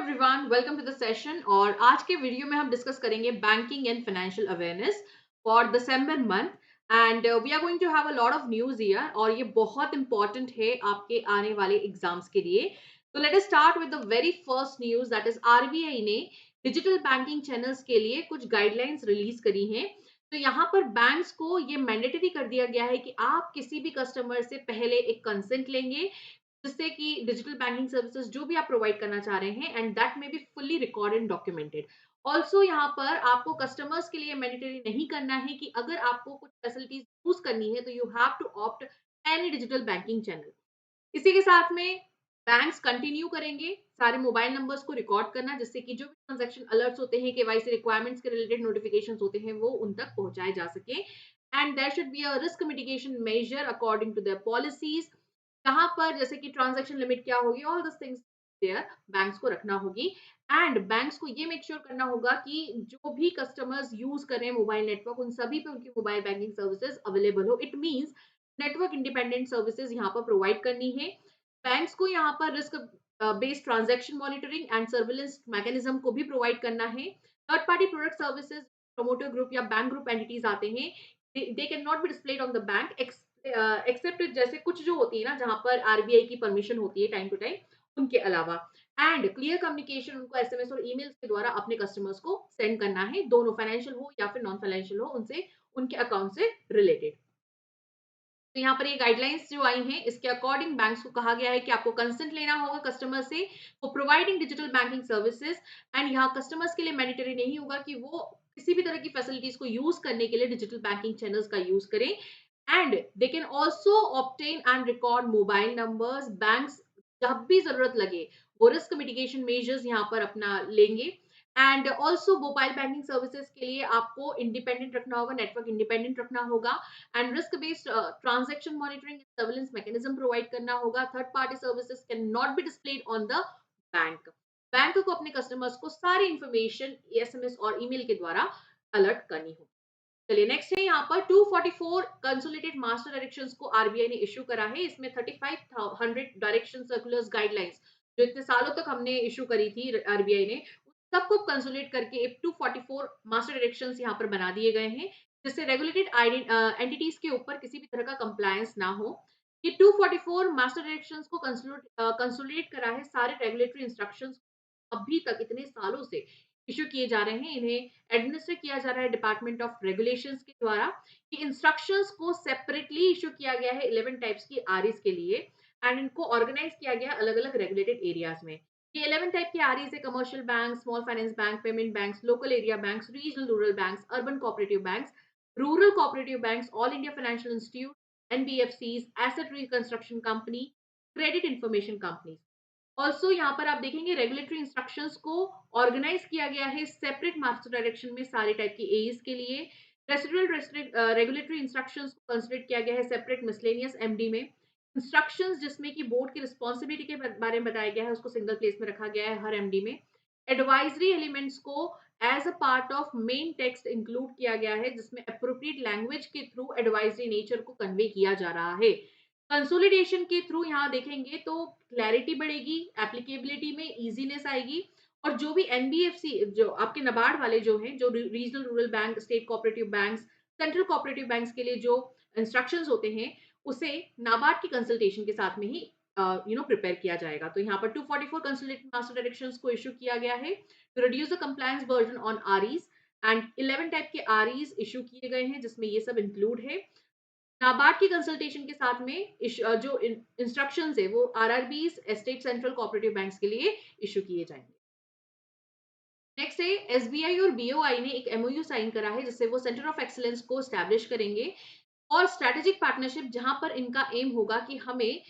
Everyone, welcome to the session. और आज के वीडियो में हम डिस्कस करेंगे banking and financial awareness for December month. And we are going to have a lot of news here, और ये बहुत इंपॉर्टेंट है आपके आने वाले एग्जाम्स के लिए। तो let us start with the very first news, that is RBI ने डिजिटल बैंकिंग चैनल्स के लिए कुछ गाइडलाइंस रिलीज करी हैं। तो यहाँ पर बैंक्स को ये मैंडेटरी कर दिया गया है कि आप किसी भी कस्टमर से पहले एक कंसेंट लेंगे, जिससे कि डिजिटल बैंकिंग सर्विसेज जो भी आप प्रोवाइड करना चाह रहे हैं, एंड दैट में be fully recorded and documented. Also यहाँ पर आपको कस्टमर्स के लिए मैंडेटरी नहीं करना है कि अगर आपको कुछ फैसिलिटीज यूज करनी है तो you have to opt any digital banking channel. इसी के साथ में बैंक्स कंटिन्यू करेंगे सारे मोबाइल नंबर्स को रिकॉर्ड करना, जिससे कि जो भी ट्रांजैक्शन अलर्ट्स होते हैं, केवाईसी रिक्वायरमेंट्स के रिलेटेड नोटिफिकेशंस होते हैं, वो उन तक पहुंचाए जा सके। And there should be a risk mitigation measure according to their policies. कहाँ पर जैसे कि ट्रांजैक्शन लिमिट क्या होगी, all this things their banks को रखना होगी। एंड बैंक्स को ये मेक श्योर करना होगा कि जो भी कस्टमर्स यूज कर रहे हैं मोबाइल नेटवर्क, उन सभी पे उनकी मोबाइल बैंकिंग सर्विसेज अवेलेबल हो। It means network independent services यहाँ पर प्रोवाइड करनी है। बैंक्स को यहाँ पर risk based transaction monitoring and surveillance mechanism को भी प्रोवाइड करना है। Third party product services, promoter group या बैंक ग्रुप एंटिटीज आते हैं, they can not be displayed on the bank except जैसे कुछ जो होती है ना, जहां पर आरबीआई की परमिशन होती है टाइम टू टाइम, उनके अलावा। एंड क्लियर कम्युनिकेशन उनको एसएमएस और ईमेल्स के द्वारा अपने कस्टमर्स को सेंड करना है, दोनों फाइनेंशियल हो या फिर नॉन फाइनेंशियल हो, उनसे उनके अकाउंट से रिलेटेड। तो यहाँ पर ये गाइडलाइंस जो आई हैं, इसके अकॉर्डिंग बैंक्स को कहा गया है कि आपको कंसेंट लेना होगा कस्टमर से for providing digital banking services. And यहाँ कस्टमर्स के लिए मैंडेटरी नहीं होगा कि वो किसी भी तरह की फैसिलिटीज को यूज करने के लिए डिजिटल बैंकिंग चैनल्स का यूज करें। And they can also obtain and record mobile numbers. Banks जब भी जरूरत लगे वो रिस्क मिटिगेशन मेजर्स यहाँ पर अपना लेंगे। And also mobile banking services के लिए आपको इंडिपेंडेंट रखना होगा, नेटवर्क इंडिपेंडेंट रखना होगा। And risk based transaction monitoring surveillance mechanism provide करना होगा। Third party services can not be displayed on the bank. Bank को अपने कस्टमर्स को सारी इंफॉर्मेशन एसएमएस और ईमेल के द्वारा अलर्ट करनी होगी। चलिए नेक्स्ट है यहाँ पर 244 कंसोलिडेटेड मास्टर डायरेक्शंस को आरबीआई ने इश्यू करा है। इसमें 3500 डायरेक्शन सर्कुलर्स गाइडलाइंस जो इतने सालों तक हमने इश्यू करी थी आरबीआई ने, उन सबको कंसोलिडेट करके एक 244 मास्टर डायरेक्शंस यहाँ पर बना दिए गए हैं, जिससे रेगुलेटेड एंटिटीज के ऊपर किसी भी तरह का कंप्लायंस ना हो। ये 244 मास्टर डायरेक्शंस को कंसोलिडेट करा है सारे रेगुलेटरी इंस्ट्रक्शंस अभी तक इतने सालों से इश्यू किए जा रहे हैं। इन्हें एडमिनिस्टर किया जा रहा है डिपार्टमेंट ऑफ रेगुलेशंस के द्वारा। ये इंस्ट्रक्शंस को सेपरेटली इश्यू किया गया है 11 टाइप्स की आरईज के लिए। एंड इनको ऑर्गेनाइज किया गया अलग अलग रेगुलेटेड एरियाज में। ये 11 टाइप के आरईज है: commercial bank, small finance bank, payment banks, local area banks, regional rural banks, urban cooperative banks, rural cooperative banks, all India financial institute, NBFCs, asset reconstruction company, credit information company. Also यहाँ पर आप देखेंगे regulatory instructions को organise किया गया है separate master direction में सारे टाइप की एज के लिए। रेसिडुअल रेगुलेटरी इंस्ट्रक्शंस को कंसिडर किया गया है सेपरेट मिसलेनियस एमडी में। इंस्ट्रक्शंस जिसमें कि बोर्ड की रिस्पॉन्सिबिलिटी के बारे में बताया गया है, उसको सिंगल प्लेस में रखा गया है हर एमडी में। एडवाइजरी एलिमेंट्स को as a part of main text include किया गया है, जिसमें अप्रोप्रिएट लैंग्वेज के थ्रू एडवाइजरी नेचर को कन्वे किया जा रहा है। कंसोलिडेशन के थ्रू यहाँ देखेंगे तो क्लैरिटी बढ़ेगी, एप्लीकेबिलिटी में इजीनेस आएगी। और जो भी एनबीएफसी, जो आपके नबार्ड वाले जो हैं, जो regional rural bank, state cooperative banks, central cooperative banks के लिए जो इंस्ट्रक्शंस होते हैं, उसे नाबार्ड की कंसल्टेशन के साथ में ही प्रिपेयर किया जाएगा। तो यहाँ पर 244 कंसोलिडेटेड मास्टर डायरेक्शंस को इश्यू किया गया है to reduce the compliance burden on REs. And 11 type के आरईज इश्यू किए गए हैं, जिसमें ये सब इंक्लूड है। नाबार्ड की कंसल्टेशन के साथ में जो इंस्ट्रक्शंस है वो RRBs, estate, central cooperative banks के लिए इश्यू किए जाएंगे। नेक्स्ट है एसबीआई और बीओआई ने एक एमओयू साइन करा है, जिससे वो सेंटर ऑफ एक्सीलेंस को स्टैब्लिश करेंगे और स्ट्रेटेजिक पार्टनरशिप, जहां पर इनका एम होगा कि हमें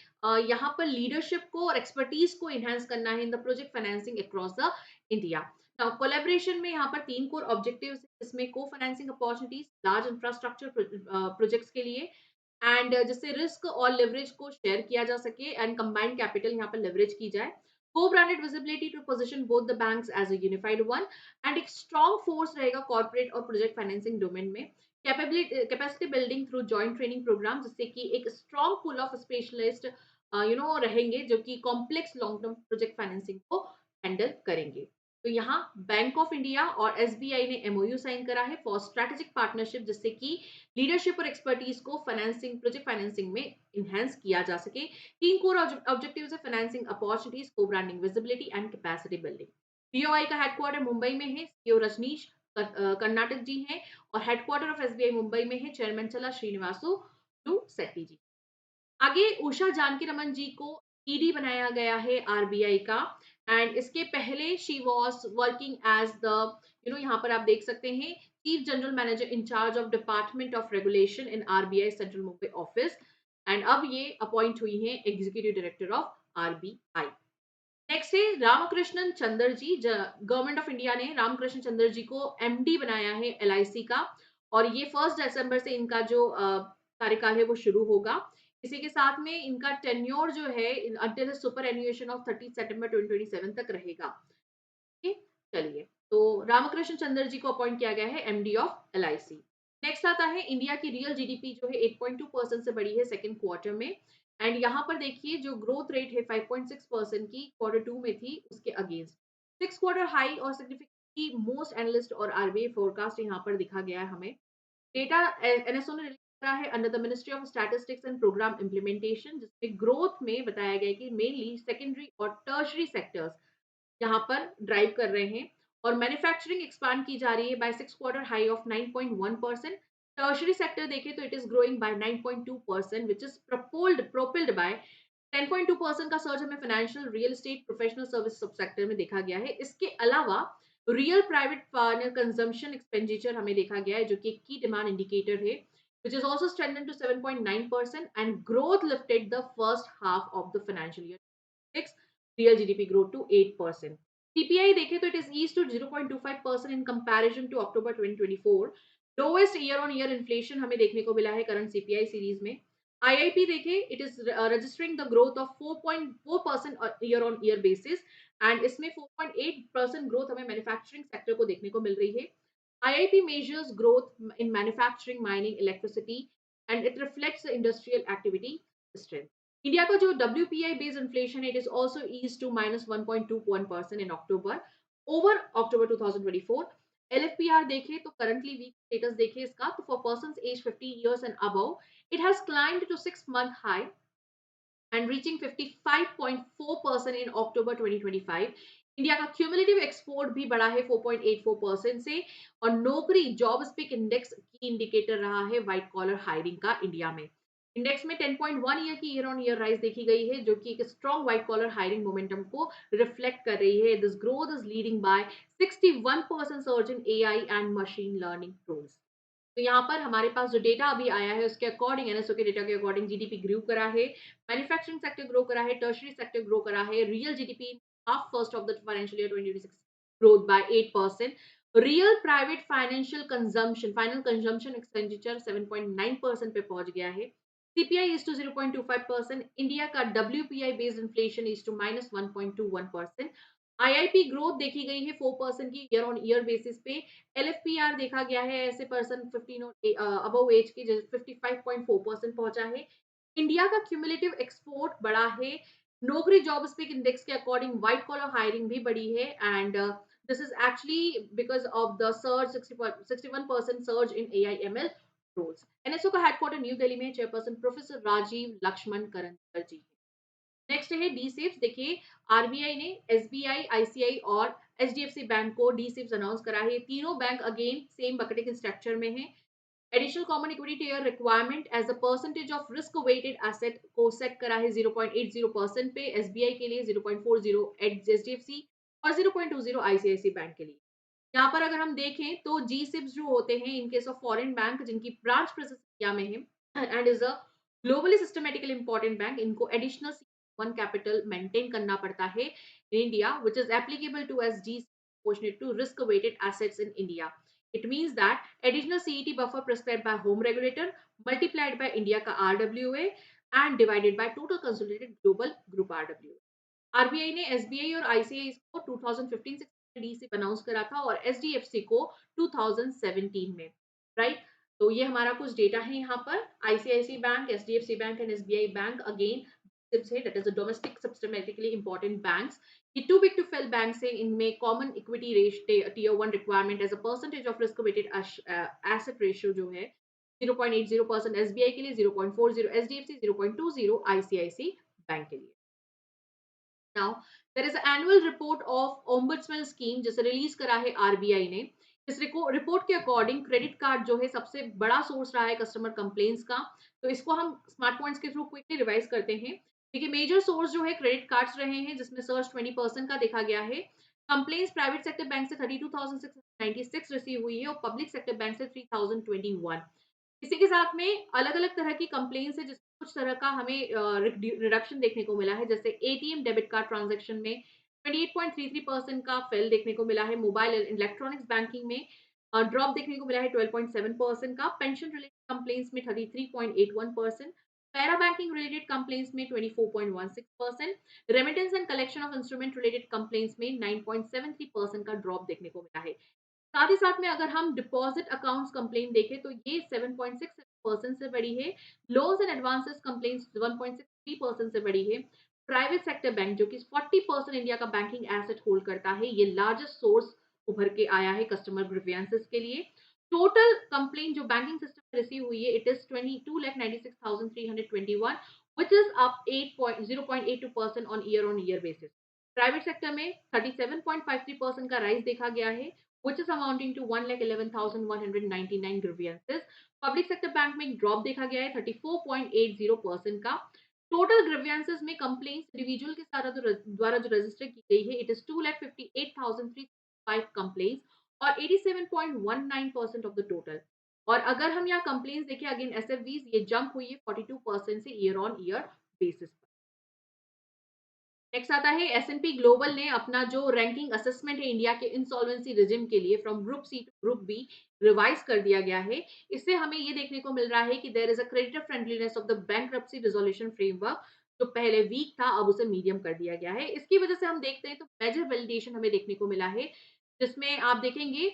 यहाँ पर लीडरशिप को और एक्सपर्टीज को एनहांस करना है in the project financing across the India. Now collaboration में यहाँ पर 3 कोर ऑब्जेक्टिव्स हैं, जिसमें को financing opportunities large infrastructure projects के लिए, एंड जिससे रिस्क और लेवरेज को शेयर किया जा सके एंड कंबाइंड कैपिटल यहाँ पर लेवरेज की जाए। Co-branded visibility to position both the banks as a unified one, and एक strong force रहेगा corporate और project financing domain में। Capacity building through joint training programme, जिससे कि एक स्ट्रॉन्ग पूल ऑफ स्पेशलिस्ट रहेंगे, जो कि complex long term project financing को हैंडल करेंगे। तो यहाँ बैंक ऑफ इंडिया और एसबीआई ने एमओयू साइन करा है फॉर स्ट्रेटेजिक पार्टनरशिप, जिससे कि लीडरशिप और एक्सपर्टीज को फाइनेंसिंग प्रोजेक्ट फाइनेंसिंग में इनहेंस किया जा सके। तीन कोर ऑब्जेक्टिव्स है: फाइनेंसिंग अपॉर्चुनिटीज, को branding visibility and capacity building. BOI का हेडक्वार्टर मुंबई में है, सीईओ रजनीश कर्नाटक जी हैं, और हेडक्वार्टर ऑफ एसबीआई मुंबई में है, चेयरमैन चला श्रीनिवासु सेट्टी जी। आगे उषा जानकी रमन जी को ईडी बनाया गया है आरबीआई का, एंड इसके पहले she was working as the, यहाँ पर आप देख सकते हैं, chief general manager in charge of department of regulation in RBI central Mumbai office, and अब ये अपॉइंट हुई है executive director of RBI. Next है Ramakrishnan Chandra ji. Government of India ने रामकृष्ण चंद्र जी को एमडी बनाया है एलआईसी का, और ये 1 दिसंबर से इनका जो कार्यकाल है वो शुरू होगा। इसी के साथ में इनका टेन्योर जो है अंटिल सुपर एन्युएशन ऑफ 30 सितंबर 2027 तक रहेगा। ठीक है? चलिए, तो रामकृष्ण चंद्र जी को अपॉइंट किया गया है एमडी ऑफ एलआईसी। नेक्स्ट आता है इंडिया की रियल जीडीपी जो है 8.2% से बढ़ी है सेकंड क्वार्टर में, एंड यहाँ पर देखिए जो ग्रोथ रेट है 5.6% की Q2 में थी, उसके अगेंस्ट 6 क्वार्टर हाई और सिग्निफिकेंटली मोस्ट एनालिस्ट और आरबीआई फोरकास्ट यहाँ पर दिखा गया है हमें। डेटा एनएसओ ने रिलीज करा है under the ministry of statistics and programme implementation, जिसमें ग्रोथ में बताया गया है कि मेनली सेकेंडरी और टर्शरी सेक्टर्स यहाँ पर ड्राइव कर रहे हैं, और मैन्युफैक्चरिंग एक्सपांड की जा रही है by 6 quarter high of 9.1%। Tertiary sector देखें तो it is growing by 9.2%, which is propelled by 10.2% का सर्ज हमें financial, real estate, professional service सब सेक्टर में देखा गया है। इसके अलावा रियल प्राइवेट कंजम्पशन एक्सपेंडिचर हमें देखा गया है, जो कि एक की डिमांड इंडिकेटर है, which is also strengthened to 7.9%, and growth lifted the first half of the financial year 6 real GDP growth to 8%. CPI देखें तो it is eased to 0.25% in comparison to October 2024. Lowest year on year inflation हमें देखने को मिला है current CPI series में। IIP देखें, it is registering the growth of 4.4% year on year basis, and इसमें 4.8% growth हमें मैन्युफैक्चरिंग सेक्टर को देखने को मिल रही है। IIP measures growth in manufacturing, mining, electricity, and it reflects the industrial activity strength. India का जो WPI बेस्ड इन्फ्लेशन है, it is also ease to -1.21% in October over October 2024। LFPR देखें तो करंटली वीक स्टेटस देखें इसका, तो for persons age 50 years and above it has climbed to 6 month high and reaching 55.4% in October 2025। India का cumulative export भी बढ़ा है 4.84% से, और नौकरी जॉब स्पिक इंडेक्स की इंडिकेटर रहा है व्हाइट कॉलर हायरिंग का इंडिया में। इंडेक्स में 10.1 ईयर ऑन ईयर राइज देखी गई है, जो कि एक strong white collar hiring momentum को रिफ्लेक्ट कर रही है। This growth is leading by 61% surge in AI and machine learning tools. तो यहाँ पर हमारे पास जो डेटा अभी आया है उसके अकॉर्डिंग, एनएसओ के डेटा के अकॉर्डिंग जीडीपी ग्रो करा है, मैन्युफैक्चरिंग सेक्टर ग्रो करा है, टर्शरी सेक्टर ग्रो करा है, real GDP half first of the financial year 2026 growth by 8%, real private financial consumption final consumption expenditure 7.9% पे पहुंच गया है। सीपीआई इज टू 0.25%, इंडिया का WPI based inflation is to -1.21%। IIP growth देखी गई है 4% की ईयर ऑन ईयर बेसिस पे। एलएफपीआर देखा गया है ऐसे पर्सन 15 और अबव एज के 55.4% पहुंचा है। इंडिया का क्यूमुलेटिव एक्सपोर्ट बढ़ा है। नौकरी जॉब स्पेक इंडेक्स के अकॉर्डिंग व्हाइट कॉलर हायरिंग भी बढ़ी है, and this is actually because of the surge 61% surge in AIML roles. NSO का हेडक्वार्टर न्यू दिल्ली में, chairperson professor Rajeev Laxman Karandikar ji. Next है डी सिप्स। देखिए, आरबीआई ने एसबीआई, आईसीआई और एचडीएफसी बैंक को डी सिप्स अनाउंस करा है। तीनों bank again same bucketing structure में है। Additional common equity tier requirement as a percentage of risk weighted asset को सेट करा है 0.80% पे एसबीआई के लिए, 0.40 एचडीएफसी और 0.20 आईसीआईसी बैंक के लिए। यहाँ पर अगर हम देखें तो जी सिप्स जो होते हैं in case of foreign bank जिनकी ब्रांच प्रेजेंस इंडिया में है and is a globally systemically important bank, इनको एडिशनल वन कैपिटल मेंटेन करना पड़ता है in India, which is applicable to S G proportionate to risk weighted assets in India. It means that additional CET buffer prescribed by home regulator multiplied by India का RWA and divided by total consolidated global group RWA. RBI ने SBI और ICI को 2015 से D से announce करा था, और HDFC को 2017 में, राइट। तो ये हमारा कुछ डेटा है यहाँ पर। ICIC bank, HDFC bank and SBI bank again है, that is domestic systemically important banks. ये too big to fail bank है, इनमें common equity tier 1 requirement as a percentage of risk weighted asset ratio जो है 0.80%, SBI के लिए 0.40, HDFC 0.20, ICIC bank के लिए। Now, there is an annual report of Ombudsman scheme जिसे रिलीज करा है आरबीआई ने। इस रिपोर्ट के अकॉर्डिंग क्रेडिट कार्ड जो है सबसे बड़ा सोर्स रहा है कस्टमर कंप्लेंट्स का। तो इसको हम स्मार्ट पॉइंट्स के थ्रू क्विकली रिवाइज करते हैं। देखिए, मेजर सोर्स जो है क्रेडिट कार्ड्स रहे हैं, जिसमें सर्च 20% का देखा गया है। कंप्लेंट्स प्राइवेट सेक्टर बैंक से 32,696 रिसीव हुई है और पब्लिक सेक्टर बैंक से 3,021। इसी के साथ में अलग-अलग तरह की कंप्लेंट्स है, जिसमें कुछ तरह का हमें रिडक्शन देखने को मिला है। जैसे एटीएम डेबिट कार्ड ट्रांजैक्शन में 28.33% का फेल देखने को मिला है। मोबाइल इलेक्ट्रॉनिक्स बैंकिंग में ड्रॉप देखने को मिला है 12.7% का। पेंशन रिलेटेड कंप्लेंट्स में 33.81%। पैरा बैंकिंग रिलेटेड कंप्लेंट्स में 24.16%। Remittance and collection of instrument related complaints में 9.73% का ड्रॉप देखने को मिला है। साथ ही साथ में अगर हम डिपॉजिट अकाउंट्स कंप्लेंट देखें तो ये 7.6% से बढ़ी है। लोन्स एंड एडवांसेस कंप्लेंट्स 1.63% से बढ़ी है। प्राइवेट सेक्टर बैंक जो कि 40% इंडिया का बैंकिंग एसेट होल्ड करता है, ये लार्जेस्ट सोर्स उभर के आया है कस्टमर ग्रीवियंसेस के लिए। टोटल कंप्लेंट जो बैंकिंग सिस्टम में रिसीव हुई है, it is 22,96,321 which is up 0.82% on year basis. Private sector में 37.53% का राइज देखा गया है, which is amounting to 1,11,199 grievances. Public sector bank में ड्रॉप देखा गया है 34.80% का। टोटल ग्रीवियंसेस में कंप्लेंट्स इंडिविजुअल के द्वारा जो रजिस्टर की गई है, इट इज 2,58,305 कंप्लेंट्स और 87.19% ऑफ द टोटल। और अगर हम यहाँ कंप्लेंट्स देखें अगेन एसएफवीज, ये जंप हुई है 42% से ईयर ऑन ईयर बेसिस पर। नेक्स्ट आता है एस&पी ग्लोबल ने अपना जो रैंकिंग असेसमेंट है इंडिया के इंसॉल्वेंसी रिजिम के लिए from group C to group B revise कर दिया गया है। इससे हमें ये देखने को मिल रहा है कि there is a creditor friendliness of the bankruptcy resolution framework. जो पहले वीक था अब उसे मीडियम कर दिया गया है। इसकी वजह से हम देखते हैं तो मेजर वैलिडेशन हमें देखने को मिला है, जिसमें आप देखेंगे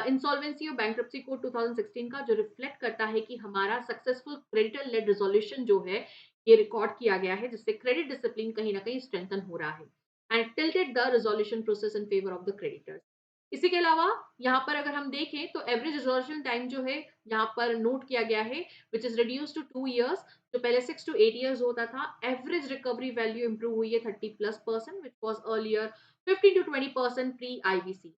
इंसॉल्वेंसी और बैंक्रप्सी कोड 2016 का, जो रिफ्लेक्ट करता है कि हमारा सक्सेसफुल क्रेडिटर लेड रिजोल्यूशन जो है ये रिकॉर्ड किया गया है, जिससे क्रेडिट डिसिप्लिन कहीं ना कहीं स्ट्रेंथन हो रहा है and tilted the resolution process in favour of the creditors. इसी के अलावा यहाँ पर अगर हम देखें तो एवरेज रिजोल्यूशन टाइम जो है यहाँ पर नोट किया गया है, which is reduce to 2 years। जो पहले 6 to 8 years होता था। एवरेज रिकवरी वैल्यू इंप्रूव हुई है 30+% which was earlier 15 to 20% pre IBC.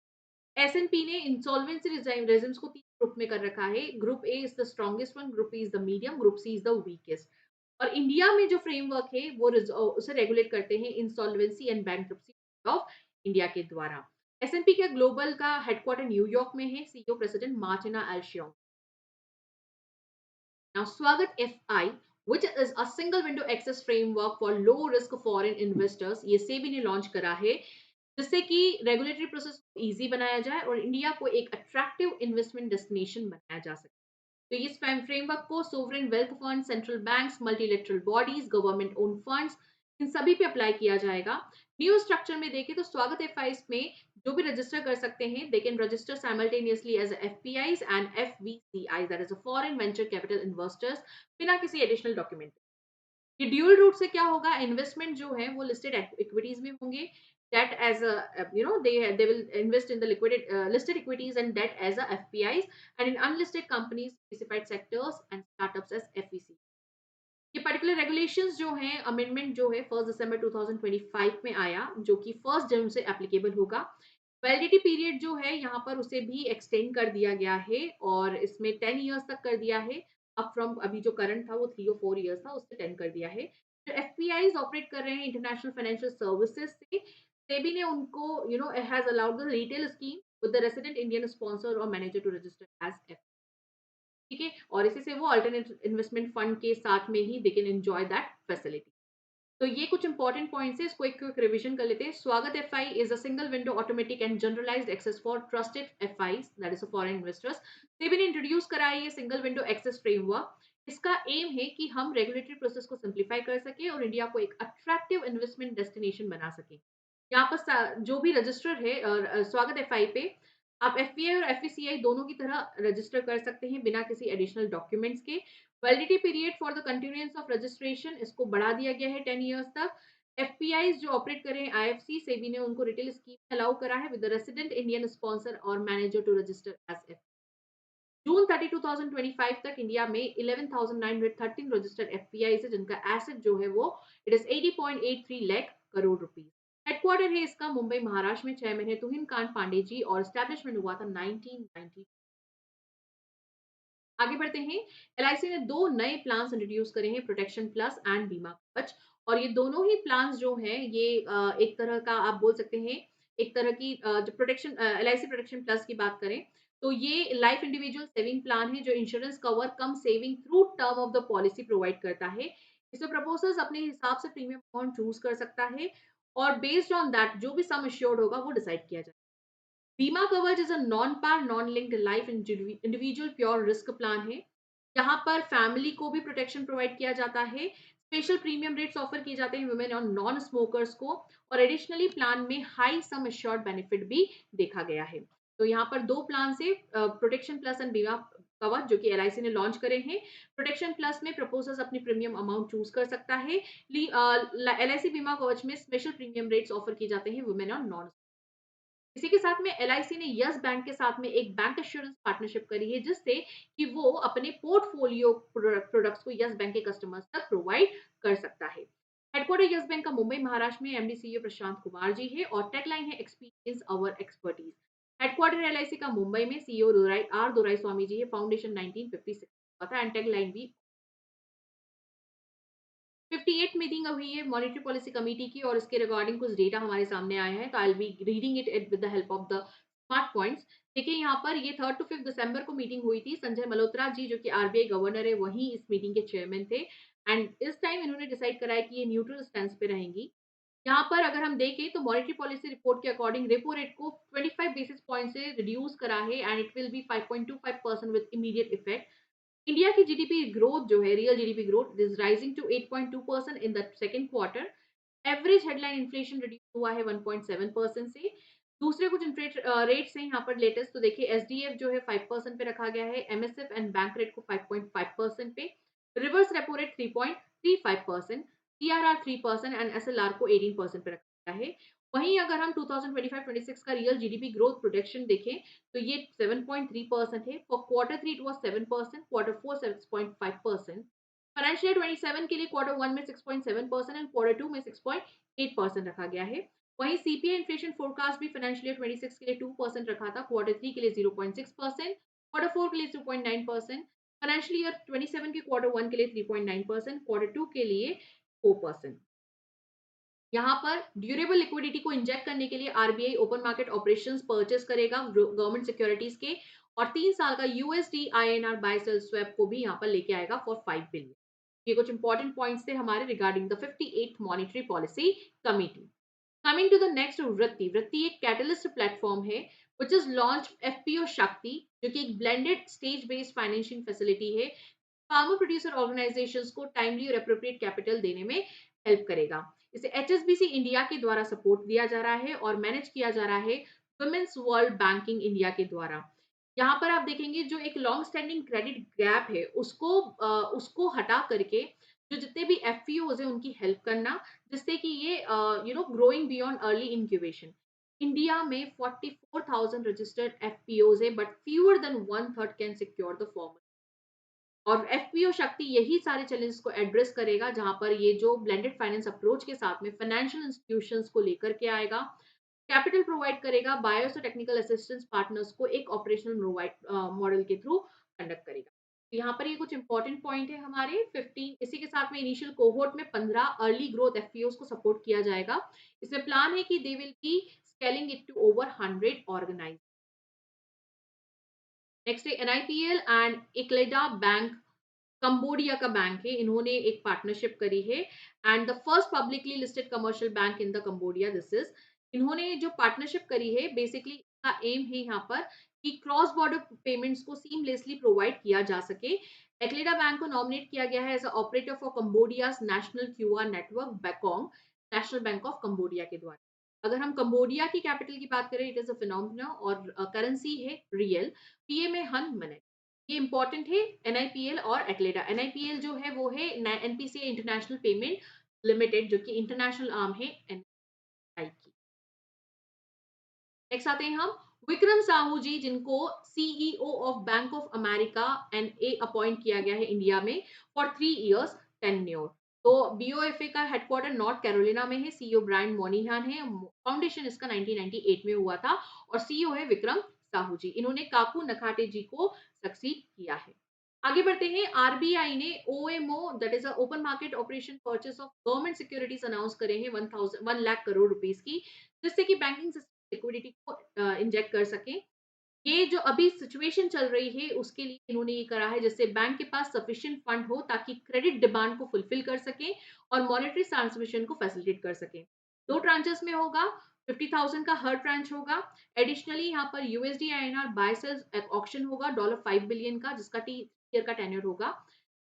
S&P ने इंसॉल्वेंसी रेजिम्स को 3 ग्रुप में कर रखा है। Group A is the strongest one, group B is the medium, group C is the weakest. और इंडिया में जो फ्रेमवर्क है वो उसे रेगुलेट करते हैं insolvency and bankruptcy of India के द्वारा। एस&पी के ग्लोबल का हेडक्वार्टर न्यूयॉर्क में है। सीईओ प्रेसिडेंट मार्टिना एल्शियोंग। Now, Swagat FI, which is a single window access framework for low risk foreign investors, ये सेबी ने लॉन्च करा है, जिससे कि रेगुलेटरी प्रोसेस इजी बनाया जाए और इंडिया को एक अट्रैक्टिव इन्वेस्टमेंट डेस्टिनेशन बनाया जा सके। तो इस फ्रेमवर्क को sovereign wealth fund, central banks, multilateral bodies, government own funds, इन सभी पे अप्लाई किया जाएगा। न्यू स्ट्रक्चर में देखें तो स्वागत एफआईस में जो भी रजिस्टर कर सकते हैं, they can register simultaneously as FPIs and FVCIs, that is a foreign venture capital investors, बिना किसी एडिशनल डॉक्यूमेंट। ये ड्यूल रूट से क्या होगा, इन्वेस्टमेंट जो है वो लिस्टेड इक्विटीज में होंगे, debt as a they will invest in the liquid listed equities and debt as a FPIs, and in unlisted companies, specified sectors and startups as FEC। ये particular regulations जो हैं, amendment जो है 1 दिसंबर 2025 में आया, जो कि 1 जनवरी से एप्लीकेबल होगा। वैलिडिटी पीरियड जो है यहाँ पर उसे भी एक्सटेंड कर दिया गया है और इसमें 10 years तक कर दिया है। अब फ्रॉम अभी जो करंट था वो 3 or 4 years था, उससे 10 कर दिया है। जो एफपीआईज ऑपरेट कर रहे हैं इंटरनेशनल फाइनेंशियल सर्विसेज से, सेबी ने उनको has allowed the retail scheme with the resident Indian sponsor और manager to register as F. ठीक है, और इसी से वो अल्टरनेट इन्वेस्टमेंट फंड के साथ में ही they can enjoy that facility. तो ये कुछ इंपॉर्टेंट पॉइंट्स है, इसको एक क्विक रिवीजन कर लेते हैं। Swagat FI is a single window automatic and generalised access for trusted FIs, that is foreign investors. SEBI ने इंट्रोड्यूस करा है ये सिंगल विंडो एक्सेस फ्रेमवर्क। इसका एम है कि हम रेगुलेटरी प्रोसेस को सिंप्लीफाई कर सके और इंडिया को एक अट्रैक्टिव इन्वेस्टमेंट डेस्टिनेशन बना सके। यहाँ पर जो भी रजिस्टर है स्वागत एफआई पे, आप एफपीआई और एफईसीआई दोनों की तरह रजिस्टर कर सकते हैं बिना किसी एडिशनल डॉक्यूमेंट्स के। Validity period for the continuance of registration इसको बढ़ा दिया गया है 10 इयर्स तक। एफपीआईज जो ऑपरेट कर रहे हैं आईएफसी सेबी ने उनको रिटेल स्कीम अलाउ करा है विद रेसिडेंट इंडियन स्पॉन्सर और manager to register as F. June 30 2025 तक इंडिया में 11,913 रजिस्टर्ड एफपीआई है जिनका एसेट जो है वो it is 80.83 lakh crore rupees. Headquarter है इसका मुंबई महाराष्ट्र में। 6 महीने तुहिन कांत पांडे जी और स्टैब्लिशमेंट हुआ था 1990। आगे बढ़ते हैं। एलआईसी ने दो नए प्लान्स इंट्रोड्यूस करे हैं, प्रोटेक्शन प्लस एंड बीमा कवच। और ये दोनों ही प्लान्स जो हैं ये एक तरह का आप बोल सकते हैं, एक तरह की जो प्रोटेक्शन एलआईसी प्रोटेक्शन प्लस की बात करें तो ये लाइफ इंडिविजुअल सेविंग प्लान है जो insurance cover come saving through term of the policy provide करता है। इसमें प्रपोजर्स अपने हिसाब से प्रीमियम अमाउंट चूज कर सकता है और बेस्ड ऑन दैट जो भी सम एश्योर्ड होगा वो डिसाइड किया जाए। Bima Kavach is a non par non linked life individual pure risk plan है। यहाँ पर फैमिली को भी प्रोटेक्शन प्रोवाइड किया जाता है। स्पेशल प्रीमियम रेट्स ऑफर किए जाते हैं वुमेन और नॉन स्मोकर्स को। और एडिशनली प्लान में हाई सम एश्योर्ड बेनिफिट भी देखा गया है। तो यहाँ पर दो प्लान से प्रोटेक्शन प्लस एंड बीमा कवच जो कि एलआईसी ने लॉन्च करे हैं। प्रोटेक्शन प्लस में प्रपोजर्स अपनी प्रीमियम अमाउंट चूज कर सकता है। एलआईसी बीमा कवच में स्पेशल प्रीमियम रेट्स ऑफर किए जाते हैं वुमेन और नॉन। इसी के साथ में एलआईसी ने यस बैंक के साथ में एक बैंक एश्योरेंस पार्टनरशिप करी है जिससे कि वो अपने पोर्टफोलियो प्रोडक्ट्स को यस बैंक के कस्टमर्स तक प्रोवाइड कर सकता है। हेडक्वार्टर यस बैंक का मुंबई महाराष्ट्र में। एमडी सीईओ प्रशांत कुमार जी है और टैगलाइन है एक्सपीरियंस अवर एक्सपर्टीज। हेडक्वार्टर एलआईसी का मुंबई में। सीईओ दोराई स्वामी जी है। फाउंडेशन 1956 हुआ था एंड टैगलाइन भी 58 मीटिंग हुई है मॉनेटरी पॉलिसी कमेटी की और इसके रिगार्डिंग कुछ डेटा हमारे सामने आया है तो I will be reading it with the help of the smart points. देखिए यहाँ पर ये 3rd to 5th दिसंबर को मीटिंग हुई थी। संजय मल्होत्रा जी जो कि आरबीआई गवर्नर है वही इस मीटिंग के चेयरमैन थे एंड इस टाइम इन्होंने डिसाइड करा है कि ये न्यूट्रल स्टैंड पे रहेंगी। यहाँ पर अगर हम देखें तो मॉनेटरी पॉलिसी रिपोर्ट के अकॉर्डिंग रेपो रेट को 25 बेसिस पॉइंट से रिड्यूस करा है and it will be 5.25% with immediate effect. India की जीडीपी ग्रोथ जो है real GDP growth is rising to 8.2% in the second quarter. Average headline inflation reduce हुआ है 1.7% से। दूसरे कुछ रेट्स हैं यहाँ पर लेटेस्ट तो देखिए एसडीएफ जो है 5% पे रखा गया है। एमएसएफ एंड बैंक रेट को 5.5% पे। Reverse repo rate 3.35%। CRR 3% and SLR को 18% पे रखा गया है। वहीं अगर हम 2025-26 का रियल जीडीपी ग्रोथ प्रोजेक्शन देखें तो ये 7.3% है। For quarter 3 it was 7%, quarter 4 6.5%। Financial year 27 के लिए क्वार्टर 1 में 6.7% एंड क्वार्टर 2 में 6.8% रखा गया है। वहीं सीपीआई इन्फ्लेशन फोरकास्ट भी फाइनेंशियल ईयर 26 के लिए 2% रखा था, क्वार्टर 3 के लिए 0.6%, क्वार्टर 4 के लिए 2.9%, फाइनेंशियल ईयर 27 के क्वार्टर 1 के लिए 3.9%, क्वार्टर 2 के लिए 4%। यहाँ पर ड्यूरेबल लिक्विडिटी को इंजेक्ट करने के लिए RBI open market operations purchase करेगा गवर्नमेंट सिक्योरिटीज के और 3 साल का USD INR buy sell swap को भी यहाँ पर लेके आएगा फॉर 5 बिलियन। ये कुछ इंपॉर्टेंट पॉइंट्स थे हमारे regarding the 58th monetary policy committee. Coming to the next वृत्ति। वृत्ति एक कैटलिस्ट प्लेटफॉर्म है विच इज लॉन्च एफपीओ शक्ति जो कि एक blended stage based financial facility है। फार्मर प्रोड्यूसर ऑर्गेनाइजेशंस को टाइमली और एप्रोप्रिएट कैपिटल देने में हेल्प करेगा। इसे एचएसबीसी इंडिया के द्वारा सपोर्ट दिया जा रहा है और मैनेज किया जा रहा है वुमेन्स वर्ल्ड बैंकिंग इंडिया के द्वारा। यहाँ पर आप देखेंगे जो एक लॉन्ग स्टैंडिंग क्रेडिट गैप है उसको हटा करके जो जितने भी एफपीओज है उनकी हेल्प करना जिससे कि ये growing beyond early incubation. India में 44,000 रजिस्टर्ड एफपीओज है but fewer than one third can secure the formal. और एफपीओ शक्ति यही सारे चैलेंजेस को एड्रेस करेगा जहां पर ये जो ब्लेंडेड फाइनेंस अप्रोच के साथ में फाइनेंशियल इंस्टीट्यूशंस को लेकर के आएगा, कैपिटल प्रोवाइड करेगा, बायोस और टेक्निकल असिस्टेंस पार्टनर्स को एक ऑपरेशनल मॉडल के थ्रू कंडक्ट करेगा। तो यहाँ पर ये कुछ इंपॉर्टेंट पॉइंट है हमारे 15। इसी के साथ में इनिशियल कोहोर्ट में 15 अर्ली ग्रोथ एफपीओस को सपोर्ट किया जाएगा। इसमें प्लान है कि they will be scaling it to over 100 organise. Next है NIPL and ACLEDA bank. Cambodia का बैंक है, इन्होंने एक पार्टनरशिप करी है and the first publicly listed commercial bank in the Cambodia this is. इन्होंने जो पार्टनरशिप करी है बेसिकली का एम है यहाँ पर कि क्रॉस बॉर्डर पेमेंट्स को सीमलेसली प्रोवाइड किया जा सके। एक्लेडा बैंक को नॉमिनेट किया गया है as operator for Cambodia national QR network Bakong national bank of Cambodia के द्वारा। अगर हम कंबोडिया की कैपिटल की बात करें इट इज अ फिनोमिना और करेंसी है रियल। पीएम है हन मिनट। ये इंपॉर्टेंट है, एनआईपीएल और एक्लेडा। एनआईपीएल जो है वो है एनपीसीआई इंटरनेशनल पेमेंट लिमिटेड, जो कि इंटरनेशनल आर्म है एनआईपीएल की। नेक्स्ट आते हैं हम विक्रम साहू जी, जिनको CEO of bank of America and appoint किया गया है इंडिया में फॉर 3 इयर्स टेन्योर। तो बीओएफए का हेडक्वार्टर नॉर्थ कैरोलिना में है। सीईओ ब्रायन मोनिहान है। फाउंडेशन इसका 1998 में हुआ था और सीईओ है विक्रम साहू जी। इन्होंने काकू नखाटे जी को सक्सीड किया है। आगे बढ़ते हैं। आरबीआई ने OMO that is open market operation purchase of government securities announce करे हैं 1 लाख करोड़ रुपीस की, जिससे कि बैंकिंग सिस्टम लिक्विडिटी को इंजेक्ट कर सके। ये जो अभी सिचुएशन चल रही है उसके लिए इन्होंने ये करा है, जिससे बैंक के पास सफिशिएंट फंड हो ताकि क्रेडिट डिमांड को फुलफिल कर सके और मॉनेटरी ट्रांसमिशन को फैसिलिटेट कर सके। 2 ट्रांचेस में होगा, 50,000 का हर ट्रांच होगा। एडिशनली यहाँ पर USD INR buy sell auction होगा $5 बिलियन का, जिसका टी ईयर का टेन्योर होगा,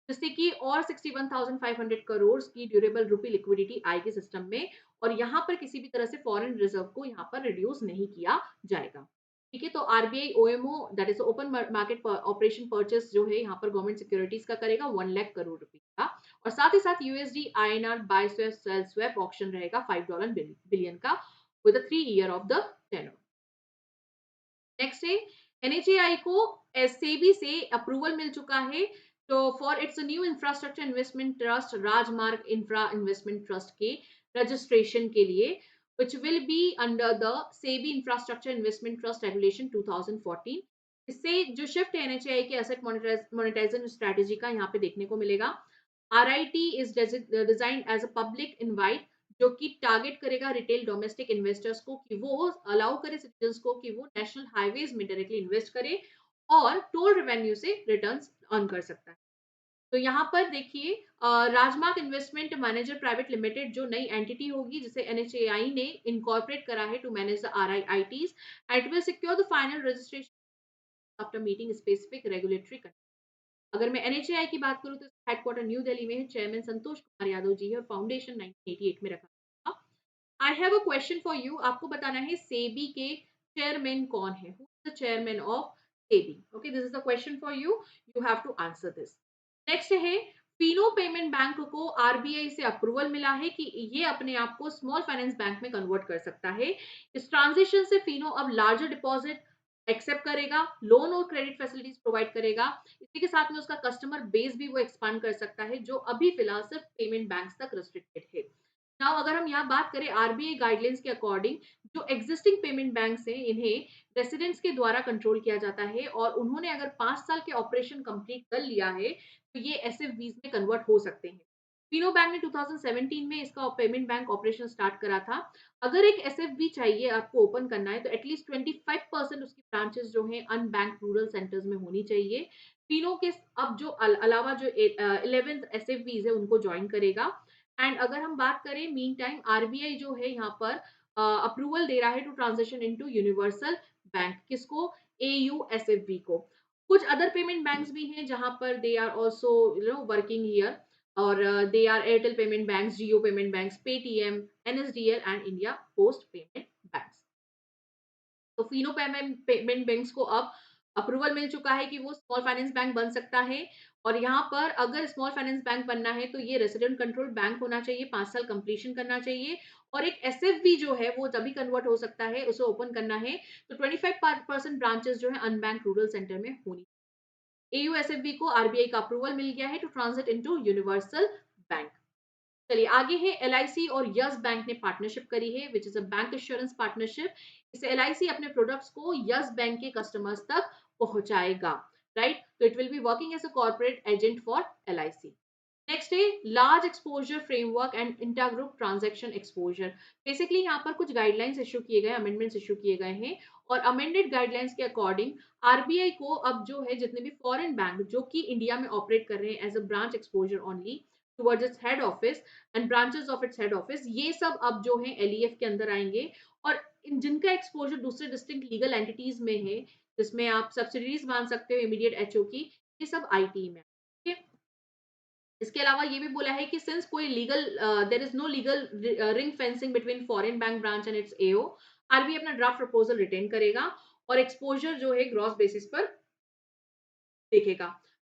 जिससे कि और 61,500 करोड़ की ड्यूरेबल रुपी लिक्विडिटी आएगी सिस्टम में। और यहाँ पर किसी भी तरह से फॉरेन रिजर्व को यहाँ पर रिड्यूस नहीं किया जाएगा। ठीक है, तो RBI OMO that is open market operation purchase जो है यहाँ पर गवर्नमेंट सिक्योरिटीज का करेगा 1 लाख करोड़ रुपए का। और साथ ही साथ USD INR buy sell swap option रहेगा $5 बिलियन का with 3 year of the tenure. Next है एनएचएआई को सेबी से अप्रूवल मिल चुका है, तो for its new infrastructure investment trust Rajmarg infra investment trust के रजिस्ट्रेशन के लिए, which will be under the SEBI Infrastructure Investment Trust Regulation 2014। इससे जो शिफ्ट है एनएचएआई के एसेट मोनेटाइजेशन स्ट्रेटेजी का यहाँ पे देखने को मिलेगा। RIT is designed as a public invite, जो कि टारगेट करेगा रिटेल डोमेस्टिक इन्वेस्टर्स को, कि वो अलाउ करे सिटीजन्स को कि वो नेशनल हाईवेज में डायरेक्टली इन्वेस्ट करे और टोल रेवेन्यू से रिटर्न्स अर्न कर सकता है। तो यहाँ पर देखिए राजमार्ग इन्वेस्टमेंट मैनेजर प्राइवेट लिमिटेड जो नई एंटिटी होगी, जिसे एनएचएआई ने इनकॉर्पोरेट करा है to manage the RITs, it will secure the final registration after meeting specific regulatory. अगर मैं एनएचएआई की बात करूं तो इसका हेडक्वार्टर न्यू दिल्ली में है। चेयरमैन संतोष कुमार यादव जी है और फाउंडेशन 1988 में रखा था। I have a question for you. आपको बताना है सेबी के चेयरमैन कौन है, who is the chairman of SEBI. Okay, this is the question for you, you have to answer this. Next है फिनो पेमेंट बैंक को आरबीआई से अप्रूवल मिला है कि ये अपने आप को स्मॉल फाइनेंस बैंक में कन्वर्ट कर सकता है। इस ट्रांजिशन से फिनो अब लार्जर डिपॉजिट एक्सेप्ट करेगा, लोन और क्रेडिट फैसिलिटीज प्रोवाइड करेगा। इसी के साथ में उसका कस्टमर बेस भी वो एक्सपांड कर सकता है, जो अभी फिलहाल सिर्फ पेमेंट बैंक्स तक रिस्ट्रिक्टेड है। नाउ अगर हम यहाँ बात करें आरबीआई गाइडलाइंस के अकॉर्डिंग, जो एग्जिस्टिंग पेमेंट बैंक्स हैं इन्हें रेसिडेंट्स के द्वारा कंट्रोल किया जाता है और उन्होंने अगर 5 साल के ऑपरेशन कंप्लीट कर लिया है तो ये एसएफबीज में कन्वर्ट हो सकते हैं। फिनो बैंक ने 2017 में इसका पेमेंट बैंक ऑपरेशन स्टार्ट करा था। अगर एक एसएफबी चाहिए आपको ओपन करना है तो एटलीस्ट 25% उसकी ब्रांचेस जो हैं अनबैंक रूरल सेंटर्स में होनी चाहिए। फिनो के अब जो अलावा जो 11 एसएफबीज है उनको ज्वाइन करेगा। एंड अगर हम बात करें मीन टाइम आरबीआई जो है यहाँ पर अप्रूवल दे रहा है to transition into universal bank, किसको, एयूएसएफबी को। कुछ अदर पेमेंट बैंक्स भी हैं जहां पर they are also working here, और they are Airtel payment banks, Jio payment banks, Paytm, NSDL and India post payment banks. तो फिनो पेमेंट पेमेंट बैंक्स को अब अप्रूवल मिल चुका है कि वो स्मॉल फाइनेंस बैंक बन सकता है। और यहाँ पर अगर स्मॉल फाइनेंस बैंक बनना है तो ये रेसिडेंट कंट्रोल बैंक होना चाहिए, 5 साल कंप्लीशन करना चाहिए। और एक एसएफबी जो है वो तभी कन्वर्ट हो सकता है, उसे ओपन करना है तो 25% ब्रांचेस जो है अनबैंक रूरल सेंटर में होनी। एयूएसएफबी को आरबीआई का अप्रूवल मिल गया है to transit into universal bank. चलिए आगे है एलआईसी और यस बैंक ने पार्टनरशिप करी है, which is a bank insurance partnership. इसे एलआईसी अपने प्रोडक्ट्स को यस बैंक के कस्टमर्स तक पहुंचाएगा, राइट। तो it will be working as a corporate agent for LIC. Next है large exposure framework and intergroup transaction exposure. Basically यहाँ पर कुछ गाइडलाइंस इशू किए गए, अमेंडमेंट्स इशू किए गए हैं और अमेंडेड गाइडलाइंस के अकॉर्डिंग आरबीआई को अब जो है जितने भी फॉरेन बैंक जो कि इंडिया में ऑपरेट कर रहे हैं as a branch exposure only towards its head office and branches of its head office, ये सब अब जो है एलईएफ के अंदर आएंगे। और जिनका एक्सपोजर दूसरे डिस्टिंक्ट लीगल एंटिटीज में है, जिसमें आप सब्सिडीज मान सकते हो इमीडिएट एचओ की, ये सब आईटी में। ठीक है, इसके अलावा ये भी बोला है कि सिंस कोई legal there is no legal ring fencing between foreign bank branch and its AO, RBI अपना ड्राफ्ट प्रपोजल रिटेन करेगा और एक्सपोजर जो है ग्रॉस बेसिस पर देखेगा।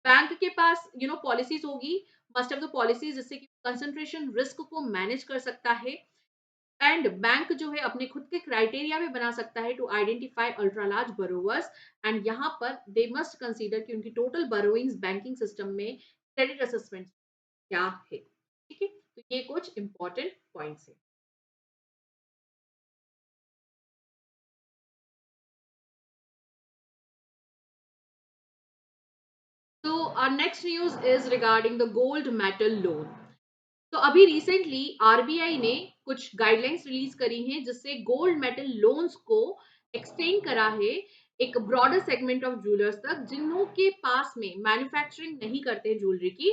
बैंक के पास पॉलिसीज होगी, मस्ट ऑफ द पॉलिसीज, जिससे कि कंसंट्रेशन रिस्क को मैनेज कर सकता है। एंड बैंक जो है अपने खुद के क्राइटेरिया भी बना सकता है to identify ultra large borrowers. And यहाँ पर दे मस्ट कंसीडर कि उनकी टोटल बोरोइंग्स बैंकिंग सिस्टम में क्रेडिट असेसमेंट क्या है। ठीक है, तो ये कुछ इंपॉर्टेंट पॉइंट्स है। तो our next news is regarding the gold metal loan. तो अभी रिसेंटली आरबीआई ने कुछ गाइडलाइंस रिलीज करी हैं जिससे गोल्ड मेटल लोन्स को एक्सटेंड करा है एक ब्रॉडर सेगमेंट ऑफ ज्वेलर्स तक, जिन्हों के पास में मैन्युफैक्चरिंग नहीं करते ज्वेलरी की,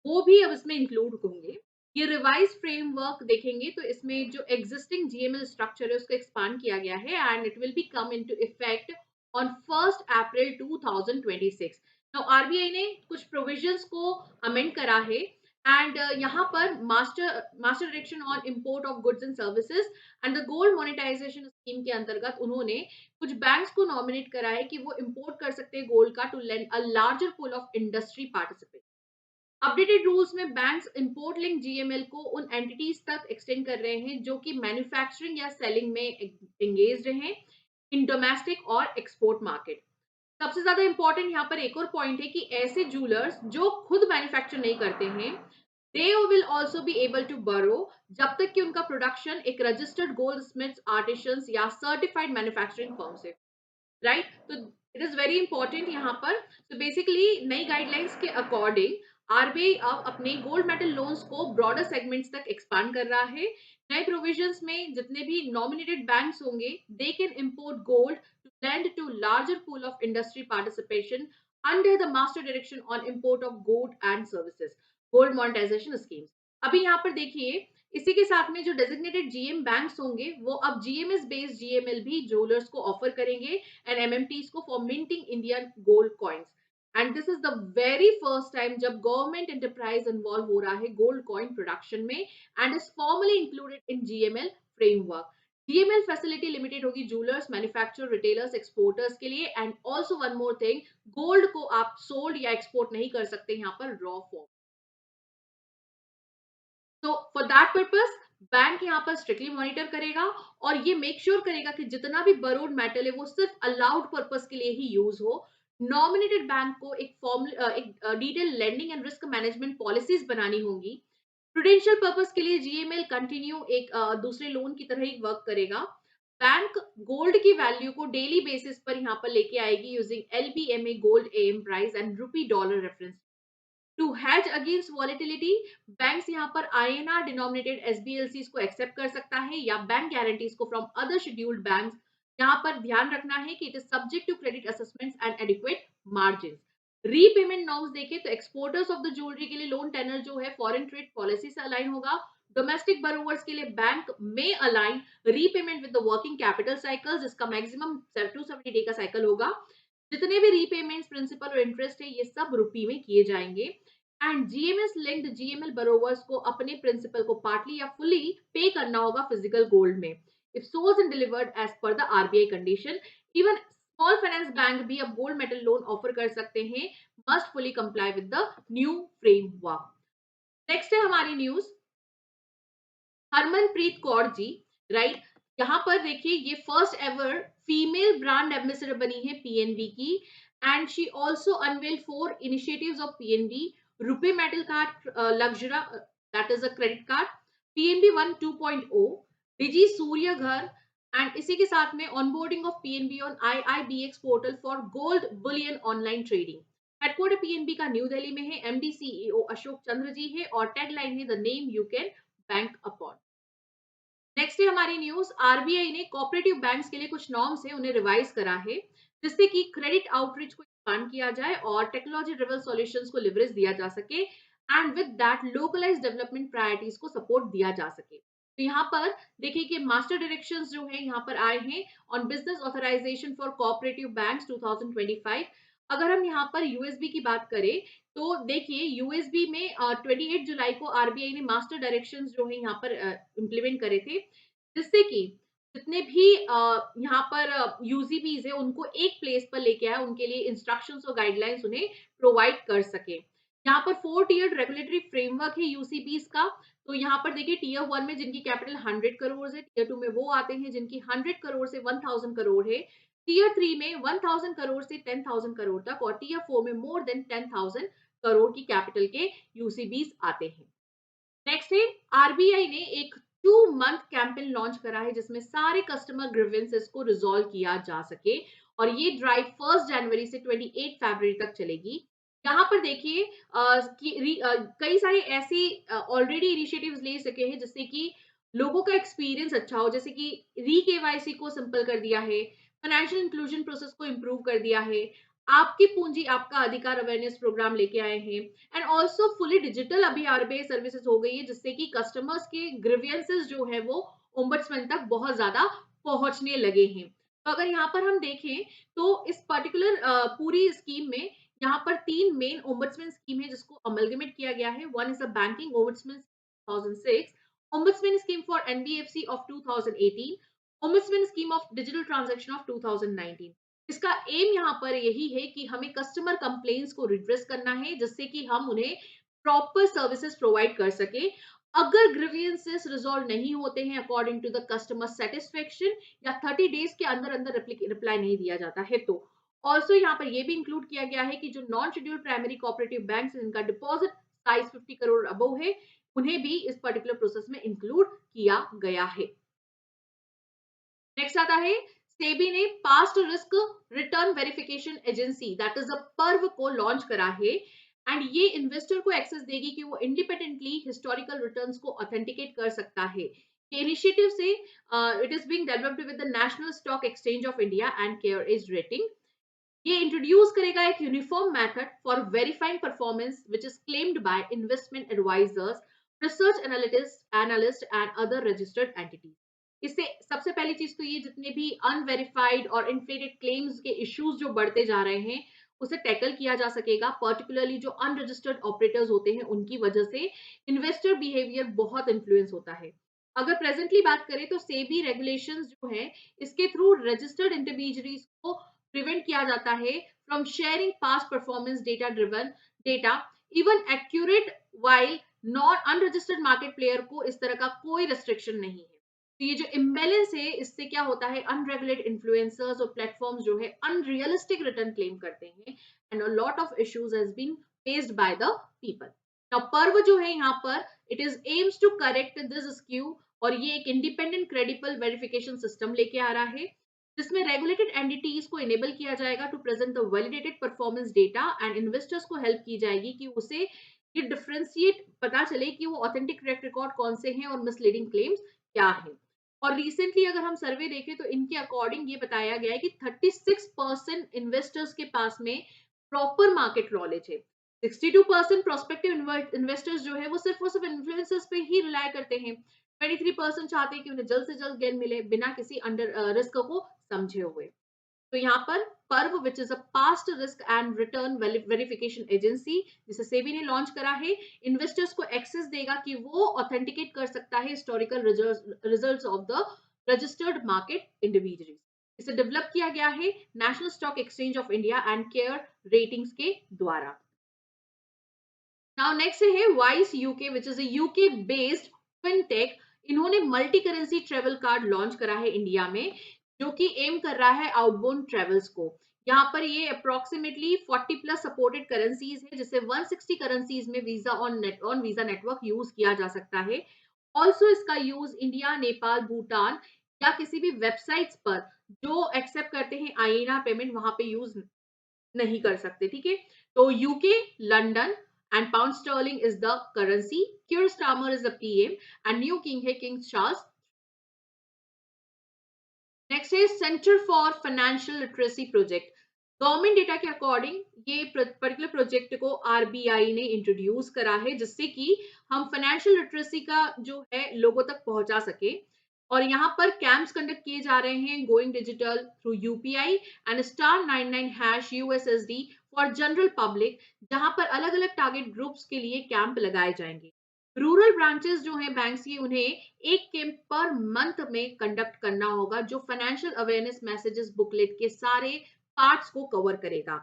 वो भी अब इसमें इंक्लूड होंगे। ये रिवाइज फ्रेमवर्क देखेंगे तो इसमें जो एग्जिस्टिंग जीएमएल स्ट्रक्चर है उसको एक्सपांड किया गया है and it will B come into effect on 1 April 2026। Now RBI ने कुछ प्रोविजंस को अमेंड करा है एंड यहाँ पर master direction on import of goods and services and the gold monetisation scheme के अंतर्गत उन्होंने कुछ बैंक्स को नॉमिनेट करा है कि वो इंपोर्ट कर सकते हैं गोल्ड का to lend a larger pool of industry participate. Updated rules में बैंक्स इंपोर्ट लिंक जीएमएल को उन एंटिटीज तक एक्सटेंड कर रहे हैं जो कि मैन्युफैक्चरिंग या सेलिंग में एंगेज्ड हैं इन डोमेस्टिक और एक्सपोर्ट मार्केट। सबसे ज्यादा इंपॉर्टेंट यहाँ पर एक और पॉइंट है कि ऐसे जूलर्स जो खुद मैन्युफैक्चर नहीं करते हैं, they will also be able to borrow जब तक कि उनका प्रोडक्शन एक रजिस्टर्ड गोल्ड स्मिथ्स आर्टिसंस या सर्टिफाइड मैन्युफैक्चरिंग फर्म से, राइट। तो इट इज वेरी इंपॉर्टेंट यहाँ पर। तो बेसिकली नई गाइडलाइंस के अकॉर्डिंग आरबीआई अब अपने गोल्ड मेटल लोन्स को ब्रॉडर सेगमेंट्स तक एक्सपांड कर रहा है। नए प्रोविजंस में जितने भी नॉमिनेटेड बैंक्स होंगे, they can import gold to lend to larger pool of industry participation under the master direction on import of gold and services gold monetization schemes। अभी यहाँ पर देखिए, इसी के साथ में जो डेजिग्नेटेड जीएम बैंक्स होंगे वो अब जीएमएस बेस्ड जीएमएल भी ज्वेलर्स को ऑफर करेंगे एंड एमएमटीज को for minting Indian gold coins. And this is the very first time जब गवर्नमेंट एंटरप्राइज इन्वॉल्व हो रहा है गोल्ड कॉइन प्रोडक्शन में and is formally included in GML framework. GML facility limited होगी jewellers, manufacturer, retailers, exporters के लिए। And also one more thing, gold को आप सोल्ड या एक्सपोर्ट नहीं कर सकते यहाँ पर रॉ फॉर्म। तो फॉर दैट पर्पस बैंक यहाँ पर स्ट्रिक्टली मॉनिटर करेगा और ये मेक श्योर करेगा कि जितना भी बरोड मेटल है वो सिर्फ अलाउड पर्पस के लिए ही यूज हो। नॉमिनेटेड बैंक को एक फॉर्म एक detail lending and risk management policies बनानी होंगी। प्रूडेंशियल पर्पस के लिए जीएमएल कंटिन्यू एक दूसरे लोन की तरह ही वर्क करेगा। बैंक गोल्ड की वैल्यू को डेली बेसिस पर यहाँ पर लेके आएगी using LBMA gold AM price and rupee dollar reference. To hedge against volatility, banks यहाँ पर आईएनआर डिनोमिनेटेड एसबीएलसीज को एक्सेप्ट कर सकता है या बैंक गारंटीज को फ्रॉम अदर शेड्यूल्ड बैंक्स। यहाँ पर ध्यान रखना है कि it is subject to credit assessments and adequate margin. Repayment norms देखें तो एक्सपोर्टर्स ऑफ द ज्वेलरी के लिए लोन टेनर जो है फॉरेन ट्रेड पॉलिसी से अलाइन होगा। डोमेस्टिक बरोवर्स के लिए बैंक में align repayment with the working capital cycle, जिसका मैक्सिमम 270 डे का साइकिल होगा। जितने भी रीपेमेंट्स, प्रिंसिपल और इंटरेस्ट है, ये सब रुपी में किए जाएंगे। एंड जीएमएस लिंक्ड जीएमएल बरोवर्स को अपने प्रिंसिपल को पार्टली या फुली पे करना होगा फिजिकल गोल्ड में if sold and delivered as per the RBI condition. Even small finance bank भी अब गोल्ड मेटल लोन ऑफर कर सकते हैं, must fully comply with the new framework. Next है हमारी न्यूज हरमनप्रीत कौर जी, राइट। यहाँ पर देखिए ये first ever female brand ambassador बनी है पीएनबी की and she also unveil 4 initiatives of PNB. RuPay metal card, Luxura, that is a credit card, PNB 1 2.0, digi Surya Ghar and इसी के साथ में onboarding of PNB on IIBX portal for gold bullion online trading. Headquarter PNB का New Delhi में है, MD CEO Ashok Chandra ji है और tagline है the name you can bank upon. Next है हमारी न्यूज आरबीआई ने कोऑपरेटिव बैंक्स के लिए कुछ नॉर्म्स है उन्हें रिवाइज करा है जिससे कि क्रेडिट आउटरीच को एक्सपांड किया जाए और टेक्नोलॉजी ड्रिवन सॉल्यूशंस को लिवरेज दिया जा सके and with that localised development priorities को सपोर्ट दिया जा सके। तो यहाँ पर देखिए कि मास्टर डायरेक्शंस जो है यहाँ पर आए हैं on business authorisation for cooperative banks 2025। अगर हम यहाँ पर यूएसबी की बात करें तो देखिए यूएसबी में 28 जुलाई को आरबीआई ने मास्टर डायरेक्शंस जो है यहाँ पर इम्प्लीमेंट करे थे जिससे कि जितने भी यहाँ पर यूजीबीज है उनको एक प्लेस पर लेके आए, उनके लिए इंस्ट्रक्शंस और गाइडलाइंस उन्हें प्रोवाइड कर सके। यहाँ पर 4 टियर रेगुलेटरी फ्रेमवर्क है यूसीबीज का। तो यहाँ पर देखिए टियर 1 में जिनकी कैपिटल 100 करोड़ है, टियर 2 में वो आते हैं जिनकी 100 करोड़ से 1000 करोड़ है, टियर 3 में 1000 करोड़ से 10,000 करोड़ तक, और टियर 4 में मोर देन 10,000 करोड़ की कैपिटल के यूसीबीज आते हैं। नेक्स्ट है, आरबीआई ने एक 2 मंथ कैंपेन लॉन्च करा है जिसमें सारे कस्टमर ग्रीवेंसेस को रिजॉल्व किया जा सके, और ये ड्राइव 1 जनवरी से 28 फरवरी तक चलेगी। यहाँ पर देखिए कई सारे ऐसे ऑलरेडी इनिशिएटिव्स ले सके हैं जिससे कि लोगों का एक्सपीरियंस अच्छा हो, जैसे कि री केवाईसी को सिंपल कर दिया है, फाइनेंशियल इंक्लूजन प्रोसेस को इम्प्रूव कर दिया है, आपकी पूंजी आपका अधिकार अवेयरनेस प्रोग्राम लेके आए हैं, एंड ऑल्सो फुली डिजिटल अभी आरबीआई सर्विसेज हो गई है जिससे कि कस्टमर्स के ग्रीवियंसेस जो है वो ओम्बड्समैन तक बहुत ज्यादा पहुंचने लगे हैं। तो अगर यहाँ पर हम देखें तो इस पर्टिकुलर पूरी स्कीम में यहाँ पर 3 मेन ओम्बड्समैन स्कीम है जिसको अमलगमेट किया गया है। One is a banking ombudsman 2006, ombudsman scheme for NBFC of 2018, ombudsman scheme of digital transaction of 2019। इसका एम यहाँ पर यही है कि हमें कस्टमर कंप्लेंट्स को रिड्रेस करना है जिससे कि हम उन्हें प्रॉपर सर्विसेज प्रोवाइड कर सके। अगर ग्रीवियंसेस रिजॉल्व नहीं होते हैं according to the customer satisfaction या 30 डेज के अंदर अंदर रिप्लाई नहीं दिया जाता है तो ऑल्सो यहाँ पर यह भी इंक्लूड किया गया है कि जो non scheduled primary cooperative bank जिनका डिपॉजिट साइज 50 करोड़ अबव है उन्हें भी इस पर्टिकुलर प्रोसेस में इंक्लूड किया गया है। नेक्स्ट आता है, सेबी ने past risk return verification agency that is अ पर्व को लॉन्च करा है, एंड ये इन्वेस्टर को एक्सेस देगी कि वो इंडिपेंडेंटली हिस्टोरिकल रिटर्न्स को ऑथेंटिकेट कर सकता है। ये इनिशिएटिव से it is being developed with the national stock exchange of India and care is rating. ये इंट्रोड्यूस करेगा एक uniform method for verifying performance which is claimed by investment advisers, research analyst and other registered entities. इससे सबसे पहली चीज तो ये जितने भी अनवेरिफाइड और इन्फ्लेटेड क्लेम्स के इश्यूज जो बढ़ते जा रहे हैं उसे टैकल किया जा सकेगा, पर्टिकुलरली जो अनरजिस्टर्ड ऑपरेटर्स होते हैं उनकी वजह से इन्वेस्टर बिहेवियर बहुत इन्फ्लुएंस होता है। अगर प्रेजेंटली बात करें तो सेबी रेगुलेशंस जो है इसके थ्रू रजिस्टर्ड इंटरमीडियरीज को प्रिवेंट किया जाता है from sharing past performance data driven data even accurate, while non unregistered market player को इस तरह का कोई रेस्ट्रिक्शन नहीं है। तो ये जो इम्बेलेंस है इससे क्या होता है, अनरेगुलेटेड इन्फ्लुएंसर्स और प्लेटफॉर्म्स जो है अनरियलिस्टिक रिटर्न क्लेम करते हैं, and a lot of issues has been faced by the people. Now PaRRVA जो है यहाँ पर it is aims to correct this skew, और ये एक इंडिपेंडेंट क्रेडिबल वेरिफिकेशन सिस्टम लेके आ रहा है जिसमें रेगुलेटेड एंटिटीज को इनेबल किया जाएगा to present the validated performance data, and investors को हेल्प की जाएगी कि उसे ये डिफरेंशिएट पता चले कि वो ऑथेंटिक ट्रैक रिकॉर्ड कौन से हैं और मिसलीडिंग क्लेम्स क्या है। और रिसेंटली अगर हम सर्वे देखें तो इनके अकॉर्डिंग ये बताया गया है कि 36% इन्वेस्टर्स के पास में प्रॉपर मार्केट नॉलेज है। 62% प्रोस्पेक्टिव इन्वेस्टर्स जो है वो सिर्फ इन्फ्लुएंसर्स पे ही रिलाय करते हैं। 23% चाहते हैं कि उन्हें जल्द से जल्द गेन मिले बिना किसी अंडर रिस्क को समझे हुए। तो यहाँ पर पर्व विच is a past risk and return verification agency जिसे सेबी ने लॉन्च करा है, इन्वेस्टर्स को एक्सेस देगा कि वो ऑथेंटिकेट कर सकता है historical results of the registered market individuals. इसे डेवलप किया गया है National stock exchange of India and Care Ratings के द्वारा। नाउ नेक्स्ट है Wise UK which is a UK based fintech. इन्होंने multi currency travel card launch करा है इंडिया में जो कि एम कर रहा है आउटबाउंड ट्रेवल्स को। यहाँ पर ये अप्रोक्सीमेटली 40 प्लस सपोर्टेड करेंसीज है जिससे 160 करेंसीज में visa on visa network use किया जा सकता है। ऑल्सो इसका यूज इंडिया, नेपाल, भूटान या किसी भी वेबसाइट्स पर जो एक्सेप्ट करते हैं आईएनआर पेमेंट वहां पे यूज नहीं कर सकते, ठीक है। तो UK, London and pound sterling is the currency, cure Starmer is the PM and new king है किंग चार्ल्स। नेक्स्ट है centre for financial literacy project. Government data के अकॉर्डिंग ये पर्टिकुलर प्रोजेक्ट को आरबीआई ने इंट्रोड्यूस करा है जिससे कि हम फाइनेंशियल लिटरेसी का जो है लोगों तक पहुंचा सके। और यहाँ पर कैंप्स कंडक्ट किए जा रहे हैं going digital through UPI and *99# USSD for general public, जहां पर अलग अलग टारगेट ग्रुप्स के लिए कैंप लगाए जाएंगे। रूरल ब्रांचेस जो हैं बैंक्स की, उन्हें एक कैंप पर मंथ में कंडक्ट करना होगा जो फाइनेंशियल अवेयरनेस मैसेजेस बुकलेट के सारे पार्ट्स को कवर करेगा।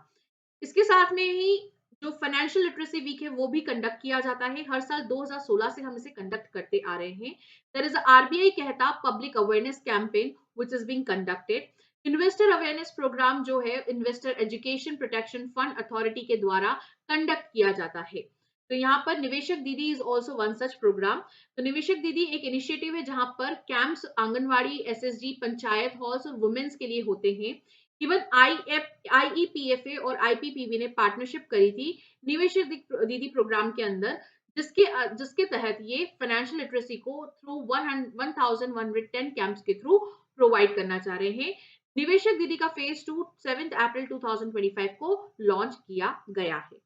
इसके साथ में ही जो फाइनेंशियल लिटरेसी वीक है वो भी कंडक्ट किया जाता है। हर साल 2016 से हम इसे कंडक्ट करते आ रहे हैं। देयर इज आरबीआई कहता public awareness campaign which is being conducted. Investor awareness programme जो है investor education protection fund authority के द्वारा कंडक्ट किया जाता है। तो यहाँ पर Niveshak Didi is also one such programme. तो निवेशक दीदी एक इनिशिएटिव है जहां पर camps anganwadi, SSG, panchayat halls और वुमेन्स के लिए होते हैं। इवन आईईपीएफए और आईपीपीबी ने पार्टनरशिप करी थी निवेशक दीदी प्रोग्राम के अंदर, जिसके तहत ये फाइनेंशियल लिटरेसी को थ्रू 1110 कैंप्स के थ्रू प्रोवाइड करना चाह रहे हैं। निवेशक दीदी का फेज 2 7 अप्रैल 2025 को लॉन्च किया गया है।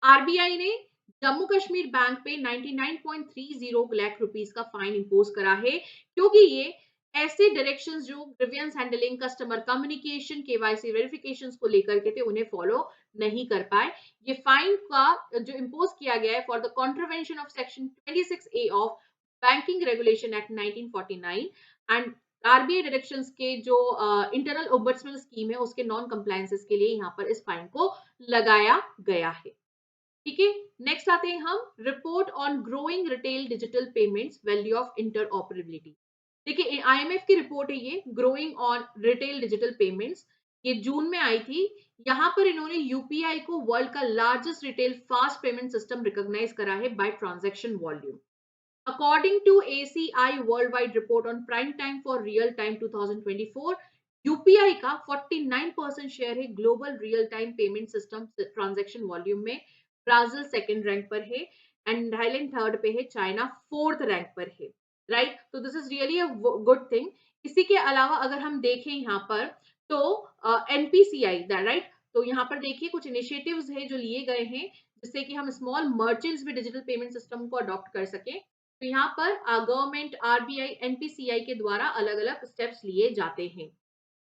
आरबीआई ने जम्मू कश्मीर बैंक पे 99.30 लाख रुपीस का फाइन इंपोज करा है क्योंकि ये ऐसे डायरेक्शंस जो grievance handling, customer communication, KYC verifications को लेकर के थे उन्हें फॉलो नहीं कर पाए। ये फाइन का जो इंपोज किया गया है for the contravention of section 26A of banking regulation act 1949 and RBI directions के जो इंटरनल ओम्बड्समैन स्कीम है उसके नॉन कंप्लायंसेस के लिए यहाँ पर इस फाइन को लगाया गया है। ठीक है, नेक्स्ट आते हैं हम report on growing retail digital payments value of interoperability. देखिए आईएमएफ की रिपोर्ट है ये, growing on retail digital payments, ये जून में आई थी। यहाँ पर इन्होंने यूपीआई को वर्ल्ड का largest retail fast payment system recognise करा है by transaction volume. According to ACI Worldwide Report on Prime Time for Real Time 2024, UPI का 49% शेयर है global real time payment system transaction volume में। Brazil second rank पर है and Thailand third पे है, China fourth rank पर है। Right, तो this is really a good thing. इसी के अलावा अगर हम देखें यहाँ पर तो एनपीसीआई राइट, तो यहाँ पर देखिए कुछ इनिशिएटिव्स है जो लिए गए हैं जिससे कि हम स्मॉल मर्चेंट्स भी डिजिटल पेमेंट सिस्टम को अडॉप्ट कर सकें। तो यहाँ पर गवर्नमेंट, आरबीआई, एनपीसीआई के द्वारा अलग अलग स्टेप्स लिए जाते हैं।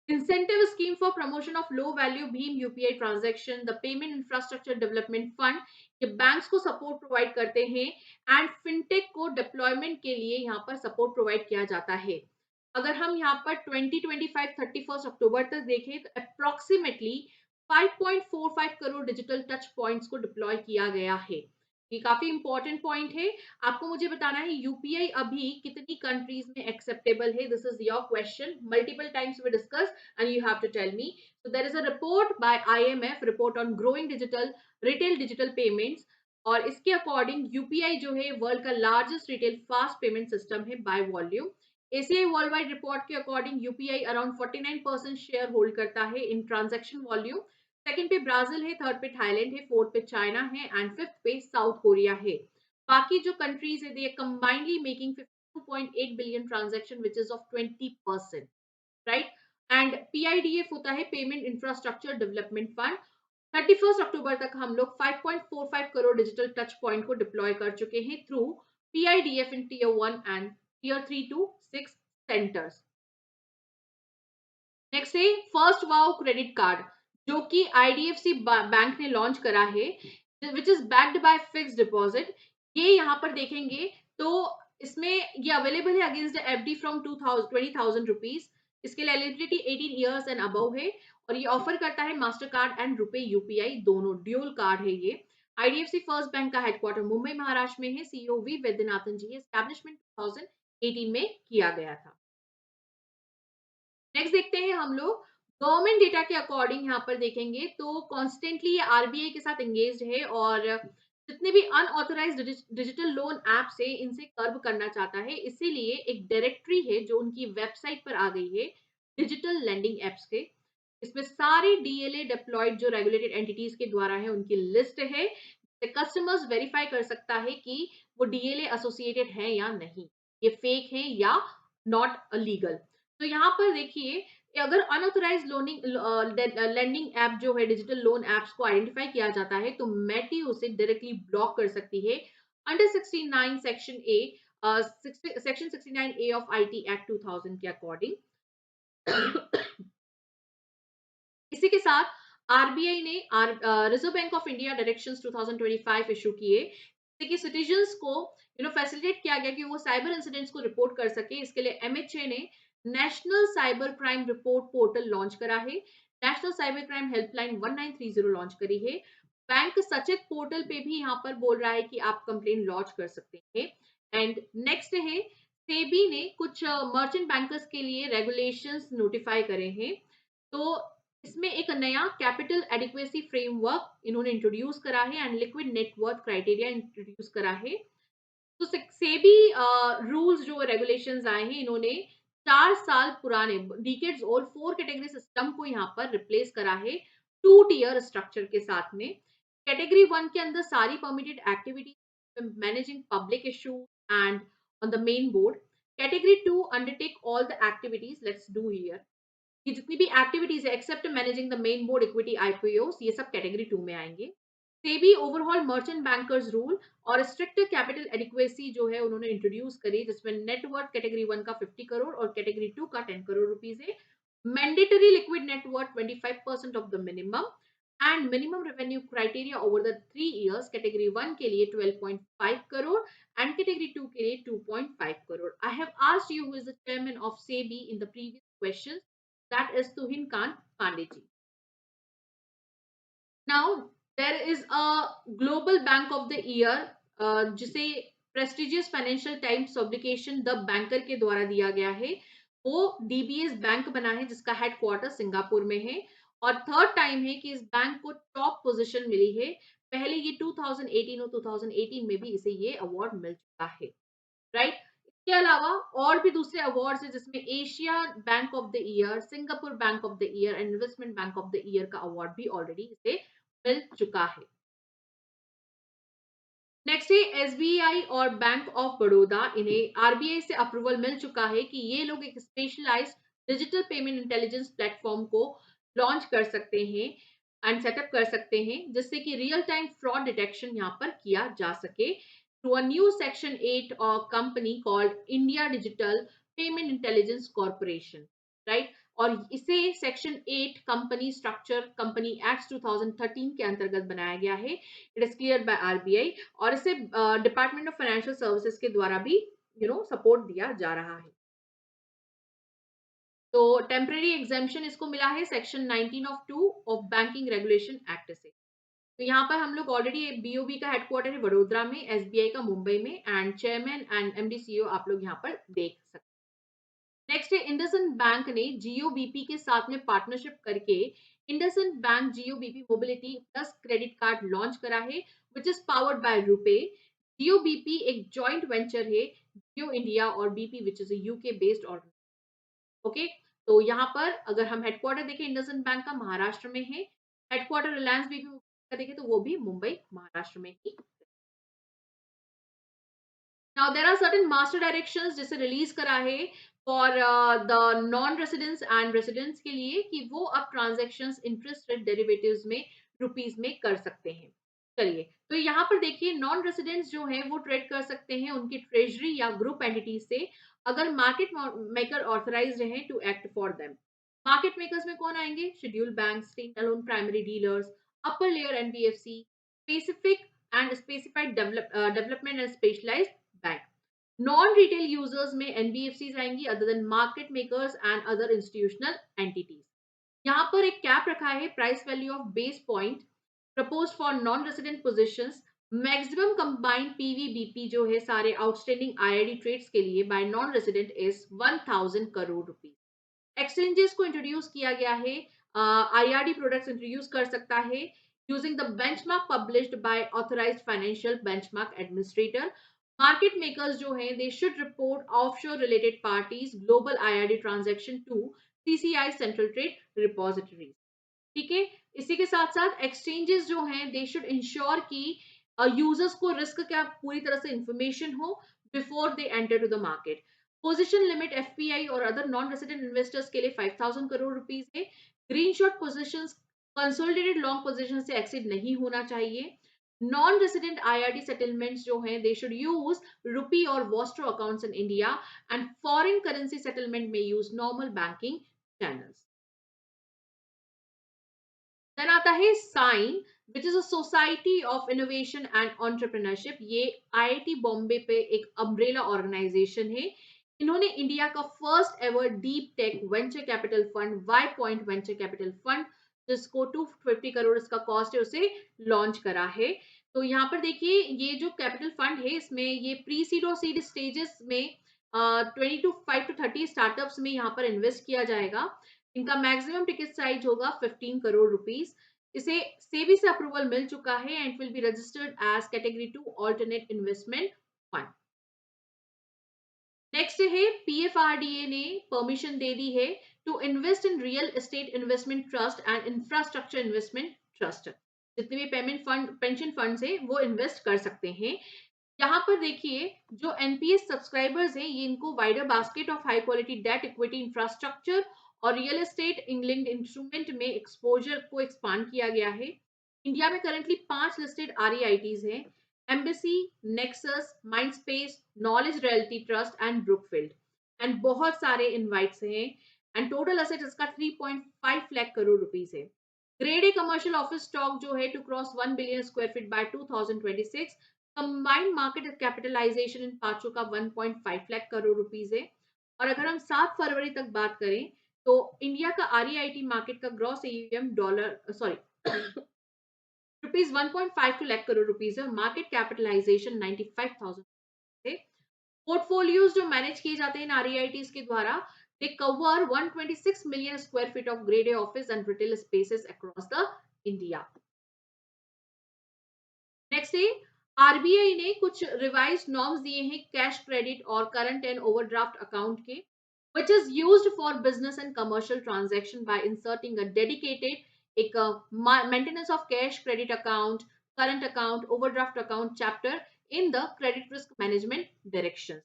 Incentive scheme for promotion of low value Bhim UPI transaction, the payment infrastructure development fund, ये बैंक्स को सपोर्ट प्रोवाइड करते हैं एंड फिनटेक को डिप्लॉयमेंट के लिए यहाँ पर सपोर्ट प्रोवाइड किया जाता है। अगर हम यहाँ पर 2025 31 अक्टूबर तक देखें तो approximately 5.45 crore digital touch points को डिप्लॉय किया गया है। ये काफी इंपॉर्टेंट पॉइंट है। आपको मुझे बताना है यूपीआई अभी कितनी कंट्रीज में एक्सेप्टेबल है। This is your question, multiple times we discuss and you have to tell me. So there is a report by IMF, report on growing retail digital payments, और इसके अकॉर्डिंग यूपीआई जो है world का largest retail fast payment system है by volume. ACI worldwide report के according UPI around 49% share hold करता है in transaction volume. Second पे ब्राजील है, थर्ड पे थाईलैंड है, फोर्थ पे चाइना है एंड फिफ्थ पे साउथ कोरिया है। बाकी जो कंट्रीज है they combinedly making 52.8 billion transaction which is of 20%, right. And PIDF होता है पेमेंट इंफ्रास्ट्रक्चर डेवलपमेंट फंड। 31 अक्टूबर तक हम लोग 5.45 करोड़ डिजिटल टच पॉइंट को डिप्लॉय कर चुके हैं through PIDF in tier 1 and tier 3 to 6 centres. Next है फर्स्ट वाओ क्रेडिट कार्ड, जो कि आईडीएफसी बैंक ने लॉन्च करा है, which is backed by fixed deposit. ये यहाँ पर देखेंगे तो इसमें ये अवेलेबल है अगेंस्ट एफडी फ्रॉम 20,000 रुपीज। इसके लिए एलिजिबिलिटी 18 इयर्स एंड अबव है और ये ऑफर करता है master card and RuPay UPI, दोनों ड्यूल कार्ड है ये। आईडीएफसी फर्स्ट बैंक का हेडक्वार्टर मुंबई महाराष्ट्र में है। CEO we Vaidyanathan ji, establishment 2018 में किया गया था। नेक्स्ट देखते हैं हम लोग गवर्नमेंट डेटा के अकॉर्डिंग यहाँ पर देखेंगे तो कॉन्स्टेंटली ये आरबीआई के साथ एंगेज है और जितने भी अनऑथराइज्ड डिजिटल लोन ऐप है इनसे कर्व करना चाहता है। इसीलिए एक डायरेक्टरी है जो उनकी वेबसाइट पर आ गई है डिजिटल लैंडिंग एप्स के। इसमें सारे डीएलए डिप्लॉयड जो रेगुलेटेड एंटिटीज के द्वारा है उनकी लिस्ट है। कस्टमर्स वेरीफाई कर सकता है कि वो डीएलए एसोसिएटेड है या नहीं, ये फेक है या नॉट लीगल। तो यहाँ पर देखिए अगर अनऑथराइज्ड लोनिंग लैंडिंग ऐप जो है डिजिटल लोन एप्स को आइडेंटिफाई किया जाता है तो मैटी उसे डायरेक्टली ब्लॉक कर सकती है under 69 section A, section 69 A of IT act 2000 के अकॉर्डिंग। इसी के साथ आरबीआई ने reserve bank of India directions 2025 issue किए, जिससे कि सिटीजन्स को फैसिलिटेट किया गया कि वो साइबर इंसिडेंट्स को रिपोर्ट कर सके। इसके लिए एमएचए ने national cyber crime report portal launch करा है। National cyber crime helpline 1930 launch करी है। बैंक सचेत पोर्टल पे भी यहाँ पर बोल रहा है कि आप कंप्लेन लॉन्च कर सकते हैं। एंड नेक्स्ट है, सेबी ने कुछ मर्चेंट बैंकर्स के लिए रेगुलेशंस नोटिफाई करे हैं। तो इसमें एक नया कैपिटल एडिक्वेसी फ्रेमवर्क इन्होंने इंट्रोड्यूस करा है and liquid net worth criteria introduce करा है। तो सेबी रूल्स जो रेगुलेशंस आए हैं, इन्होंने 4 साल पुराने डिकेड्स ओल्ड 4 कैटेगरी सिस्टम को यहाँ पर रिप्लेस करा है 2 टियर स्ट्रक्चर के साथ में। कैटेगरी 1 के अंदर सारी permitted activities managing public issue and on the main board. Category 2 undertake all the activities, let's do here. ये जितनी भी एक्टिविटीज है except managing the main board equity IPO, ये सब कैटेगरी 2 में आएंगे। SEBI overall merchant bankers rule और strict capital adequacy जो है उन्होंने इंट्रोड्यूस करी, जिसमें नेटवर्थ कैटेगरी 1 का 50 करोड़ और कैटेगरी 2 का 10 करोड़ रुपीस है। Mandatory liquid net worth 25% of the minimum and minimum revenue criteria over the 3 years. Category 1 के लिए 12.5 करोड़ एंड कैटेगरी 2 के लिए 2.5 crore. I have asked you who is the chairman of SEBI in the previous question, that is Tuhin Khan Pandey. Now there is a global bank of the year जिसे prestigious financial times publication the banker के द्वारा दिया गया है। वो DBS bank बना है जिसका हेडक्वार्टर सिंगापुर में है और थर्ड टाइम है कि इस बैंक को टॉप पोजीशन मिली है। पहले ये 2018 और 2018 में भी इसे ये अवार्ड मिल चुका है, राइट। इसके अलावा और भी दूसरे अवार्ड्स हैं जिसमें Asia bank of the year, Singapore bank of the year and investment bank of the year का अवार्ड भी ऑलरेडी इसे मिल चुका है। नेक्स्ट है एसबीआई और बैंक ऑफ बड़ौदा, इन्हें आरबीआई से अप्रूवल मिल चुका है कि ये लोग एक specialised digital payment intelligence platform को लॉन्च कर सकते हैं एंड सेटअप कर सकते हैं, जिससे कि रियल टाइम फ्रॉड डिटेक्शन यहाँ पर किया जा सके through a new section 8 company called India digital payment intelligence corporation, right. और इसे section 8 company structure company act 2013 के अंतर्गत बनाया गया है। It is clear by RBI और इसे डिपार्टमेंट ऑफ फाइनेंशियल सर्विसेज के द्वारा भी सपोर्ट दिया जा रहा है। तो टेम्परेरी एग्जामेशन इसको मिला है section 19 of 2 of banking regulation act से। तो यहाँ पर हम लोग ऑलरेडी बीओबी का हेडक्वार्टर है वडोदरा में, एसबीआई का मुंबई में and chairman and MD CEO आप लोग यहाँ पर देख सकते हैं। नेक्स्ट है इंडसइंड बैंक ने जियोबीपी के साथ में पार्टनरशिप करके IndusInd bank Jio BP mobility plus credit card launch करा है which is powered by RuPay. Jio BP एक जॉइंट वेंचर है जियो इंडिया और BP which is UK based organisation. Okay, तो यहाँ पर अगर हम हेडक्वार्टर देखें इंडसइंड बैंक का महाराष्ट्र में है, हेडक्वार्टर रिलायंस बीपी का देखें तो वो भी मुंबई महाराष्ट्र में ही। Now there are certain master directions जिसे रिलीज करा है for the non residents and residents के लिए कि वो अब ट्रांजेक्शन्स इंटरेस्ट रेट डेरिवेटिव्स में रुपीस में कर सकते हैं। चलिए, तो यहाँ पर देखिए नॉन रेसिडेंट्स जो हैं वो ट्रेड कर सकते हैं उनकी ट्रेजरी या ग्रुप एंटिटीज से अगर मार्केट मेकर ऑथराइज्ड हैं to act for them. Market makers में कौन आएंगे? Schedule bank, stand alone primary dealers, upper layer NBFC, specific and specified development and specialised bank. Non retail users में NBFCs आएंगी other than market makers and other institutional entities. यहाँ पर एक cap रखा है price value of base point propose for non resident positions. Maximum combined PVBP जो है सारे आउटस्टैंडिंग आईआईडी ट्रेड्स के लिए by non resident is 1000 crore rupees. Exchanges को इंट्रोड्यूस किया गया है, आईआरडी प्रोडक्ट्स इंट्रोड्यूस कर सकता है using the benchmark published by authorised financial benchmark administrator. Market makers जो हैं they should report offshore related parties global IRD transaction to CCI central trade repositories. ठीक है, इसी के साथ साथ एक्सचेंजेस जो हैं दे शुड इंश्योर कि यूजर्स को रिस्क का पूरी तरह से इंफॉर्मेशन हो before they enter to the market. Position limit FPI और अदर नॉन रेसिडेंट इन्वेस्टर्स के लिए 5000 करोड़ रुपीस है। Green short positions consolidated long position से एक्सीड नहीं होना चाहिए। नॉन रेसिडेंट आईआरडी सेटलमेंट्स जो हैं दे शुड यूज रुपी और vostro accounts in India and foreign currency settlement में use normal banking channels. Then आता है SINE, which is a society of innovation and entrepreneurship. ये आईआईटी बॉम्बे पे एक umbrella organisation है। इन्होंने इंडिया का first ever deep tech venture capital fund Y point venture capital fund, जिसको 250 करोड़ इसका कॉस्ट है, उसे लॉन्च करा है। तो यहाँ पर देखिए ये जो कैपिटल फंड है इसमें ये प्री सीड और सीड स्टेजेस में 25 to 30 स्टार्टअप्स में यहाँ पर इन्वेस्ट किया जाएगा। इनका मैक्सिमम टिकट साइज होगा 15 करोड़ रुपीस। इसे सेबी से अप्रूवल मिल चुका है and will be registered as category 2 alternate investment fund. Next है पीएफआरडीए ने परमिशन दे दी है to invest in real estate investment trust and infrastructure investment trust. जितने भी पेमेंट फंड पेंशन फंड्स है वो इन्वेस्ट कर सकते हैं। यहाँ पर देखिए जो एनपीएस सब्सक्राइबर्स हैं ये इनको wider basket of high quality debt equity infrastructure और रियल एस्टेट इंग्लैंड इंस्ट्रूमेंट में एक्सपोजर को एक्सपांड किया गया है। इंडिया में करंटली 5 लिस्टेड आरईआईटीज हैं, Embassy, Nexus, Mindspace, Knowledge Realty Trust and Brookfield, and बहुत सारे इनवाइट्स हैं। एंड टोटल एसेट इसका 3.5 लाख करोड़ रुपीस है। Grade A commercial office stock जो है to cross 1 billion square feet by 2026। Combined market capitalisation इन पांचों का 1.5 लाख करोड़ रुपीस है। और अगर हम 7 फरवरी तक बात करें तो इंडिया का आरईआईटी मार्केट का gross AUM dollar sorry rupees 1.52 lakh crore rupees है। मार्केट कैपिटलाइजेशन 95,000 है। पोर्टफोलियोज जो मैनेज किए जाते हैं इन आरईआईटीज के द्वारा, they cover 126 million square feet of grade A office and retail spaces across the India. Next है आरबीआई ने कुछ रिवाइज नॉर्म्स दिए हैं कैश क्रेडिट और करंट एंड ओवरड्राफ्ट अकाउंट के, which is used for business and commercial transaction by inserting a dedicated एक maintenance of cash credit account, current account, overdraft account chapter in the credit risk management directions।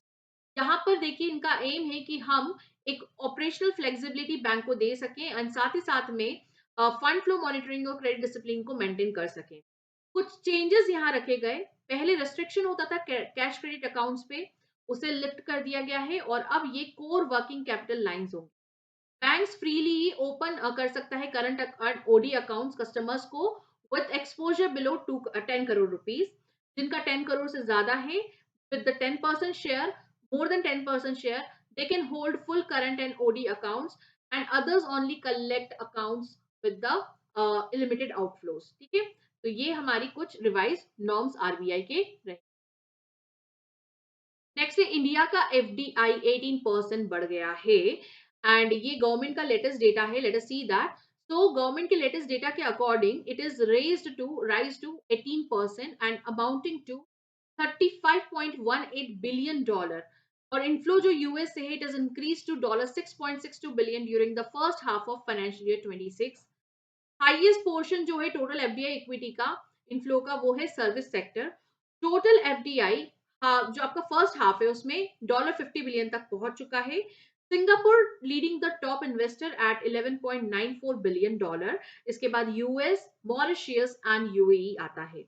यहाँ पर देखिए इनका M है कि हम एक ऑपरेशनल फ्लेक्सिबिलिटी बैंक को दे सकें एंड साथ ही साथ में फंड फ्लो मॉनिटरिंग और क्रेडिट डिसिप्लिन को मेंटेन कर सकें। कुछ चेंजेस यहाँ रखे गए। पहले रेस्ट्रिक्शन होता था कैश क्रेडिट अकाउंट्स पे, उसे लिफ्ट कर दिया गया है और अब ये कोर वर्किंग कैपिटल लाइंस होंगी। बैंक्स फ्रीली ओपन कर सकता है current and OD accounts customers को with exposure below 10 crore rupees. जिनका 10 करोड़ से ज्यादा है with the 10% share, more than 10% share, they can hold full current and OD accounts and others only collect accounts with the limited outflows। ठीक है, तो ये हमारी कुछ रिवाइज नॉर्म्स आरबीआई के रहे। नेक्स्ट है इंडिया का एफडीआई 18% बढ़ गया है एंड ये गवर्नमेंट का लेटेस्ट डेटा है। Let us see that. So government के लेटेस्ट डेटा के according it is rise to 18% and amounting to 35.18 billion dollar. और इनफ्लो जो यूएस से है it is increase to $6.62 billion during the first half of financial year 26। Highest portion जो है total FDI equity का inflow का वो है सर्विस सेक्टर। टोटल एफडीआई जो आपका फर्स्ट हाफ है उसमें $50 बिलियन तक पहुंच चुका है। Singapore leading the top investor at $11.94 billion dollar. इसके बाद यूएस, मॉरिशियस एंड यूएई आता है।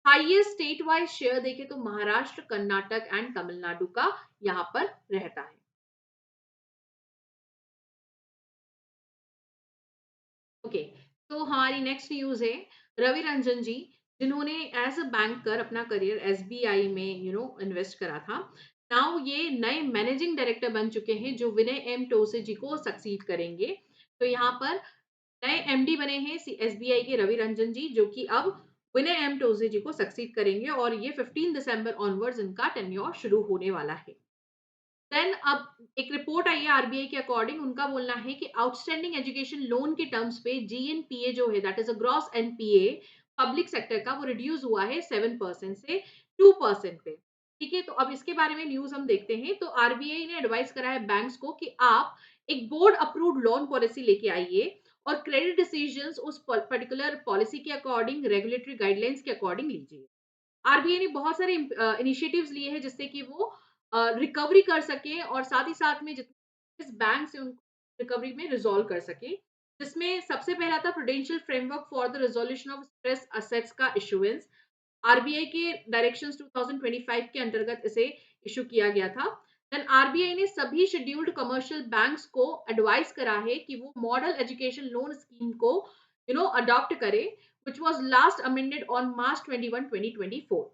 हाईएस्ट स्टेट वाइज शेयर देखें तो महाराष्ट्र, कर्नाटक एंड तमिलनाडु का यहाँ पर रहता है। ओके, तो हमारी नेक्स्ट न्यूज है रवि रंजन जी, जिन्होंने एज अ बैंकर अपना करियर एसबीआई में इन्वेस्ट करा था। नाउ ये नए मैनेजिंग डायरेक्टर बन चुके हैं जो विनय एम टोसे जी को सक्सीड करेंगे। तो यहाँ पर नए एमडी बने हैं एसबीआई के रवि रंजन जी, जो कि अब विनय एम टोसे जी को सक्सीड करेंगे और ये 15 दिसंबर ऑनवर्ड्स इनका टेन्योर शुरू होने वाला है। देन अब एक रिपोर्ट आई है आरबीआई के अकॉर्डिंग, उनका बोलना है कि आउटस्टैंडिंग एजुकेशन लोन के टर्म्स पे जीएनपीए जो है that is a gross NPA public sector का, वो रिड्यूस हुआ है 7% से 2% पे। ठीक है, तो अब इसके बारे में न्यूज हम देखते हैं। तो आरबीआई ने एडवाइस करा है बैंक्स को कि आप एक बोर्ड अप्रूव्ड लोन पॉलिसी लेके आइए और क्रेडिट डिसीजंस उस पर्टिकुलर पॉलिसी के अकॉर्डिंग, रेगुलेटरी गाइडलाइंस के अकॉर्डिंग लीजिए। आरबीआई ने बहुत सारे इनिशिएटिव्स लिए हैं जिससे कि वो रिकवरी कर सकें और साथ ही साथ में जितने इस बैंक से उनको रिकवरी में रिजॉल्व कर सके। जिसमें सबसे पहला था prudential framework for the resolution of stress assets का इशुएंस। आरबीआई के डायरेक्शंस 2025 के अंतर्गत इसे इशू किया गया था। देन आरबीआई ने सभी शेड्यूल्ड कमर्शियल बैंक्स को एडवाइस करा है कि वो मॉडल एजुकेशन लोन स्कीम को अडॉप्ट करे, which was last amended on March 21, 2024।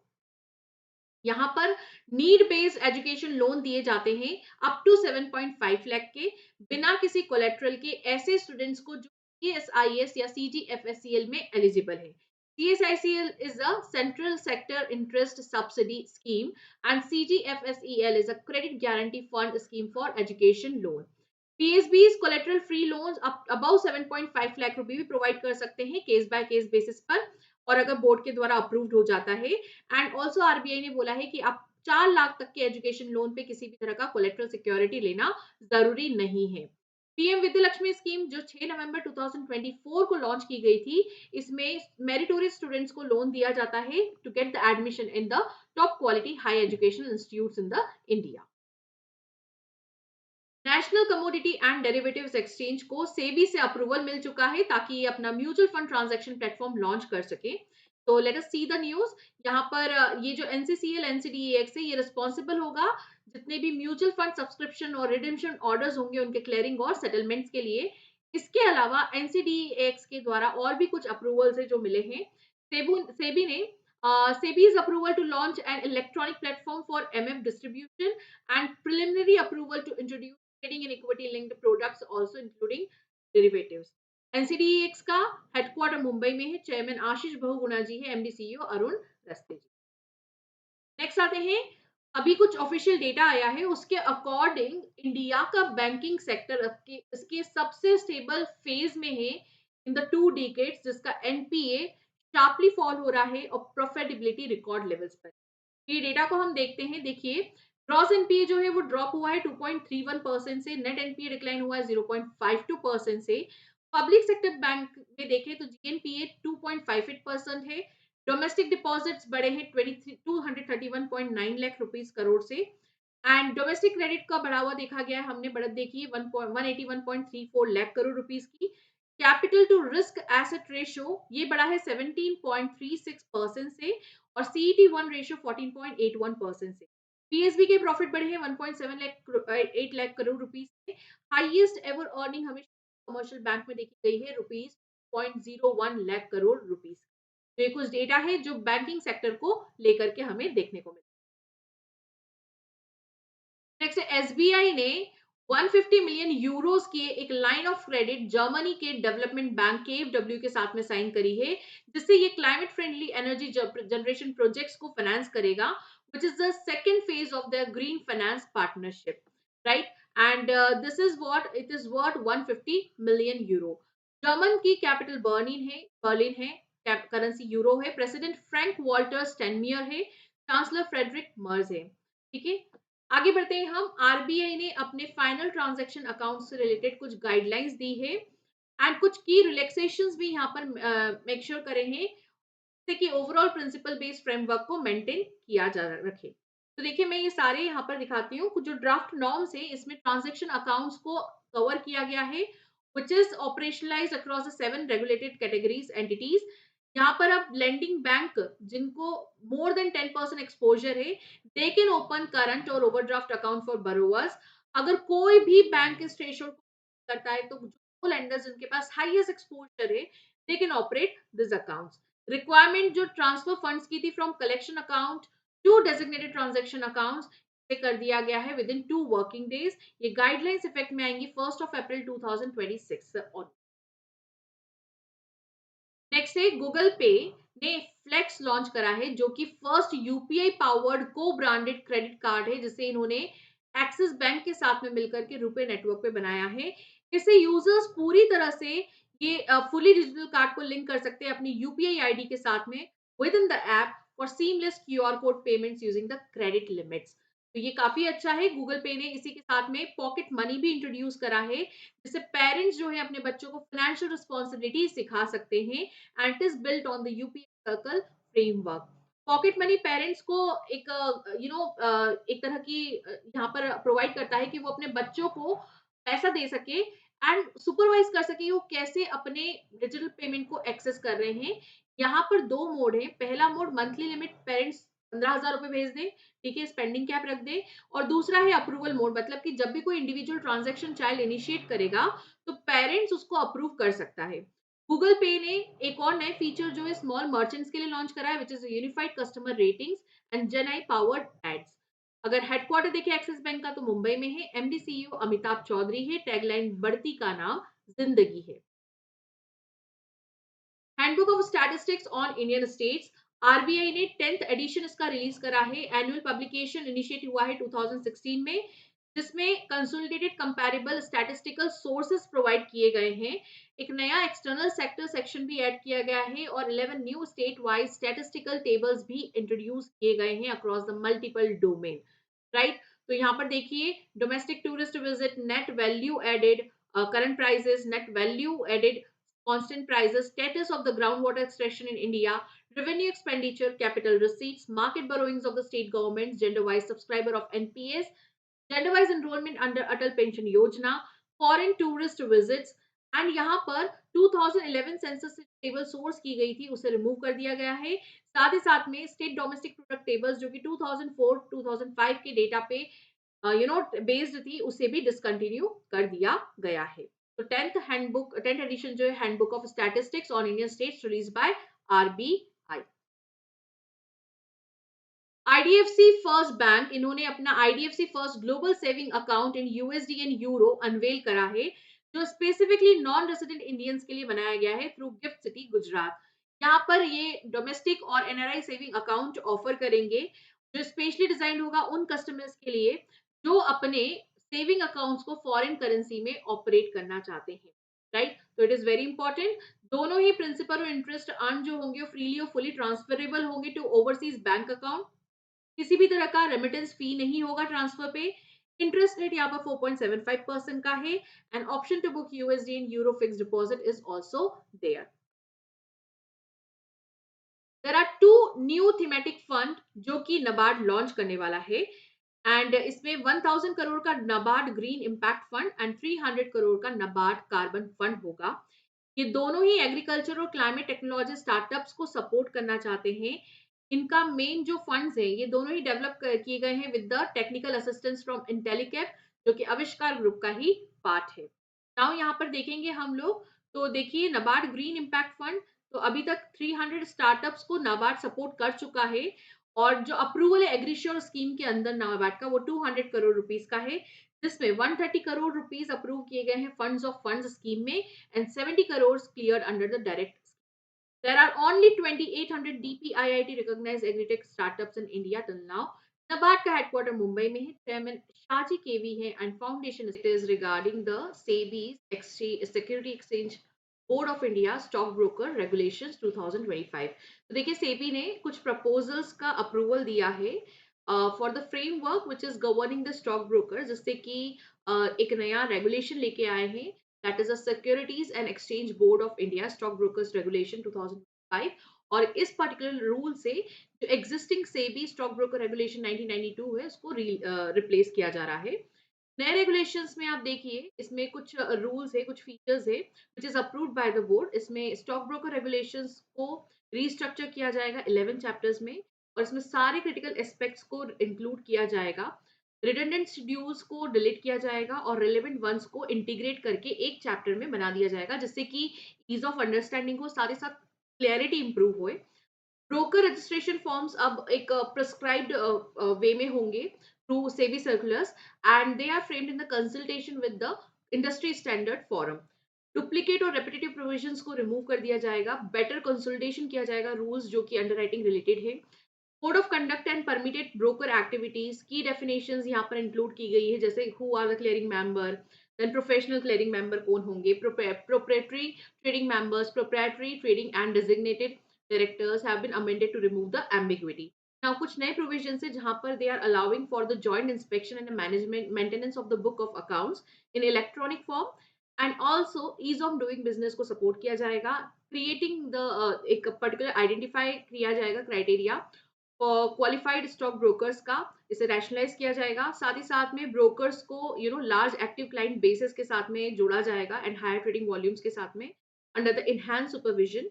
यहाँ पर नीड बेस्ड एजुकेशन लोन दिए जाते हैं अप टू 7.5 लाख के, बिना किसी कोलेट्रल के, ऐसे स्टूडेंट्स को जो सीएसआईएस या सीजीएफएससीएल में एलिजिबल है। CSICL is a central sector interest subsidy scheme and CGFSEL is a credit guarantee fund scheme for education loan. PSBs collateral free loans up above 7.5 lakh रुपए भी प्रोवाइड कर सकते हैं केस बाय केस बेसिस पर, और अगर board के द्वारा अप्रूव्ड हो जाता है। एंड ऑल्सो आरबीआई ने बोला है कि आप 4 लाख तक के एजुकेशन लोन पे किसी भी तरह का कोलेट्रल सिक्योरिटी लेना जरूरी नहीं है। पीएम विद्या लक्ष्मी स्कीम जो 6 नवंबर 2024 को लॉन्च की गई थी, इसमें मेरिटोरियस स्टूडेंट्स को लोन दिया जाता है to get the admission in the top quality high educational institutes in the India. National commodity and derivatives exchange को सेबी से अप्रूवल मिल चुका है ताकि ये अपना mutual fund transaction platform launch कर सके। तो late us see the news. यहाँ पर ये जो एनसीसीएल एनसीडीएक्स है, ये रिस्पॉन्सिबल होगा जितने भी म्यूचुअल फंड सब्सक्रिप्शन और रिडेम्पशन ऑर्डर्स होंगे उनके क्लियरिंग और सेटलमेंट्स के लिए। इसके अलावा एनसीडीएक्स के द्वारा और भी कुछ अप्रूवल्स है जो मिले हैं। सेबी ने SEBI's approval to launch an electronic platform for MF distribution and preliminary approval to introduce trading in equity linked products also including derivatives. NCDEX का हेडक्वार्टर मुंबई में है, चेयरमैन आशीष बहुगुणा जी है, एमडी सीईओ अरुण रस्ते जी। नेक्स्ट आते हैं, अभी कुछ ऑफिशियल डेटा आया है, उसके अकॉर्डिंग इंडिया का बैंकिंग सेक्टर इसके सबसे स्टेबल फेज में है इन द 2 decades, जिसका एनपीए शार्पली फॉल हो रहा है और प्रॉफिटेबिलिटी रिकॉर्ड लेवल्स पर। ये डेटा को हम देखते हैं, देखिए ग्रॉस एनपीए जो है वो ड्रॉप हुआ है 2.31% से, नेट एनपीए डिक्लाइन हुआ है 0.52% से। पब्लिक सेक्टर बैंक में देखें तो जीएनपीए 2.58% है। डोमेस्टिक डिपॉजिट्स बढ़े हैं 231.9 लाख रुपीस करोड़ से। एंड डोमेस्टिक क्रेडिट का बढ़ावा देखा गया है, हमने बढ़त देखी है 181.34 लाख करोड़ रुपीस की। Capital to risk asset ratio ये बढ़ा है 17.36% से, और सीईटी 1 रेशियो 14.81% से। पीएसबी के प्रॉफिट बढ़े हैं 1.7 लाख 8 लाख करोड़ रुपीस से। हाईएस्ट एवर अर्निंग हमें कमर्शियल बैंक में देखी गई है रुपीस 0.01 लाख करोड़ रुपीस। तो ये कुछ डेटा है जो बैंकिंग सेक्टर को लेकर के हमें देखने को मिला। नेक्स्ट एसबीआई ने 150 मिलियन यूरोस की एक लाइन ऑफ क्रेडिट जर्मनी के डेवलपमेंट बैंक केएफडब्ल्यू के साथ में साइन करी है, जिससे ये climate friendly energy generation projects को फाइनेंस करेगा, which is the second phase of the green finance partnership, right. And this is what it is worth 150 million euro. German की कैपिटल बर्लिन है, करेंसी यूरो है, president Frank Walter स्टेनमियर है, chancellor Friedrich Merz है। ठीक है, आगे बढ़ते हैं हम। आरबीआई ने अपने फाइनल ट्रांजैक्शन अकाउंट से रिलेटेड कुछ गाइडलाइंस दी है एंड कुछ की रिलैक्सेशंस भी यहाँ पर मेक श्योर करे हैं, कि ओवरऑल प्रिंसिपल बेस्ड फ्रेमवर्क को मेंटेन किया जा रखे। तो देखिए मैं ये सारे यहाँ पर दिखाती हूँ, कुछ जो ड्राफ्ट नॉर्म्स है इसमें ट्रांजैक्शन अकाउंट्स को कवर किया गया है, which is operationalised across the 7 regulated categories entities. यहाँ पर अब लेंडिंग बैंक जिनको मोर देन 10% एक्सपोजर है, दे कैन ओपन करंट और ओवरड्राफ्ट अकाउंट फॉर बोरोवर्स। अगर कोई भी बैंक इस थ्रेशोल्ड करता है तो जो लेंडर्स जिनके पास हाईएस्ट एक्सपोजर है, they can operate this accounts. Requirement जो ट्रांसफर फंड्स की थी from collection account to designated transaction accounts पे कर दिया गया है विद इन 2 वर्किंग डेज। ये गाइडलाइंस इफेक्ट में आएंगी 1 अप्रैल 2026 ऑन। नेक्स्ट है गूगल पे ने फ्लेक्स लॉन्च करा है, जो कि first UPI powered co-branded credit card है, जिसे इन्होंने एक्सिस बैंक के साथ में मिलकर के रुपए नेटवर्क पे बनाया है। इससे यूजर्स पूरी तरह से ये फुली डिजिटल कार्ड को लिंक कर सकते हैं अपनी यूपीआई आईडी के साथ में with in the app for seamless QR code payments using the credit limits. तो ये काफी अच्छा है। गूगल पे ने इसी के साथ में पॉकेट मनी भी इंट्रोड्यूस करा है, जिससे पेरेंट्स जो है अपने बच्चों को फाइनेंशियल रिस्पॉन्सिबिलिटी सिखा सकते हैं and it is built on the UPI circle framework. Pocket money parents को एक एक तरह की यहाँ पर प्रोवाइड करता है कि वो अपने बच्चों को पैसा दे सके एंड सुपरवाइज कर सके वो कैसे अपने डिजिटल पेमेंट को एक्सेस कर रहे हैं। यहाँ पर 2 मोड है। पहला मोड मंथली लिमिट पेरेंट्स 15,000 रुपए भेज दें, ठीक है, स्पेंडिंग कैप रख दें। और दूसरा है अप्रूवल मोड, मतलब कि जब भी कोई इंडिविजुअल ट्रांजैक्शन चाइल्ड इनिशिएट करेगा तो पेरेंट्स उसको अप्रूव कर सकता है। गूगल पे ने एक और नए फीचर जो है स्मॉल मर्चेंट्स के लिए लॉन्च करा है, which is unified customer ratings and gen AI powered ads. अगर हेडक्वार्टर देखें एक्सिस बैंक का तो मुंबई में है, एमडी सीईओ अमिताभ चौधरी है, टैगलाइन बढ़ती का नाम जिंदगी है। Handbook of statistics on Indian states, RBI ने 10th एडिशन इसका रिलीज करा है। एनुअल पब्लिकेशन इनिशिएट हुआ है 2016 में, जिसमें consolidated comparable statistical sources provide किए गए हैं। एक नया एक्सटर्नल सेक्टर सेक्शन भी ऐड किया गया है और 11 new state wise statistical tables भी इंट्रोड्यूस किए गए हैं across the multiple domain, right. तो यहाँ पर देखिए, domestic tourist visit, net value added, current prices, net value added, constant prices, status of the groundwater extraction in India, revenue expenditure, capital receipts, market borrowings of the state governments, gender-wise subscriber of NPS, gender-wise enrollment under Atal Pension Yojana, foreign tourist visits, and यहाँ पर 2011 census से table source की गई थी उसे remove कर दिया गया है। साथ ही साथ में स्टेट डोमेस्टिक प्रोडक्ट टेबल्स जो कि 2004-2005 के डेटा पे बेस्ड थी, उसे भी डिसकंटिन्यू कर दिया गया है। तो 10th एडिशन जो है handbook of statistics on Indian states release by RBI. IDFC first bank, इन्होंने अपना IDFC first global saving account in USD and euro unveil करा है, जो स्पेसिफिकली नॉन रेजिडेंट इंडियंस के लिए बनाया गया है थ्रू गिफ्ट सिटी गुजरात। यहाँ पर ये डोमेस्टिक और एनआरआई सेविंग अकाउंट ऑफर करेंगे, जो स्पेशली डिजाइन होगा उन कस्टमर्स के लिए जो अपने सेविंग अकाउंट्स को फॉरेन करेंसी में ऑपरेट करना चाहते हैं, राइट। तो इट इज वेरी इंपॉर्टेंट, दोनों ही प्रिंसिपल और इंटरेस्ट अर्न जो होंगे वो फ्रीली और फुली ट्रांसफरेबल होंगे टू ओवरसीज बैंक अकाउंट। किसी भी तरह का रेमिटेंस फी नहीं होगा ट्रांसफर पे। इंटरेस्ट रेट यहाँ पर 4.75% का है and option to book USD and euro fixed deposit is also there. There are two new thematic fund जो कि नबार्ड लॉन्च करने वाला है, एंड इसमें 1000 करोड़ का NABARD green impact fund and 300 crore का नबार्ड कार्बन फंड होगा। ये दोनों ही एग्रीकल्चर और क्लाइमेट टेक्नोलॉजी स्टार्टअप्स को सपोर्ट करना चाहते हैं। इनका मेन जो फंड्स है ये दोनों ही डेवलप किए गए हैं with the technical assistance from Intellecap, जो कि आविष्कार ग्रुप का ही पार्ट है। नाउ यहाँ पर देखेंगे हम लोग, तो देखिए नाबार्ड ग्रीन इम्पैक्ट फंड, तो अभी तक 300 स्टार्टअप्स को नाबार्ड सपोर्ट कर चुका है, और जो अप्रूवल है एग्रीश्योर स्कीम के अंदर नाबार्ड का वो 200 करोड़ रुपीस का है, जिसमें 130 करोड़ रुपीस अप्रूव किए गए हैं फंड्स ऑफ फंड्स स्कीम में and 70 crore cleared under the direct. There are only 2800 DPIIT recognized agritech startups in India till now. NABARD का हेडक्वार्टर मुंबई में है, चेयरमैन शाजी केवी है and foundation it is regarding the SEBI security exchange board of India stock broker regulations 2025। तो देखिए सेबी ने कुछ proposals का approval दिया है for the framework which is governing the stock broker, जिससे कि एक नया रेगुलेशन लेके आए हैं, that is a Securities and Exchange Board of India Stock Brokers Regulation 2005। और इस पर्टिकुलर रूल से जो existing SEBI stock broker regulation 1992 है उसको रिप्लेस किया जा रहा है। नए रेगुलेशंस में आप देखिए इसमें कुछ रूल्स है, कुछ फीचर्स है which is approved by the board. इसमें स्टॉक ब्रोकर रेगुलेशंस को रीस्ट्रक्चर किया जाएगा 11 चैप्टर्स में, और इसमें सारे क्रिटिकल एस्पेक्ट्स को इंक्लूड किया जाएगा। रिडंडेंट शेड्यूल्स को डिलीट किया जाएगा और रिलेवेंट वंस को इंटीग्रेट करके एक चैप्टर में बना दिया जाएगा, जिससे कि ईज ऑफ अंडरस्टैंडिंग हो, साथ ही साथ क्लैरिटी इंप्रूव होए। ब्रोकर रजिस्ट्रेशन फॉर्म्स अब एक प्रिस्क्राइब्ड वे में होंगे through SEBI circulars, and they are framed in the consultation with the industry standard forum. Duplicate और रेपिटेटिव प्रोविजंस को रिमूव कर दिया जाएगा, बेटर कंसल्टेशन किया जाएगा रूल्स जो कि अंडरराइटिंग रिलेटेड है। Code of conduct and permitted broker activities की डेफिनेशंस यहाँ पर इंक्लूड की गई है, जैसे who are the clearing member, then professional clearing member कौन होंगे, proprietary trading members, proprietary trading and designated directors have been amended to remove the ambiguity. Now कुछ नए प्रोविजंस है जहां पर they are allowing for the joint inspection and management maintenance of the book of accounts in electronic form, and also ease of doing business को support किया जाएगा। Creating the एक particular identify किया जाएगा क्राइटेरिया क्वालिफाइड स्टॉक ब्रोकर्स का, इसे rationalise किया जाएगा। साथ ही साथ में ब्रोकर्स को लार्ज एक्टिव क्लाइंट बेसिस के साथ में जोड़ा जाएगा एंड हायर ट्रेडिंग वॉल्यूम्स के साथ में under the enhance supervision.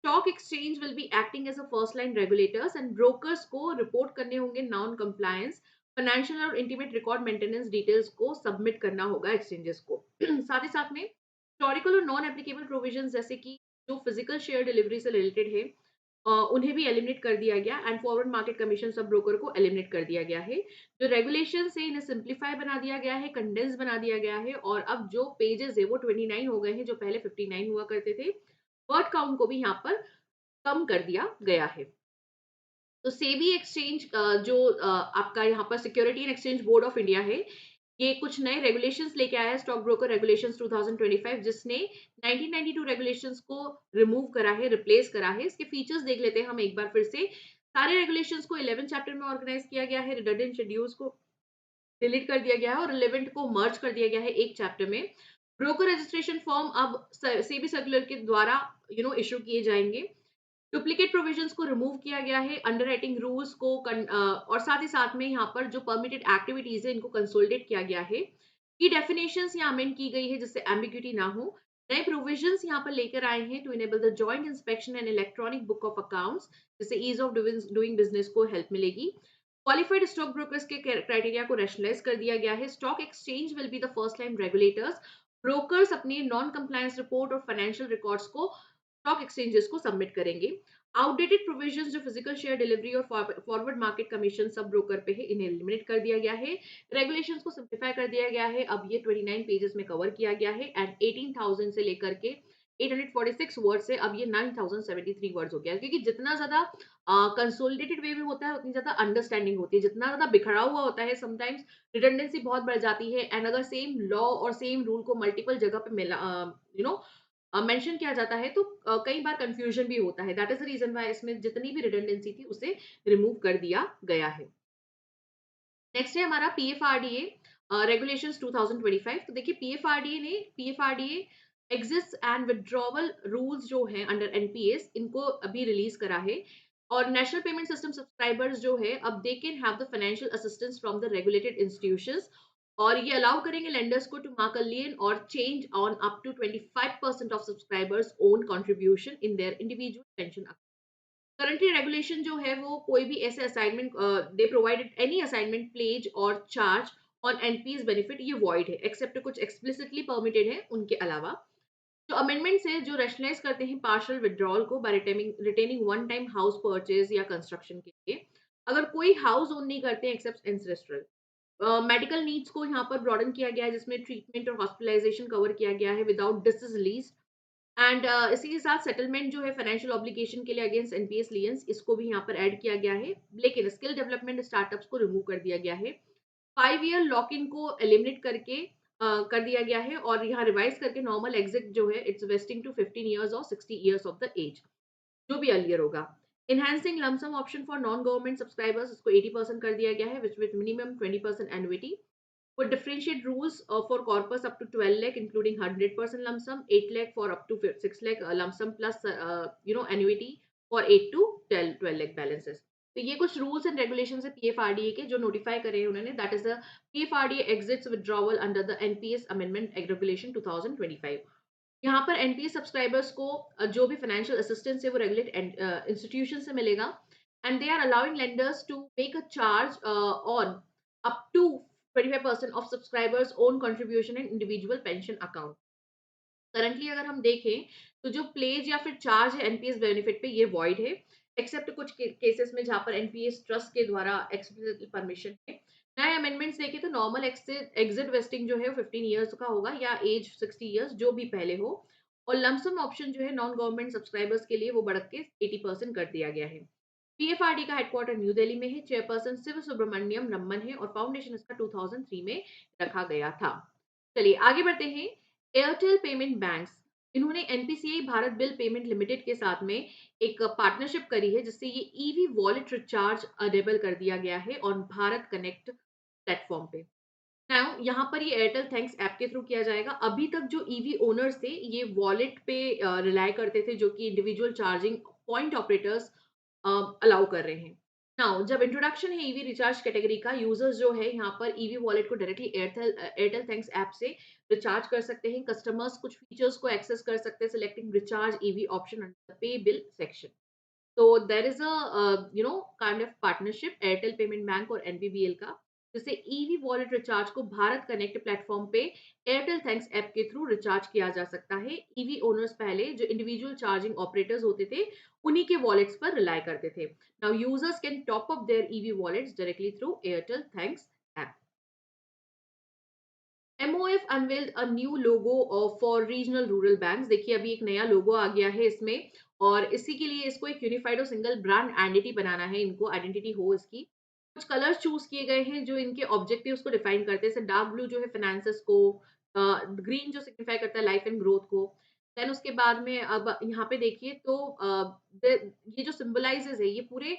Stock exchange will be acting as a first line regulators and brokers को रिपोर्ट करने होंगे नॉन कंप्लायंस, फाइनेंशियल और इंटीमेट रिकॉर्ड मेंटेनेंस डिटेल्स को सबमिट करना होगा एक्सचेंजेस को। साथ ही साथ में हिस्टोरिकल और नॉन एप्लीकेबल प्रोविजंस जैसे कि जो फिजिकल शेयर डिलीवरी से रिलेटेड है उन्हें भी एलिमिनेट कर दिया गया and forward market commission sub broker को एलिमिनेट कर दिया गया है। जो रेगुलेशन है इन्हें सिंप्लीफाई बना दिया गया है, कंडेंस बना दिया गया है और अब जो पेजेस है वो 29 हो गए हैं जो पहले 59 हुआ करते थे। वर्ड काउंट को भी यहाँ पर कम कर दिया गया है। तो सेबी एक्सचेंज जो आपका यहाँ पर security and exchange board of India है, ये कुछ नए रेगुलेशंस लेके आया है, स्टॉक ब्रोकर रेगुलेशंस 2025, जिसने 1992 रेगुलेशंस को रिमूव करा है, रिप्लेस करा है। इसके फीचर्स देख लेते हैं हम एक बार फिर से। सारे रेगुलेशंस को 11 चैप्टर में ऑर्गेनाइज किया गया है, रिडंडेंट शेड्यूल्स को डिलीट कर दिया गया है और रिलेवेंट को मर्ज कर दिया गया है एक चैप्टर में। ब्रोकर रजिस्ट्रेशन फॉर्म अब सेबी सर्कुलर के द्वारा इशू किए जाएंगे। डुप्लीकेट प्रोविजंस को रिमूव किया गया है, अंडरराइटिंग रूल्स को और साथ ही साथ में यहाँ पर जो परमिटेड एक्टिविटीज है इनको कंसोलिडेट किया गया है। की डेफिनेशंस यहाँ अमेंड की गई है जिससे एम्बिग्यूटी ना हो। नए प्रोविजंस यहाँ पर लेकर आए हैं to enable the joint inspection and electronic book of accounts, जिससे ईज ऑफ डूइंग बिजनेस को हेल्प मिलेगी। क्वालिफाइड स्टॉक ब्रोकर्स के क्राइटेरिया को रैशनलाइज कर दिया गया है। Stock exchange will be the first line regulators. Brokers अपनी नॉन कंप्लायंस रिपोर्ट और फाइनेंशियल रिकॉर्ड्स को स्टॉक एक्सचेंजेस को सबमिट करेंगे। आउटडेटेड प्रोविजंस जो फिजिकल शेयर डिलीवरी और forward market commission sub broker पे है इन्हें एलिमिनेट कर दिया गया है। रेगुलेशंस को सिंप्लीफाई कर दिया गया है। अब ये 29 पेजेस में कवर किया गया है एंड 18,000 से लेकर के 846 वर्ड से अब ये 9,073 वर्ड्स हो गया है, क्योंकि जितना ज्यादा कंसोलिडेटेड वे में होता है उतनी ज्यादा अंडरस्टैंडिंग होती है। जितना ज्यादा बिखरा हुआ होता है समटाइम्स रिडंडेंसी बहुत बढ़ जाती है एंड अगर सेम लॉ और सेम रूल को मल्टीपल जगह पे मिला मेंशन किया जाता है तो कई बार कंफ्यूजन भी होता है। That is the reason why इसमें जितनी भी रिडंडेंसी थी उसे रिमूव कर दिया गया है। नेक्स्ट है हमारा पीएफआरडीए रेगुलेशंस 2025। तो देखिए PFRDA exist and withdrawal rules जो है अंडर एनपीएस इनको अभी रिलीज करा है। और नेशनल पेमेंट सिस्टम सब्सक्राइबर्स जो है अब they can have the financial assistance from the regulated institutions. और ये अलाउ करेंगे लेंडर्स को टू मार्क अ लियन और change on up to 25% of subscribers own contribution in their individual pension. Currently regulation जो है वो कोई भी ऐसे assignment they provided any assignment pledge और चार्ज ऑन एनपीएस बेनिफिट ये वॉइड है एक्सेप्ट कुछ एक्सप्लिसिटली परमिटेड है उनके अलावा। जो अमेंडमेंट्स है जो रैशनलाइज करते हैं पार्शियल विड्रॉल को by retaining one time house purchase या कंस्ट्रक्शन के लिए। अगर कोई हाउस ओन नहीं करते हैं एक्सेप्ट एंसेस्ट्रल मेडिकल नीड्स को यहाँ पर ब्रॉडन किया गया है, जिसमें ट्रीटमेंट और हॉस्पिटलाइजेशन कवर किया गया है विदाउट डिसीज लीज। एंड इसी के साथ सेटलमेंट जो है फाइनेंशियल ऑब्लिगेशन के लिए अगेंस्ट एनपीएस लियंस इसको भी यहाँ पर ऐड किया गया है। लेकिन स्किल डेवलपमेंट स्टार्टअप्स को रिमूव कर दिया गया है। 5 ईयर लॉक इन को एलिमिनेट करके कर दिया गया है और यहाँ रिवाइज करके नॉर्मल एग्जिट जो है इट्स वेस्टिंग टू 15 ईयर्स और 60 ईयर्स ऑफ द एज, जो भी अर्लियर होगा। Enhancing lump sum option for non government subscribers इसको 80% कर दिया गया है which minimum 20% annuity. would differentiate rules for corpus up to 12 lakh including 100% lump sum, 8 lakh for up to 6 lakh lump sum plus annuity for 8 to 12 lakh balances। तो ये कुछ rules and regulation है PFRDA के जो notify करे हैं उन्होंने। That is the PFRDA exits withdrawal under the NPS amendment regulation 2025। यहाँ पर एनपीएस सब्सक्राइबर्स को जो भी फाइनेंशियल असिस्टेंस है वो रेगुलेट इंस्टीट्यूशन से मिलेगा and they are allowing lenders to make a charge on up to 25% of subscribers own contribution in individual pension account। Currently अगर हम देखें तो जो प्लेज या फिर चार्ज है एनपीएस बेनिफिट पे ये वॉइड है एक्सेप्ट कुछ केसेस में जहां पर एनपीएस ट्रस्ट के द्वारा एक्सप्लिसिट परमिशन है। नए अमेंडमेंट्स देखें तो नॉर्मल एग्जिट वेस्टिंग जो है वो 15 इयर्स का होगा या एज 60 इयर्स जो भी पहले हो। और लमसम ऑप्शन जो है नॉन गवर्नमेंट सब्सक्राइबर्स के लिए वो बढ़ के 80% कर दिया गया है। पीएफआरडी का हेडक्वार्टर न्यू दिल्ली में है। चेयरपर्सन शिव सुब्रमण्यम रमन है और फाउंडेशन इसका 2003 में रखा गया था। चलिए आगे बढ़ते हैं। एयरटेल पेमेंट बैंक्स इन्होंने NPCI Bharat bill payment limited के साथ में एक पार्टनरशिप करी है जिससे ये ईवी वॉलेट रिचार्ज अनेबल कर दिया गया है ऑन भारत कनेक्ट प्लेटफॉर्म पे। नाउ यहाँ पर ये एयरटेल थैंक्स ऐप के थ्रू किया जाएगा। अभी तक जो ईवी ओनर्स थे ये वॉलेट पे रिलाय करते थे जो कि individual charging point operators allow कर रहे हैं। नाउ जब इंट्रोडक्शन है ईवी रिचार्ज कैटेगरी का, यूजर्स जो है यहाँ पर ईवी वॉलेट को डायरेक्टली एयरटेल थैंक्स ऐप से रिचार्ज कर सकते हैं। कस्टमर्स कुछ फीचर्स को एक्सेस कर सकते हैं selecting recharge EV option under pay bill section. तो there is a kind of partnership Airtel payment bank और एनपीबीएल का। जैसे ईवी वॉलेट रिचार्ज को भारत कनेक्ट प्लेटफॉर्म पे एयरटेल थैंक्स ऐप के थ्रू रिचार्ज किया जा सकता है। ईवी ओनर्स पहले जो इंडिविजुअल चार्जिंग ऑपरेटर्स होते थे, उन्हीं के वॉलेट्स पर रिलाय करते थे। Now users can top up their EV wallets directly through Airtel thanks app. MOF unveiled a new logo for regional rural banks. देखिए अभी एक नया लोगो आ गया है इसमें, और इसी के लिए इसको एक यूनिफाइड और सिंगल ब्रांड आइडेंटिटी बनाना है, इनको आइडेंटिटी हो इसकी। कुछ कलर्स चूज किए गए हैं जो इनके ऑब्जेक्टिव्स को डिफाइन करते हैं। जैसे डार्क ब्लू जो है फाइनेंसेस को, ग्रीन जो सिग्निफाई करता है लाइफ एंड ग्रोथ को। देन उसके बाद में अब यहाँ पे देखिए तो ये जो सिंबलाइजेस है ये पूरे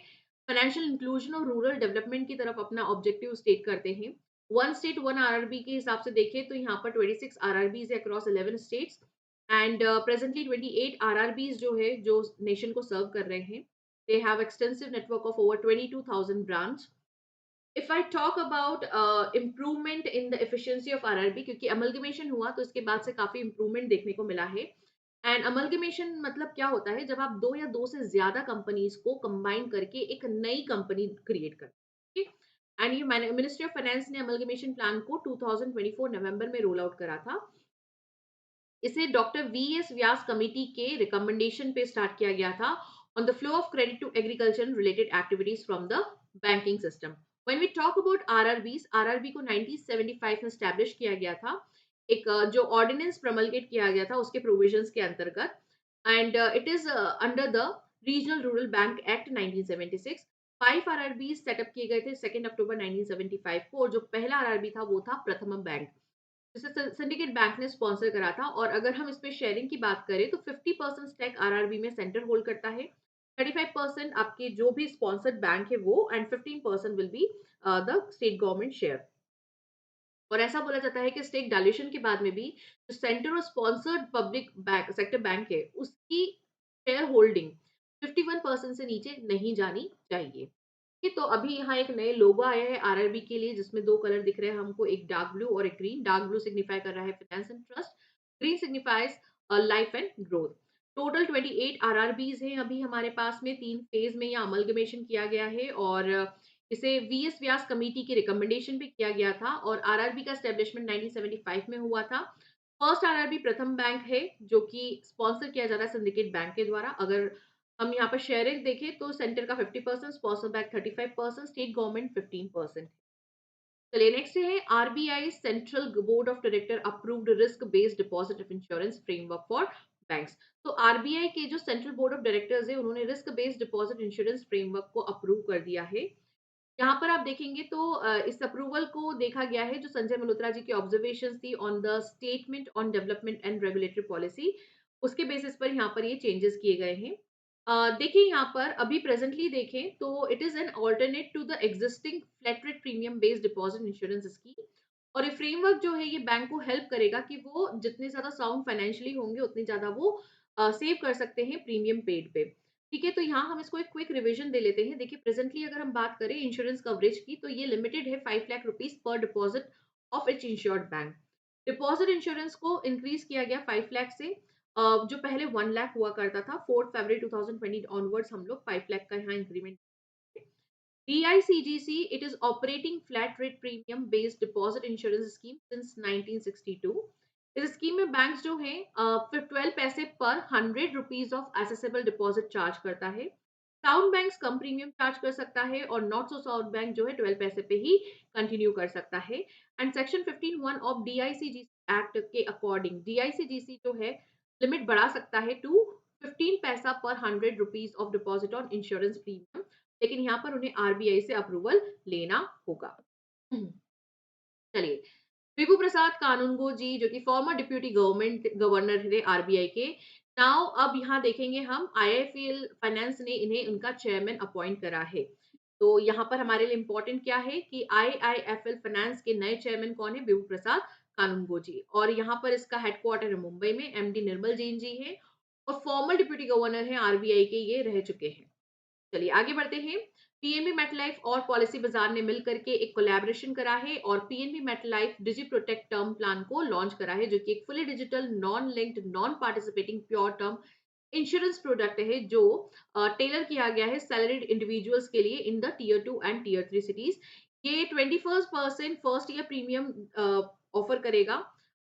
फाइनेंशियल इंक्लूजन और रूरल डेवलपमेंट की तरफ अपना ऑब्जेक्टिव स्टेट करते हैं। वन स्टेट वन आरआरबी के हिसाब से देखें तो यहाँ पर 26 आरआरबीज है across 11 states, and presently 28 RRBs जो है जो नेशन को सर्व कर रहे हैं। They have extensive network of over 22,000 branch. If I talk about improvement in the efficiency of RRB, क्योंकि अमलगमेशन हुआ तो इसके बाद से काफी इंप्रूवमेंट देखने को मिला है। एंड अमलगमेशन मतलब क्या होता है, जब आप दो या दो से ज्यादा कंपनीज को कंबाइन करके एक नई कंपनी क्रिएट करते हैं। एंड ये मिनिस्ट्री ऑफ फाइनेंस ने अमलगमेशन प्लान को 2024 नवंबर में रोल आउट करा था। इसे डॉक्टर वीएस व्यास कमेटी के रिकमेंडेशन पे स्टार्ट किया गया था, on the flow of credit to agriculture related activities from the banking system. When we talk about RRBs, RRB को 1975 में स्टैब्लिश किया गया था, एक जो ऑर्डिनेंस प्रमलगेट किया गया था उसके प्रोविजंस के अंतर्गत। And it is under the regional rural bank act 1976। 5 RRB setup किए गए थे 2 अक्टूबर 1975 को, और जो पहला आरआरबी था वो था प्रथम बैंक, जिसे सिंडिकेट बैंक ने स्पॉन्सर करा था। और अगर हम इस पे शेयरिंग की बात करें तो 50% स्टेक आरआरबी में सेंटर होल्ड करता है, 35% आपके जो भी स्पॉन्सर्ड बैंक है वो, and 15% will be the state government share. और ऐसा बोला जाता है कि स्टेक डायल्यूशन के बाद में भी जो सेंटर और sponsored public bank sector bank है उसकी शेयर होल्डिंग 51% से नीचे नहीं जानी चाहिए। तो अभी यहाँ एक नए लोगो आया है आरआरबी के लिए, जिसमें दो कलर दिख रहे हैं हमको, एक डार्क ब्लू और एक ग्रीन। डार्क ब्लू सिग्निफाई कर रहा है finance and trust, green signifies life and growth. Total 28 RRBs हैं अभी हमारे पास में, 3 फेज में यह अमलगमेशन किया गया है, और इसे वीएस व्यास कमेटी के रिकमेंडेशन पे किया गया था, और आरआरबी का एस्टेब्लिशमेंट 1975 में हुआ था। फर्स्ट आरआरबी प्रथम बैंक है जो कि स्पॉन्सर किया जा रहा है सिंडिकेट बैंक के द्वारा। अगर हम यहाँ पर शेयरिंग देखें तो सेंटर का 50%, स्पॉन्सर बैंक 35%, स्टेट गवर्नमेंट 15%। चलिए नेक्स्ट है RBI central board of director approved risk based deposit of insurance framework for banks. तो आरबीआई के जो सेंट्रल बोर्ड ऑफ डायरेक्टर्स है उन्होंने risk based deposit insurance framework को अप्रूव कर दिया है। यहाँ पर आप देखेंगे तो इस अप्रूवल को देखा गया है जो संजय मल्होत्रा जी की ऑब्जर्वेशंस थी on the statement on development and regulatory policy, उसके बेसिस पर यहाँ पर ये चेंजेस किए गए हैं। देखिए यहाँ पर अभी प्रेजेंटली देखें तो it is an alternate to the existing flat rate premium based deposit insurance scheme. और ये फ्रेमवर्क जो है ये बैंक को हेल्प करेगा कि वो जितने ज्यादा साउंड फाइनेंशियली होंगे उतने ज्यादा वो सेव कर सकते हैं प्रीमियम पेड पे। ठीक है, तो यहाँ हम इसको एक क्विक रिवीजन दे लेते हैं। देखिए प्रेजेंटली अगर हम बात करें इंश्योरेंस कवरेज की तो ये लिमिटेड है 5 lakh rupees per deposit of each insured bank. Deposit insurance को इंक्रीज किया गया 5 लाख से, जो पहले 1 लाख हुआ करता था। 4 फरवरी 2020 ऑनवर्ड्स हम लोग 5 लाख का यहाँ increment. DICGC, it is operating flat rate premium based deposit insurance scheme since 1962। इस स्कीम में बैंक्स जो हैं फिर 12 पैसे पर 100 rupees of accessible deposit charge करता है। साउंड बैंक्स कम प्रीमियम चार्ज कर सकता है, और नॉट सो साउंड बैंक जो है 12 पैसे पे ही कंटिन्यू कर सकता है। And section 15(1) of DICGC act के अकॉर्डिंग DICGC जो है लिमिट बढ़ा सकता है टू 15 पैसा पर 100 rupees of deposit on insurance premium, लेकिन यहाँ पर उन्हें आरबीआई से अप्रूवल लेना होगा। चलिए, विभू प्रसाद कानूनगो जी जो कि फॉर्मर डिप्यूटी गवर्नमेंट गवर्नर थे आरबीआई के, नाउ अब यहाँ देखेंगे हम आईआईएफएल फाइनेंस ने इन्हें उनका चेयरमैन अपॉइंट करा है। तो यहाँ पर हमारे लिए इंपॉर्टेंट क्या है कि आईआईएफएल फाइनेंस के नए चेयरमैन कौन है, विभू प्रसाद कानूनगो जी, और यहाँ पर इसका हेडक्वार्टर है मुंबई में, एमडी निर्मल जैन जी है, और फॉर्मर डिप्यूटी गवर्नर है आरबीआई के, ये रह चुके हैं। चलिए आगे बढ़ते हैं। पीएनबी मेटलाइफ और पॉलिसी बाजार ने मिलकर के एक कोलैबोरेशन करा है, और PNB MetLife digi protect term plan को लॉन्च करा है, जो कि एक fully digital non linked non participating pure term insurance product है, जो टेलर किया गया है सैलरीड इंडिविजुअल्स के लिए in the tier 2 and tier 3 cities. ये 21% फर्स्ट ईयर प्रीमियम ऑफर करेगा,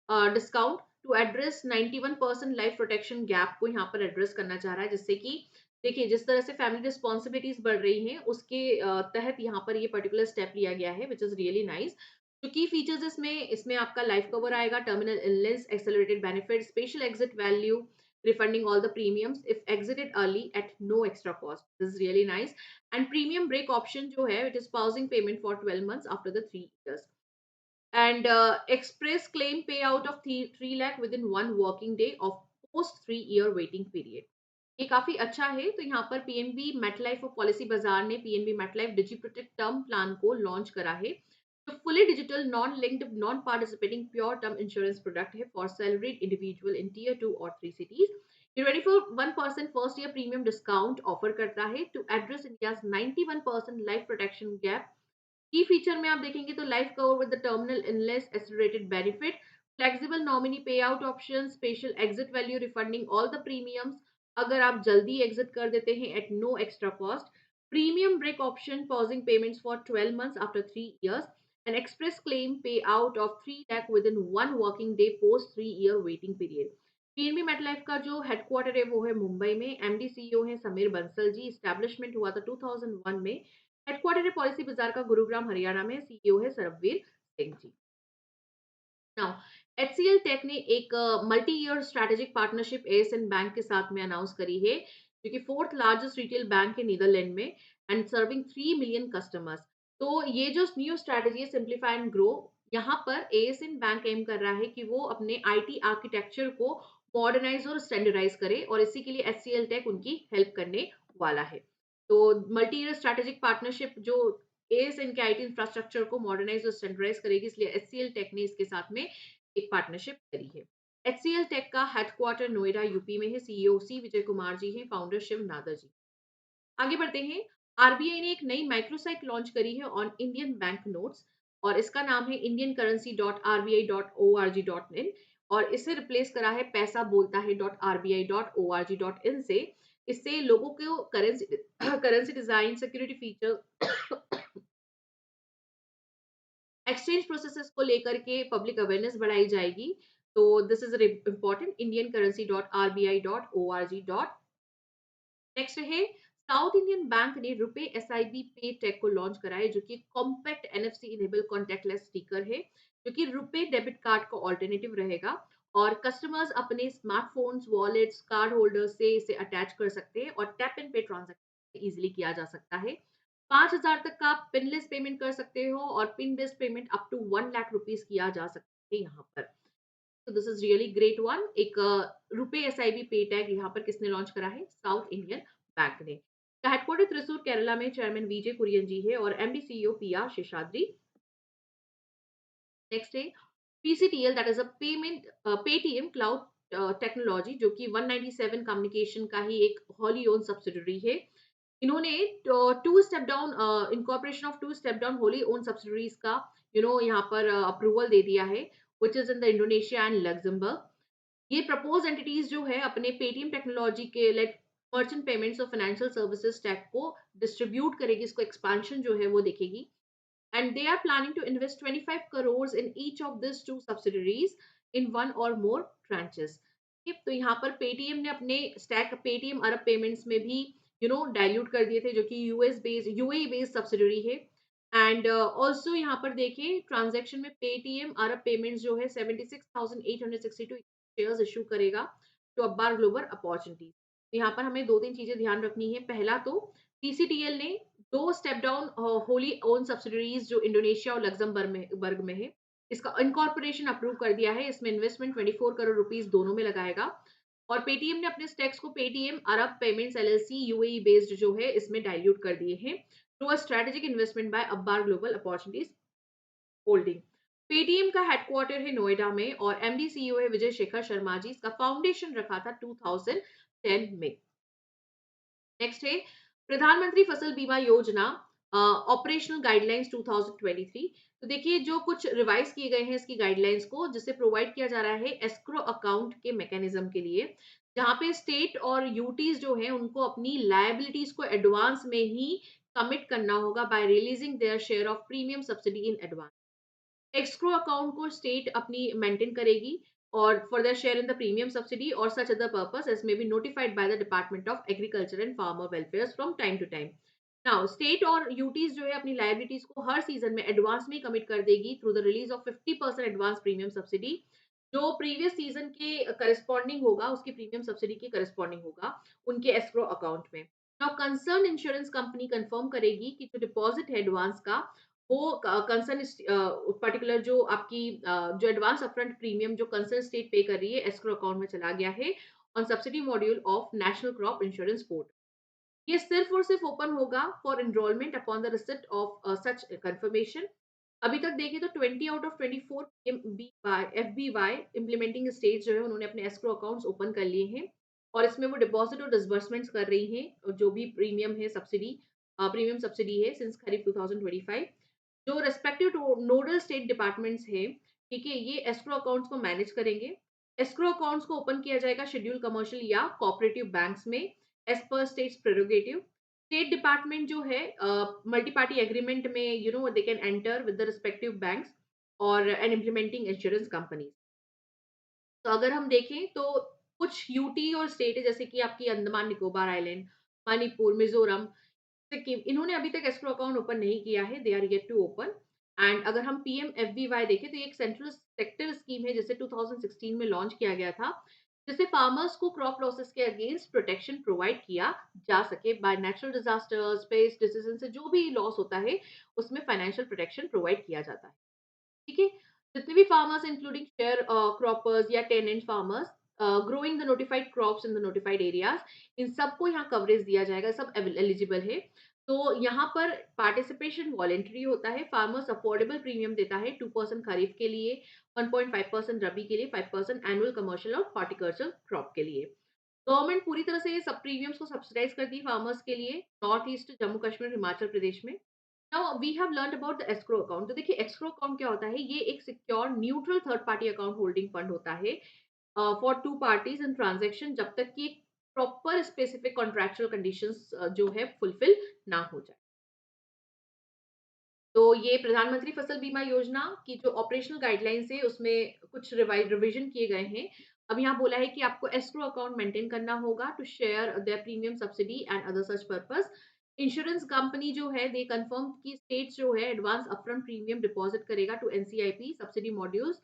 discount to address 91% life protection gap को यहाँ पर एड्रेस करना चाह रहा है, जिससे कि देखिए जिस तरह से फैमिली रिस्पॉन्सिबिलिटीज बढ़ रही हैं उसके तहत यहाँ पर ये पर्टिकुलर स्टेप लिया गया है, विच इज रियली नाइस। जो की फीचर्स इसमें इसमें आपका लाइफ कवर आएगा, terminal illness, accelerated benefit, special exit value, refunding all the premiums if exited early at no extra cost. This is really nice. And premium break option जो है, it is pausing payment for 12 months after the 3 years. And express claim payout of 3 lakh within 1 working day of post 3 year waiting period. ये काफी अच्छा है। तो यहाँ पर PNB MetLife और पॉलिसी बाजार ने PNB MetLife digi protect term plan को लॉन्च करा है, जो fully digital non linked non participating pure term insurance product है for salaried individual in tier 2 और 3 सिटीज। ये 21% first year premium discount offer करता है to address India 91% life protection gap. Key feature में आप देखेंगे तो life cover with the terminal illness, accelerated benefit, flexible nominee pay out option, special exit value, refunding all the premiums अगर आप जल्दी exit कर देते हैं at no extra cost, premium break option, pausing payments for 12 months after 3 years, an express claim pay out of 3 lakh within 1 working day post 3 year waiting period. PNB MetLife का जो headquarter है वो है मुंबई में, MD CEO है Sameer Bansal ji, establishment हुआ था 2001 में, हेडक्वार्टर है पॉलिसी बाजार का गुरुग्राम हरियाणा में, सीईओ है सरबवीर Singh ji. Now HCL take ने एक multi year strategic partnership ASN bank के साथ में अनाउंस करी है, जो कि फोर्थ लार्जेस्ट रिटेल बैंक है नीदरलैंड में एंड सर्विंग 3 million कस्टमर्स। तो ये जो न्यू स्ट्रेटेजी है सिंप्लीफाई एंड ग्रो, यहाँ पर एएसएन बैंक एम कर रहा है कि वो अपने आईटी आर्किटेक्चर को मॉडर्नाइज और स्टैंडर्डाइज करे, और इसी के लिए एचसीएल टेक उनकी हेल्प करने वाला है। तो मल्टी ईयर स्ट्रेटेजिक पार्टनरशिप जो एएसएन के आईटी इंफ्रास्ट्रक्चर को मॉडर्नाइज और स्टैंडर्डाइज करेगी, इसलिए एचसीएल टेक ने इसके साथ में एक पार्टनरशिप करी है। एचसीएल टेक का हेडक्वार्टर नोएडा यूपी में है, सीईओ सी विजय कुमार जी हैं, फाउंडर शिव नादर जी। आगे बढ़ते हैं। आरबीआई ने एक नई माइक्रोसाइट लॉन्च करी है ऑन इंडियन बैंक नोट्स, और इसका नाम है indiancurrency.rbi.org.in, और इसे रिप्लेस करा है पैसा बोलता है .rbi.org.in से। इससे लोगों को currency currency design, security feature, exchange processes को लेकर के पब्लिक अवेयरनेस बढ़ाई जाएगी। तो this is important, Indian currency .rbi.org. Next है, साउथ इंडियन बैंक ने रुपे एसआईबी पे टेक को लॉन्च करा है, जो कि compact NFC enable contactless sticker है, जो कि रुपे डेबिट कार्ड का ऑल्टरनेटिव रहेगा, और कस्टमर्स अपने स्मार्टफोन्स, वॉलेट्स, कार्ड होल्डर्स से इसे अटैच कर सकते हैं और टैप एंड पे ट्रांजैक्शन इजीली किया जा सकता है। 5,000 तक का आप पिनलेस पेमेंट कर सकते हो, और PIN based payment up to 1 lakh rupees किया जा सकता है यहाँ पर। तो this is really great one. एक रुपे एसआईबी पे टैग यहाँ पर किसने लॉन्च करा है? साउथ इंडियन बैंक ने। हेडक्वार्टर त्रिशूर केरला में चेयरमैन विजय कुरियन जी है, और MD CEO PR Seshadri. Next है PCTL, that is a payment Paytm cloud technology, जो कि 197 कम्युनिकेशन का ही एक होली ओन सब्सिडरी है। इन्होंने two step down incorporation of two step down wholly owned subsidiaries का यहाँ पर अप्रूवल दे दिया है, which is in the Indonesia and Luxembourg. ये प्रपोज एंटिटीज जो है अपने पेटीएम टेक्नोलॉजी के लाइक मर्चेंट पेमेंट्स और फाइनेंशियल सर्विसेज टैग को डिस्ट्रीब्यूट करेगी, इसको एक्सपेंशन जो है वो देखेगी, and they are planning to invest 25 crores in each of these two subsidiaries in one or more tranches. ठीक, तो यहाँ पर पेटीएम ने अपने स्टैक पेटीएम अरब पेमेंट्स में भी डाइल्यूट कर दिए थे, जो कि US based UAE based subsidiary है। एंड ऑल्सो यहाँ पर देखिए ट्रांजैक्शन में पेटीएम अरब पेमेंट्स जो है 76,862 शेयर्स इशू करेगा टू अब्बार ग्लोबल अपॉर्चुनिटी। तो यहाँ पर हमें दो तीन चीजें ध्यान रखनी है। पहला तो टीसीटीएल ने दो step down wholly owned subsidiaries जो इंडोनेशिया और लग्जमबर्ग में है, इसका इनकॉर्पोरेशन अप्रूव कर दिया है। इसमें इन्वेस्टमेंट 24 करोड़ रुपीस दोनों में लगाएगा, और पेटीएम ने अपने स्टेक्स को Paytm Arab payments LLC UAE based जो है इसमें डाइल्यूट कर दिए हैं through a strategic investment by Abbar global opportunities holding. Paytm का हेडक्वार्टर है नोएडा में, और एमडी सीईओ है विजय शेखर शर्मा जी। इसका फाउंडेशन रखा था 2010 में। नेक्स्ट है प्रधानमंत्री फसल बीमा योजना ऑपरेशनल गाइडलाइंस 2023। तो देखिए जो कुछ रिवाइज किए गए हैं इसकी गाइडलाइंस को, जिससे प्रोवाइड किया जा रहा है एस्क्रो अकाउंट के मैकेनिज्म के लिए, जहां पे स्टेट और यूटीज जो है उनको अपनी लायबिलिटीज को एडवांस में ही कमिट करना होगा by releasing their share of premium subsidy in advance. Escrow account को स्टेट अपनी मेंटेन करेगी और for the share in the premium subsidy और such other purpose as may be notified by the department of agriculture and farmer welfare from time to time. Now state और UTs जो है अपनी liabilities को हर season में advance में commit कर देगी through the release of 50% advance premium subsidy, जो प्रीवियस सीजन के करस्पॉन्डिंग होगा, उसकी प्रीमियम सब्सिडी के करस्पॉन्डिंग होगा उनके एस्क्रो अकाउंट में। Now concern insurance company confirm करेगी कि जो डिपॉजिट है एडवांस का, वो कंसर्न पर्टिकुलर जो आपकी जो एडवांस अपफ्रंट प्रीमियम जो कंसर्न स्टेट पे कर रही है एस्क्रो अकाउंट में चला गया है on subsidy module of national crop insurance board. ये सिर्फ ओपन होगा for enrolment upon the receipt of such confirmation. अभी तक देखें तो 20 आउट ऑफ 24 एफबीवाई इम्प्लीमेंटिंग स्टेट्स जो है उन्होंने अपने एस्क्रो अकाउंट्स ओपन कर लिए हैं और इसमें वो डिपॉजिट और डिसबर्समेंट्स कर रही हैं और जो भी प्रीमियम है सब्सिडी, प्रीमियम सब्सिडी है सिंस खरीफ 2025। जो रेस्पेक्टिव नोडल स्टेट डिपार्टमेंट्स हैं, ठीक है, ये एस्क्रो अकाउंट्स को मैनेज करेंगे। एस्क्रो अकाउंट्स को ओपन किया जाएगा शेड्यूल कमर्शियल या कोऑपरेटिव बैंक्स में as per states prerogative. State department जो है मल्टी पार्टी एग्रीमेंट में they can enter with the respective banks और एंड इम्प्लीमेंटिंग इंश्योरेंस कंपनीज। तो अगर हम देखें तो कुछ यूटी और स्टेट है जैसे कि आपकी अंडमान निकोबार आइलैंड, मणिपुर, मिजोरम, सिक्किम, इन्होंने अभी तक एस्क्रो अकाउंट ओपन नहीं किया है, they are yet to open. And अगर हम पीएमएफबीवाई देखें तो ये एक सेंट्रल सेक्टर स्कीम है जिसे 2016 में लॉन्च किया गया था, जिससे फार्मर्स को क्रॉप लॉसेस के अगेंस्ट प्रोटेक्शन प्रोवाइड किया जा सके by natural disasters, paste decision से जो भी लॉस होता है उसमें फाइनेंशियल प्रोटेक्शन प्रोवाइड किया जाता है। ठीक है, जितने भी फार्मर्स इंक्लूडिंग शेयर क्रॉपर्स या tenant farmers growing the notified crops in the notified areas, इन सबको यहाँ कवरेज दिया जाएगा, सब एलिजिबल है। तो यहाँ पर पार्टिसिपेशन वॉलेंट्री होता है, फार्मर्स अफोर्डेबल प्रीमियम देता है 2% खरीफ के लिए, 1.5% रबी के लिए, 5% एनुअल कमर्शियल और हॉर्टिकल्चर क्रॉप के लिए। गवर्नमेंट पूरी तरह से ये सब प्रीमियम्स को सब्सिडाइज करती है फार्मर्स के लिए नॉर्थ ईस्ट, जम्मू कश्मीर, हिमाचल प्रदेश में। Now we have learned about the escrow account. तो देखिए एस्क्रो अकाउंट क्या होता है, ये एक secure neutral third party account holding fund होता है for two parties in transaction, जब तक कि प्रॉपर स्पेसिफिक कॉन्ट्रेक्चुअल कंडीशंस जो है फुलफिल ना हो जाए। तो ये प्रधानमंत्री फसल बीमा योजना की जो ऑपरेशनल गाइडलाइंस है उसमें कुछ रिवीजन किए गए हैं। अब यहाँ बोला है कि आपको एस्क्रो अकाउंट मेंटेन करना होगा to share their premium subsidy and other such purpose. Insurance company जो है दे कंफर्म की स्टेट्स जो है एडवांस अपफ्रंट प्रीमियम डिपॉजिट करेगा to NCIP subsidy modules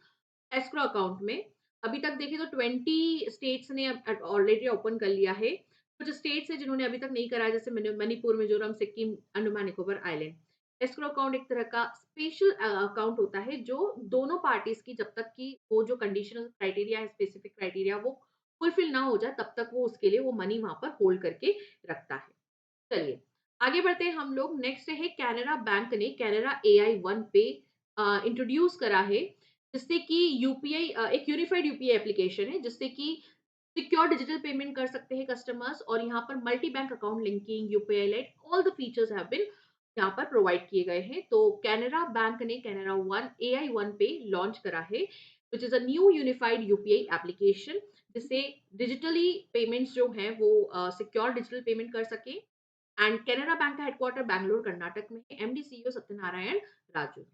escrow account में। अभी तक देखें तो 20 स्टेट्स ने ऑलरेडी ओपन कर लिया है। कुछ स्टेट्स हैं जिन्होंने अभी तक नहीं कराया, जैसे Manipur, Mizoram, Sikkim, Andaman Nicobar island. Escrow account एक तरह का स्पेशल अकाउंट होता है जो दोनों पार्टीज की जब तक कि वो जो कंडीशनल क्राइटेरिया है, स्पेसिफिक क्राइटेरिया वो फुलफिल ना हो जाए तब तक वो उसके लिए वो मनी वहां पर होल्ड करके रखता है। चलिए आगे बढ़ते हैं हम लोग। नेक्स्ट है कैनरा बैंक ने कैनरा एआई वन पे इंट्रोड्यूस करा है, जिससे कि यूपीआई एक यूनिफाइड यूपीआई एप्लीकेशन है जिससे कि सिक्योर डिजिटल पेमेंट कर सकते हैं कस्टमर्स और यहाँ पर multi bank account linking, UPI like all the features have been यहाँ पर प्रोवाइड किए गए हैं। तो कैनरा बैंक ने कैनरा वन एआई वन पे लॉन्च करा है which is a new unified UPI application, जिससे डिजिटली पेमेंट्स जो हैं वो सिक्योर डिजिटल पेमेंट कर सके। एंड कैनरा बैंक का हेडक्वार्टर बैंगलोर कर्नाटक में है, एमडी सीईओ सत्यनारायण राजू है।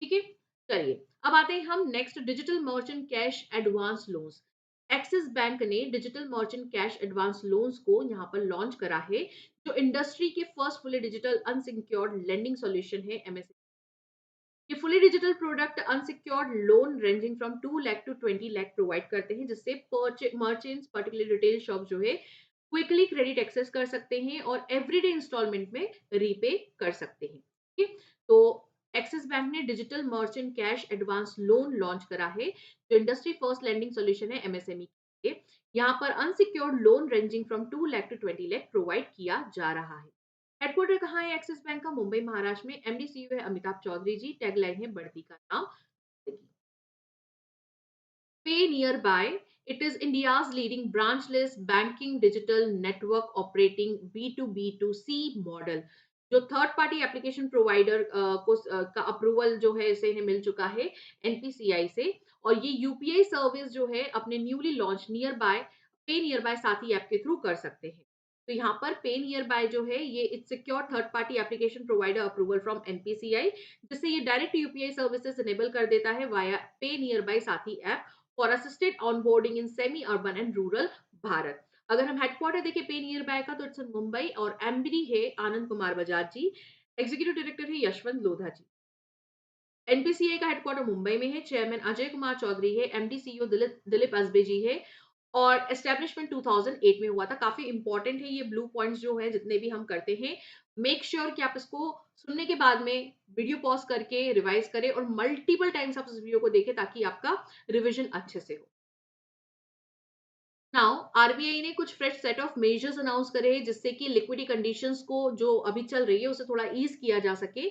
ठीक है, चलिए अब आते हैं हम next digital merchant cash advance loans. Axis bank ने digital merchant cash advance loans को यहाँ पर लॉन्च करा है, जो इंडस्ट्री के first fully digital unsecured lending solution है एमएसएमई। ये fully digital product unsecured loan ranging from 2 lakh to 20 lakh provide करते हैं, जिससे मर्चेंट्स पर्टिकुलर रिटेल शॉप जो है क्विकली क्रेडिट एक्सेस कर सकते हैं और एवरीडे इंस्टॉलमेंट में रीपे कर सकते हैं। ठीक है, तो एक्सिस बैंक ने digital merchant cash advance loan launch करा है, जो इंडस्ट्री फर्स्ट लेंडिंग सॉल्यूशन है एमएसएमई के लिए। यहाँ पर unsecured loan ranging from 2 lakh to 20 lakh provide किया जा रहा है। हेडक्वार्टर कहाँ है एक्सिस बैंक का? मुंबई महाराष्ट्र में। एमडी सीईओ है अमिताभ चौधरी जी। टैगलाइन है बढ़ती का नाम। Pay Nearby. It is India's leading branchless banking digital network operating B2B2C model, जो थर्ड पार्टी एप्लीकेशन प्रोवाइडर को का अप्रूवल जो है इसे इन्हें मिल चुका है एनपीसीआई से। और ये यूपीआई सर्विस जो है अपने न्यूली लॉन्च नियर बाय पे नियर बाय साथी ऐप के थ्रू कर सकते हैं। तो यहाँ पर पे नियर बाय जो है ये it's secure third party application provider approval from NPCI, जिससे ये डायरेक्ट यूपीआई सर्विसेज इनेबल कर देता है वाया पे नियर बाय साथी app for assisted onboarding in semi urban and rural Bharat. अगर हम हेडक्वार्टर देखें पे नियर बाय का तो इट्स इन मुंबई और एमडी है आनंद कुमार बजाज जी, एग्जीक्यूटिव डायरेक्टर है यशवंत लोधा जी। एनपीसीआई का हेडक्वार्टर मुंबई में है, चेयरमैन अजय कुमार चौधरी है, एमडी सीईओ दिलीप दिलीप असबे जी है और एस्टेब्लिशमेंट 2008 में हुआ था। काफी इंपॉर्टेंट है ये ब्लू पॉइंट्स जो है जितने भी हम करते हैं। मेक श्योर कि आप इसको सुनने के बाद में वीडियो पॉज करके रिवाइज करें और मल्टीपल टाइम्स आप इस वीडियो को देखें ताकि आपका रिविजन अच्छे से हो। नाउ आरबीआई ने कुछ fresh set of measures announce करे हैं जिससे कि लिक्विडिटी कंडीशंस को जो अभी चल रही है उसे थोड़ा ईज किया जा सके,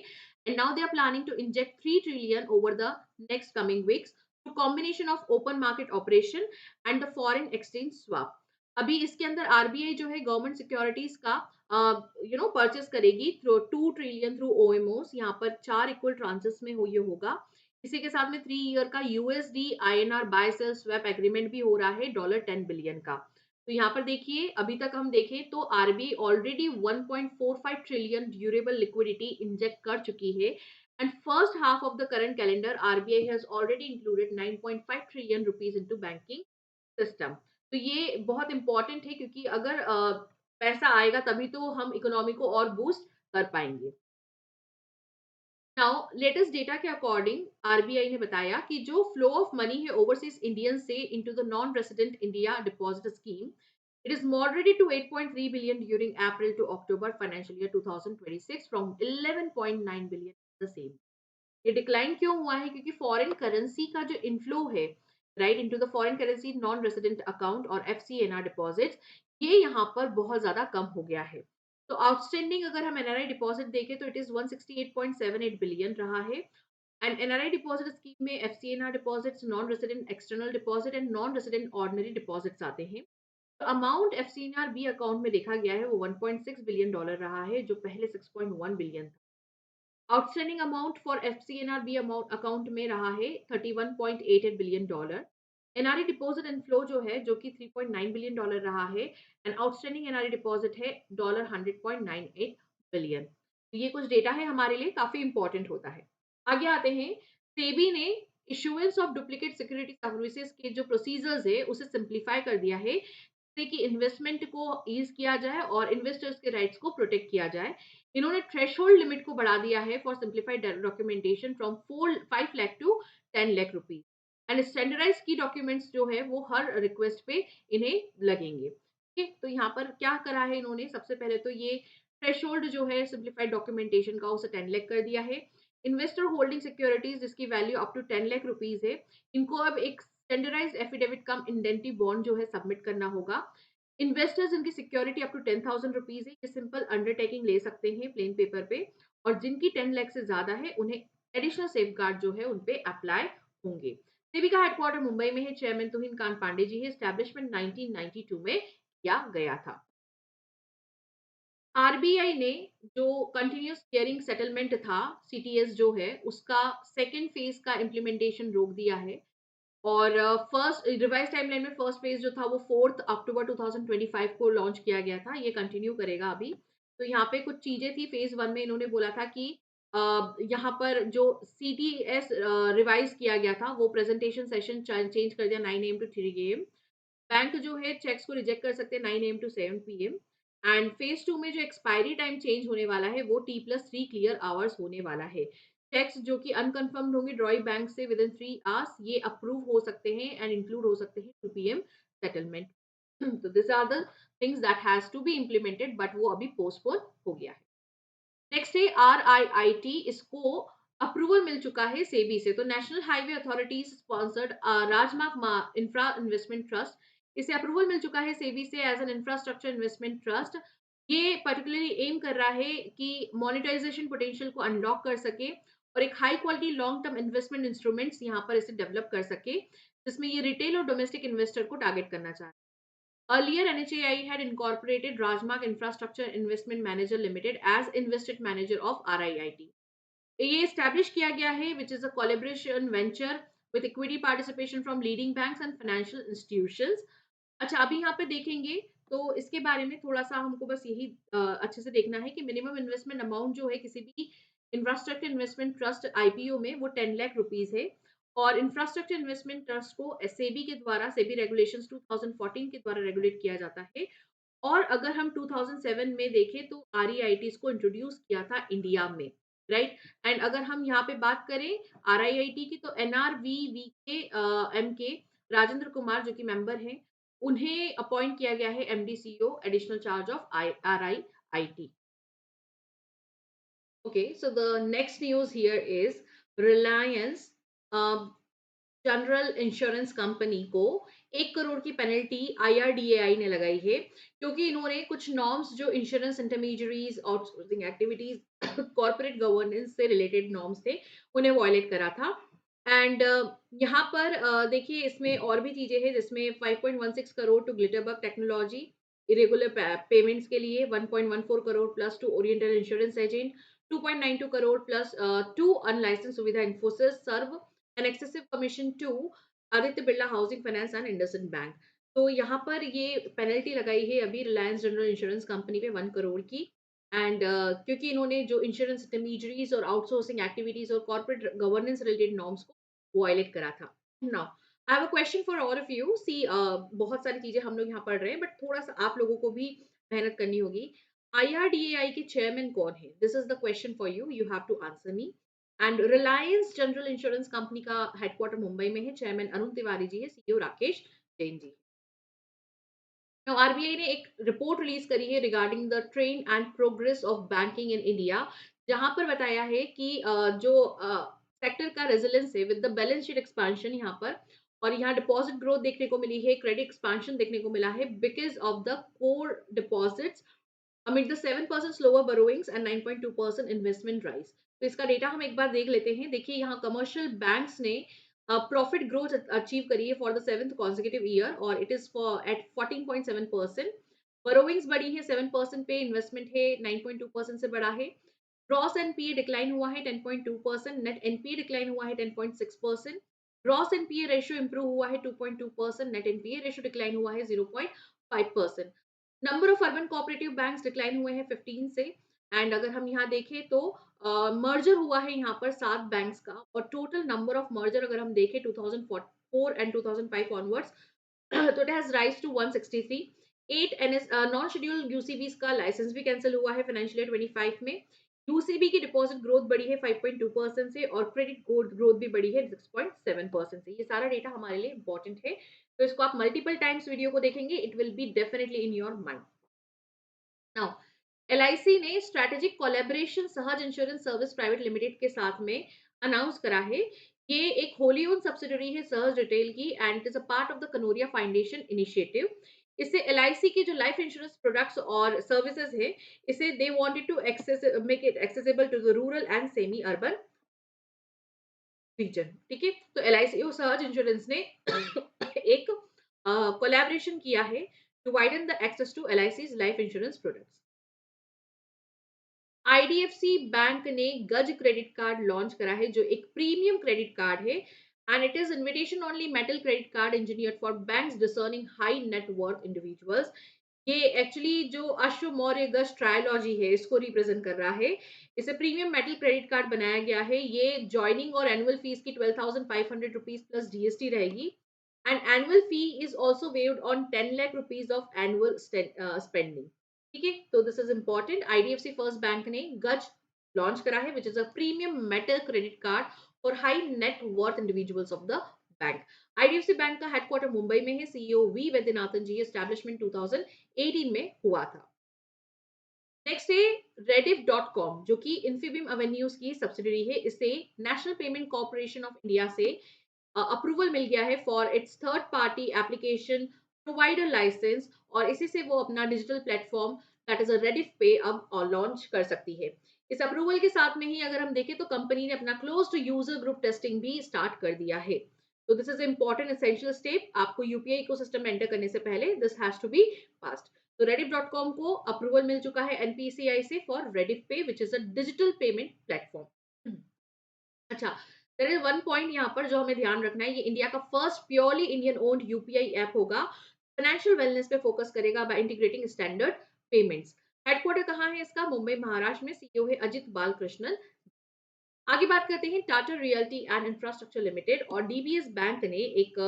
and now they are planning to inject 3 trillion over the next coming weeks through combination of open market operation and the foreign exchange swap. अभी इसके अंदर आरबीआई जो है गवर्नमेंट सिक्योरिटीज का परचेस करेगी थ्रू 2 ट्रिलियन थ्रू ओएमओस। यहाँ पर 4 equal tranches में हो ये होगा। इसी के साथ में 3 ईयर का USD INR buy sell swap agreement भी हो रहा है $10 बिलियन का। तो यहाँ पर देखिए अभी तक हम देखें तो RBI already 1.45 trillion durable liquidity inject कर चुकी है, and first half of the current calendar RBI has already included 9.5 trillion rupees into banking system. तो ये बहुत इंपॉर्टेंट है क्योंकि अगर पैसा आएगा तभी तो हम इकोनॉमी को और बूस्ट कर पाएंगे। नाउ लेटेस्ट डेटा के अकॉर्डिंग आरबीआई ने बताया कि जो फ्लो ऑफ मनी है ओवरसीज इंडियन से into the non resident India deposit scheme, it is moderated to 8.3 billion during April to October financial year 2026 from 11.9 billion the same. ये decline क्यों हुआ है? क्योंकि फॉरेन करेंसी का जो इनफ्लो है right into the foreign currency non resident account और FCNR deposits, ये यहाँ पर बहुत ज्यादा कम हो गया है। तो आउटस्टैंडिंग अगर हम एनआरआई डिपॉजिट देखें तो इट इज 168.78 बिलियन रहा है, एंड एनआरआई डिपॉजिट स्कीम में FCNR deposits, non resident external deposit and non resident ordinary deposits आते हैं। तो अमाउंट एफसीएनआर बी अकाउंट में देखा गया है वो $1.6 बिलियन रहा है जो पहले 6.1 बिलियन था। Outstanding amount for FCNRB amount account में रहा है $31.88 बिलियन। एनआरई डिपॉजिट इनफ्लो जो है जो कि $3.9 बिलियन रहा है, एंड आउटस्टैंडिंग एनआरई डिपॉजिट है $100.98 बिलियन। तो ये कुछ डेटा है हमारे लिए काफी इंपॉर्टेंट होता है। आगे आते हैं। सेबी ने issuance of duplicate security services के जो प्रोसीजर्स है उसे सिंप्लीफाई कर दिया है जिससे कि इन्वेस्टमेंट को ईज किया जाए और इन्वेस्टर्स के राइट्स को प्रोटेक्ट किया जाए। इन्होंने थ्रेशोल्ड लिमिट को बढ़ा दिया है for simplified documentation from 5 lakh to 10 lakh rupees, and standardise की डॉक्यूमेंट्स जो है वो हर रिक्वेस्ट पे इन्हें लगेंगे। ठीक है, तो यहाँ पर क्या करा है इन्होंने? सबसे पहले तो ये थ्रेशोल्ड जो है सिंप्लीफाइड डॉक्यूमेंटेशन का उसे 10 लाख कर दिया है। इन्वेस्टर होल्डिंग सिक्योरिटीज जिसकी value up to 10 lakh rupees है, इनको अब एक standardised affidavit cum indemnity bond जो है सबमिट करना होगा। इन्वेस्टर्स इनकी सिक्योरिटी अप टू 10,000 रुपीज है, ये सिंपल अंडरटेकिंग ले सकते हैं प्लेन पेपर पे, और जिनकी 10 लाख से ज्यादा है उन्हें एडिशनल सेफगार्ड जो है उन पे अप्लाई होंगे। सेबी का हेडक्वार्टर मुंबई में है, चेयरमैन तुहिन कांत पांडे जी है, एस्टैब्लिशमेंट 1992 में किया गया था। आरबीआई ने जो कंटिन्यूअस क्लियरिंग सेटलमेंट था सीटीएस जो है उसका सेकंड फेज का इम्प्लीमेंटेशन रोक दिया है, और फर्स्ट रिवाइज टाइमलाइन में फर्स्ट फेज जो था वो 4 अक्टूबर 2025 को लॉन्च किया गया था। ये कंटिन्यू करेगा अभी। तो यहाँ पे कुछ चीजें थी फेज 1 में, इन्होंने बोला था कि यहाँ पर जो सीटीएस रिवाइज किया गया था वो प्रेजेंटेशन सेशन चेंज कर दिया 9 AM टू 3 AM। बैंक जो है चेक्स को रिजेक्ट कर सकते हैं 9 AM to 7 PM। And phase 2 में जो एक्सपायरी टाइम चेंज होने वाला है वो T+3 क्लियर आवर्स होने वाला है। चेक्स जो कि अनकन्फर्म्ड होंगे ड्रॉई बैंक से विद इन 3 आवर्स ये अप्रूव हो सकते हैं एंड इंक्लूड हो सकते हैं 2 PM सेटलमेंट। तो this are the things that has to be implemented but वो अभी पोस्टपोन हो गया है। नेक्स्ट है RIIT, इसको अप्रूवल मिल चुका है सेबी से। तो national highway authorities sponsored Rajmarg infra investment trust, इसे अप्रूवल मिल चुका है सेबी से as an infrastructure investment trust. ये पर्टिकुलरली एम कर रहा है कि मोनेटाइजेशन पोटेंशियल को अनलॉक कर सके और एक high quality long term investment instruments यहाँ पर इसे डेवलप कर सके, जिसमें ये रिटेल और डोमेस्टिक इन्वेस्टर को टारगेट करना चाहता है। Earlier, NHAI had incorporated Rajmarg Infrastructure Investment Manager Limited as investment manager of RIIT. ये एस्टैब्लिश किया गया है which is a collaboration venture with equity participation from leading banks and financial institutions. अच्छा, अभी यहाँ पे देखेंगे तो इसके बारे में थोड़ा-सा हमको बस यही अच्छे से देखना है कि मिनिमम इन्वेस्टमेंट अमाउंट जो है किसी भी इंफ्रास्ट्रक्चर इन्वेस्टमेंट ट्रस्ट आईपीओ में वो 10 लाख रुपीज़ है और इंफ्रास्ट्रक्चर इन्वेस्टमेंट ट्रस्ट को सेबी के द्वारा सेबी रेगुलेशंस 2014 के द्वारा रेगुलेट किया जाता है और अगर हम 2007 में देखें तो आरईआईटीज़ को इंट्रोड्यूस किया था इंडिया में, राइट? एंड अगर हम यहाँ पे बात करें आरआईआईटी की तो एनआरवीवी के एमके राजेंद्र कुमार जो कि मेंबर हैं, उन्हें अपॉइंट किया गया है MD CEO additional charge of I RIIT. Okay, so the next news here is Reliance general insurance company को 1 करोड़ की पेनल्टी आईआरडीएआई ने लगाई है क्योंकि इन्होंने कुछ नॉर्म्स जो insurance intermediaries outsourcing activities corporate governance से रिलेटेड नॉर्म्स थे उन्हें वॉयलेट करा था एंड यहाँ पर देखिए इसमें और भी चीजें हैं जिसमें 5.16 crore to Glitterbug technology irregular payments के लिए 1.14 crore plus to Oriental insurance agent 2.92 crore plus to unlicensed Suvidha Infosys serve an excessive commission to Aditya Birla housing finance and IndusInd bank. तो यहाँ पर ये पेनल्टी लगाई है अभी रिलायंस जनरल इंश्योरेंस कंपनी पे 1 करोड़ की एंड क्योंकि इन्होंने जो इंश्योरेंस इंटरमीडियरीज और आउटसोर्सिंग एक्टिविटीज और कॉर्पोरेट गवर्नेंस रिलेटेड नॉर्म्स को वायलेट करा था। Now I have a question for all of you see बहुत सारी चीजें हम लोग यहाँ पढ़ रहे हैं बट थोड़ा सा आप लोगों को भी मेहनत करनी होगी। आईआरडीएआई के चेयरमैन कौन है? This is the question for you, you have to answer me. And Reliance General insurance company का हेडक्वार्टर मुंबई में है, चेयरमैन अरुण तिवारी जी है, CEO Rakesh Jain ji. Now RBI ने एक रिपोर्ट रिलीज करी है regarding the trend and progress of banking in India, जहां पर बताया है कि जो सेक्टर का रेजिलेंस है with the balance sheet expansion यहाँ पर और यहाँ डिपॉजिट ग्रोथ देखने को मिली है, क्रेडिट एक्सपेंशन देखने को मिला है because of the core deposits amid the 7% slower borrowings and 9.2% investment rise. तो इसका डेटा हम एक बार देख लेते हैं। देखिए यहाँ कमर्शियल बैंक्स ने प्रॉफिट ग्रोथ अचीव करी है for the seventh consecutive year और it is for at 14.7%। Borrowings बढ़ी है 7% पे, इन्वेस्टमेंट है 9.2% से बढ़ा है। ग्रॉस एनपीए डिक्लाइन हुआ है 10.2%, नेट एनपीए डिक्लाइन हुआ है 10.6%। ग्रॉस एनपीए रेशियो इंप्रूव हुआ है 2.2%, नेट एनपीए रेशियो डिक्लाइन हुआ है 0.5%। Number of urban cooperative banks decline हुए हैं 15 से एंड अगर हम यहाँ देखें तो मर्जर हुआ है यहाँ पर 7 बैंक्स का और टोटल नंबर ऑफ मर्जर अगर हम देखें 2004 एंड 2005 ऑनवर्ड्स तो it has rise to 163। 8 NS non scheduled UCBs का लाइसेंस भी कैंसिल हुआ है फाइनेंशियल ईयर 25 में। यूसीबी की डिपॉजिट ग्रोथ बढ़ी है 5.2% से और क्रेडिट ग्रोथ भी बढ़ी है 6.7% से। ये सारा डेटा हमारे लिए इंपॉर्टेंट है, तो इसको आप मल्टीपल टाइम्स वीडियो को देखेंगे, it will be definitely in your mind. Now LIC ने स्ट्रैटेजिक कोलैबोरेशन सहज इंश्योरेंस सर्विस प्राइवेट लिमिटेड के साथ में अनाउंस करा है। ये एक होली ओन सब्सिडरी है सहज रिटेल की and it is a part of the Kanoria foundation initiative. इससे एलआईसी के जो लाइफ इंश्योरेंस प्रोडक्ट्स और सर्विसेज है इसे they wanted to access make it accessible to the rural and semi urban region. ठीक है, तो एलआईसी और सहज इंश्योरेंस ने एक कोलैबोरेशन किया है to widen the access to LIC's life insurance products. IDFC bank ने गज क्रेडिट कार्ड लॉन्च करा है जो एक प्रीमियम क्रेडिट कार्ड है and it is invitation only metal credit card engineered for banks discerning high net worth individuals. ये actually जो अश्व मौर्य गज trilogy है इसको रिप्रेजेंट कर रहा है। इसे प्रीमियम मेटल क्रेडिट कार्ड बनाया गया है। ये ज्वाइनिंग और एनुअल फीस की 12,500 रुपीज प्लस जीएसटी रहेगी and annual fee is also waived on 10 lakh rupees of annual spending. ठीक है, तो this is important. IDFC first bank ने गज लॉन्च करा है which is a premium metal credit card for high net worth individuals of the bank. IDFC bank का headquarter Mumbai में है, CEO we Vaidyanathan ji, establishment 2018 में हुआ था। नेक्स्ट है Rediff.com जो कि इन्फीबीम एवेन्यूज की सब्सिडरी है। इसे National Payment Corporation of India से अप्रूवल मिल गया है for its third party application provider licence और इसी से वो अपना digital platform that is a Rediff pay अब लॉन्च कर सकती है। इस अप्रूवल के साथ में ही अगर हम देखें तो कंपनी ने अपना क्लोज्ड यूजर ग्रुप टेस्टिंग भी स्टार्ट कर दिया है। तो this is important essential step, आपको यूपीआई इकोसिस्टम में एंटर करने से पहले this has to be passed. तो Rediff.com को अप्रूवल मिल चुका है एनपीसीआई से फॉर रेडिफ पे विच is a digital payment platform. अच्छा, देयर इज वन पॉइंट यहाँ पर जो हमें ध्यान रखना है, ये इंडिया का first purely Indian owned UPI app होगा फाइनेंशियल वेलनेस पे फोकस करेगा by integrating standard payments. Headquarter कहाँ है इसका? मुंबई महाराष्ट्र में। सीईओ है अजित बालकृष्णन। आगे बात करते हैं Tata realty and infrastructure limited और डीबीएस बैंक ने एक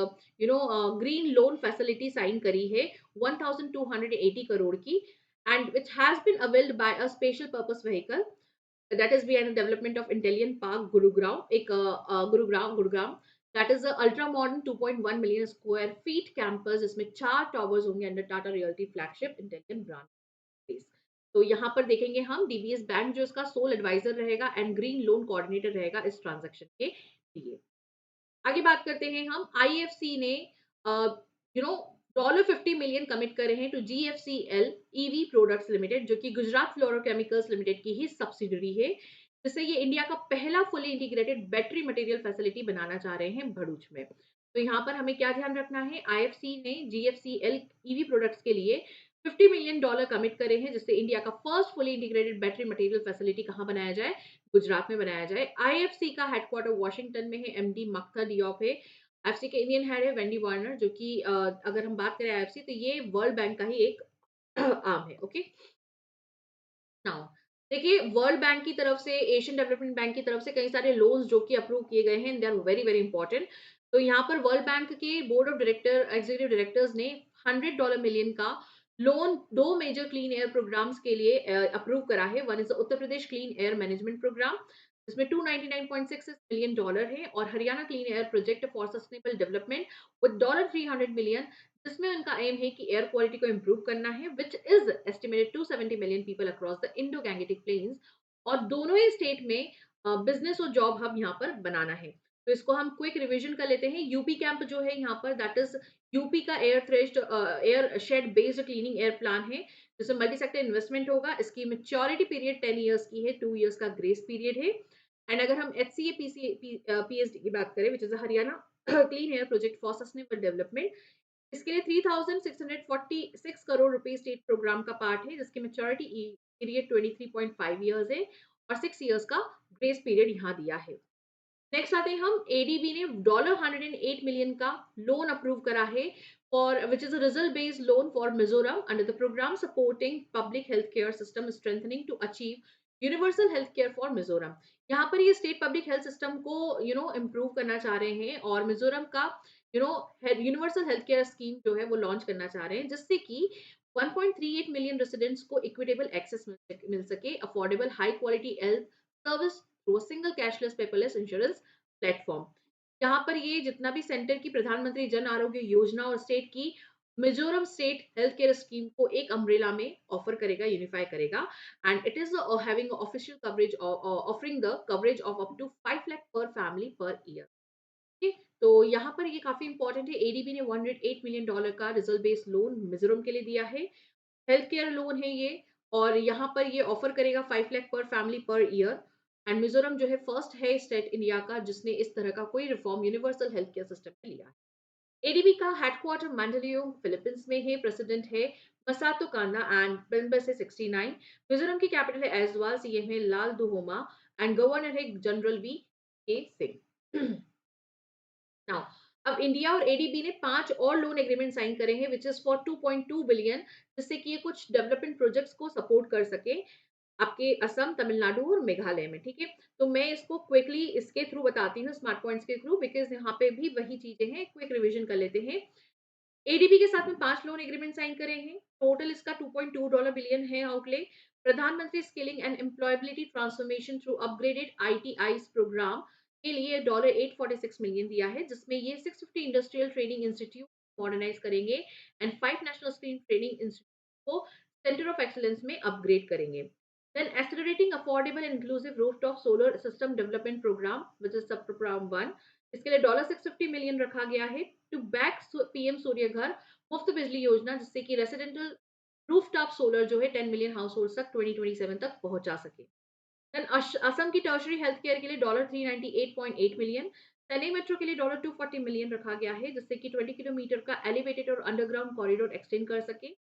ग्रीन लोन फैसिलिटी साइन करी है 1280 करोड़ की, and which has been availed by a special purpose vehicle that is behind the development of intelligent park Gurugram, Gurugram that is ultra modern 2.1 million square feet campus, जिसमें 4 towers होंगे under Tata realty flagship intelligent brand place. तो यहाँ पर देखेंगे हम DBS bank जो इसका sole advisor रहेगा एंड ग्रीन लोन कोऑर्डिनेटर रहेगा इस ट्रांजैक्शन के लिए। आगे बात करते हैं हम, आईएफसी ने $50 मिलियन कमिट करे हैं टू जीएफसीएल ईवी प्रोडक्ट्स लिमिटेड, जो कि गुजरात फ्लोरोकेमिकल्स लिमिटेड की ही सब्सिडरी है, जिससे ये इंडिया का पहला fully integrated battery material facility बनाना चाह रहे हैं भरूच में। तो यहाँ पर हमें क्या ध्यान रखना है, आईएफसी ने जीएफसीएल ईवी प्रोडक्ट्स के लिए $50 मिलियन कमिट करे हैं, जिससे इंडिया का first fully integrated battery material facility कहाँ बनाया जाए? गुजरात में बनाया जाए। आईएफसी का हेडक्वार्टर वॉशिंगटन में है, एमडी मक्ता डियोप है। आईएफसी के इंडियन हेड है वेंडी वार्नर, जो कि अगर हम बात करें आईएफसी तो ये वर्ल्ड बैंक का ही एक आर्म है। ओके, नाउ देखिए, वर्ल्ड बैंक की तरफ से, एशियन डेवलपमेंट बैंक की तरफ से कई सारे लोन्स जो कि अप्रूव किए गए हैं, they are very very important. तो यहाँ पर वर्ल्ड बैंक के board of director executive directors ने $100 मिलियन का लोन दो मेजर क्लीन एयर प्रोग्राम्स के लिए अप्रूव करा है। One is Uttar Pradesh clean air management program, जिसमें $299.66 मिलियन है, और Haryana clean air project for sustainable development with $300 million, जिसमें उनका एम है कि एयर क्वालिटी को इंप्रूव करना है, which is estimated 270 million people across the Indo Gangetic plains. और दोनों ही स्टेट में बिजनेस और जॉब हब यहाँ पर बनाना है। तो इसको हम क्विक रिवीजन कर लेते हैं। यूपी कैंप जो है यहाँ पर, दैट इज यूपी का air shed based cleaning air plan है, जिसमें मल्टी सेक्टर इन्वेस्टमेंट होगा। इसकी मेच्योरिटी पीरियड 10 ईयर्स की है, 2 ईयर्स का ग्रेस पीरियड है। एंड अगर हम एच सी ए पीएसडी की बात करें, which is Haryana clean air project for sustainable development, इसके लिए 3646 करोड़ रुपए स्टेट प्रोग्राम का पार्ट है, जिसकी मेच्योरिटी पीरियड 23.5 ईयर्स है, और 6 ईयर्स का ग्रेस पीरियड यहाँ दिया है। नेक्स्ट आते हैं हम, एडीबी ने $108 मिलियन का लोन अप्रूव करा है for which is a result based loan for Mizoram under the program supporting public health care system strengthening to achieve universal health care for Mizoram. यहाँ पर ये स्टेट पब्लिक हेल्थ सिस्टम को improve करना चाह रहे हैं, और मिजोरम का यूनिवर्सल हेल्थ केयर स्कीम जो है वो लॉन्च करना चाह रहे हैं, जिससे कि 1.38 मिलियन रेसिडेंट्स को इक्विटेबल एक्सेस मिल सके affordable high quality health service through a single cashless paperless insurance platform. यहाँ पर ये जितना भी सेंटर की प्रधानमंत्री जन आरोग्य योजना और स्टेट की Mizoram state health care scheme को एक अम्ब्रेला में ऑफर करेगा, यूनिफाई करेगा, and it is having official coverage offering the coverage of up to 5 lakh per family per year. ठीक है? तो यहाँ पर ये काफी इंपॉर्टेंट है। एडीबी ने $108 मिलियन का रिजल्ट बेस्ड लोन मिजोरम के लिए दिया है। हेल्थ केयर लोन है ये, और यहाँ पर ये ऑफर करेगा 5 lakh per family per year. And Mizoram जो है फर्स्ट है स्टेट इंडिया का जिसने इस तरह का कोई reform universal health care system में लिया है। एडीबी का हेडक्वार्टर मैंडलियों फिलीपींस में है। प्रेसिडेंट है मसातो कांडा एंड मेंबर्स है 69। मिजोरम की कैपिटल है ऐजवाल, सीएम है लाल दुहोमा, एंड गवर्नर है जनरल वी के सिंह। नाउ अब इंडिया और एडीबी ने 5 और लोन एग्रीमेंट साइन करे हैं, विच इज फॉर 2.2 बिलियन, जिससे कि ये कुछ डेवलपमेंट प्रोजेक्ट्स को सपोर्ट कर सके आपके असम, तमिलनाडु और मेघालय में। ठीक है, तो मैं इसको क्विकली इसके थ्रू बताती हूँ, स्मार्ट पॉइंट्स के थ्रू, बिकॉज यहाँ पे भी वही चीजें हैं। क्विक रिवीजन कर लेते हैं। एडीबी के साथ में 5 लोन एग्रीमेंट साइन करे हैं। टोटल इसका $2.2 बिलियन है आउटले। प्रधानमंत्री skilling and employability transformation through upgraded ITIs programme के लिए $846 मिलियन दिया है, जिसमें ये 650 इंडस्ट्रियल ट्रेनिंग इंस्टीट्यूट मॉडर्नाइज करेंगे and 5 national skill training institute को सेंटर ऑफ एक्सीलेंस में अपग्रेड करेंगे। Then accelerating affordable and inclusive rooftop solar system development program, which is sub program 1, इसके लिए $650 मिलियन रखा गया है टू बैक पीएम सूर्य घर मुफ्त बिजली योजना, जिससे कि रेसिडेंटल रूफटॉप सोलर जो है 10 मिलियन हाउस होल्ड तक 2027 तक पहुंचा सके। देन असम की टर्शरी हेल्थ केयर के लिए $398.8 मिलियन। चेन्नई मेट्रो के लिए $240 मिलियन रखा गया है, जिससे कि 20 किलोमीटर का एलिवेटेड और अंडरग्राउंड कॉरिडोर एक्सटेंड कर सके।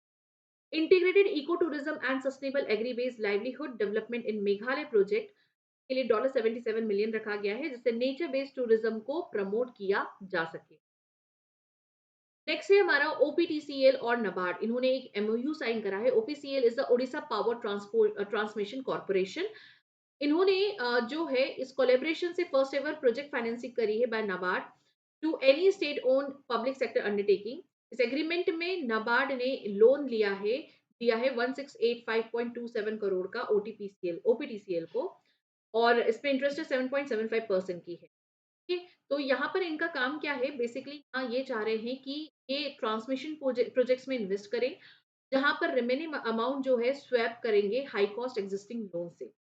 Integrated eco tourism and sustainable agri based livelihood development in Meghalaya project के लिए $77 मिलियन रखा गया है, जिससे नेचर बेस्ड टूरिज्म को प्रमोट किया जा सके। नेक्स्ट है हमारा ओपीटीसीएल और नाबार्ड, इन्होंने एक एमओयू साइन करा है। OPCL is the Odisha power transport transmission corporation. इन्होंने जो है इस कोलैबोरेशन से फर्स्ट एवर प्रोजेक्ट फाइनेंसिंग करी है by NABARD to any state owned public sector undertaking. इस एग्रीमेंट में नाबार्ड ने लोन दिया है 1685.27 करोड़ का ओपीटीसीएल को, और इस पे इंटरेस्ट है 7.75% की है। ठीक है, तो यहाँ पर इनका काम क्या है बेसिकली, हाँ ये चाह रहे हैं कि ये ट्रांसमिशन प्रोजेक्ट्स में इन्वेस्ट करें, जहां पर रिमेनिंग अमाउंट जो है स्वैप करेंगे हाई कॉस्ट एग्जिस्टिंग लोन से।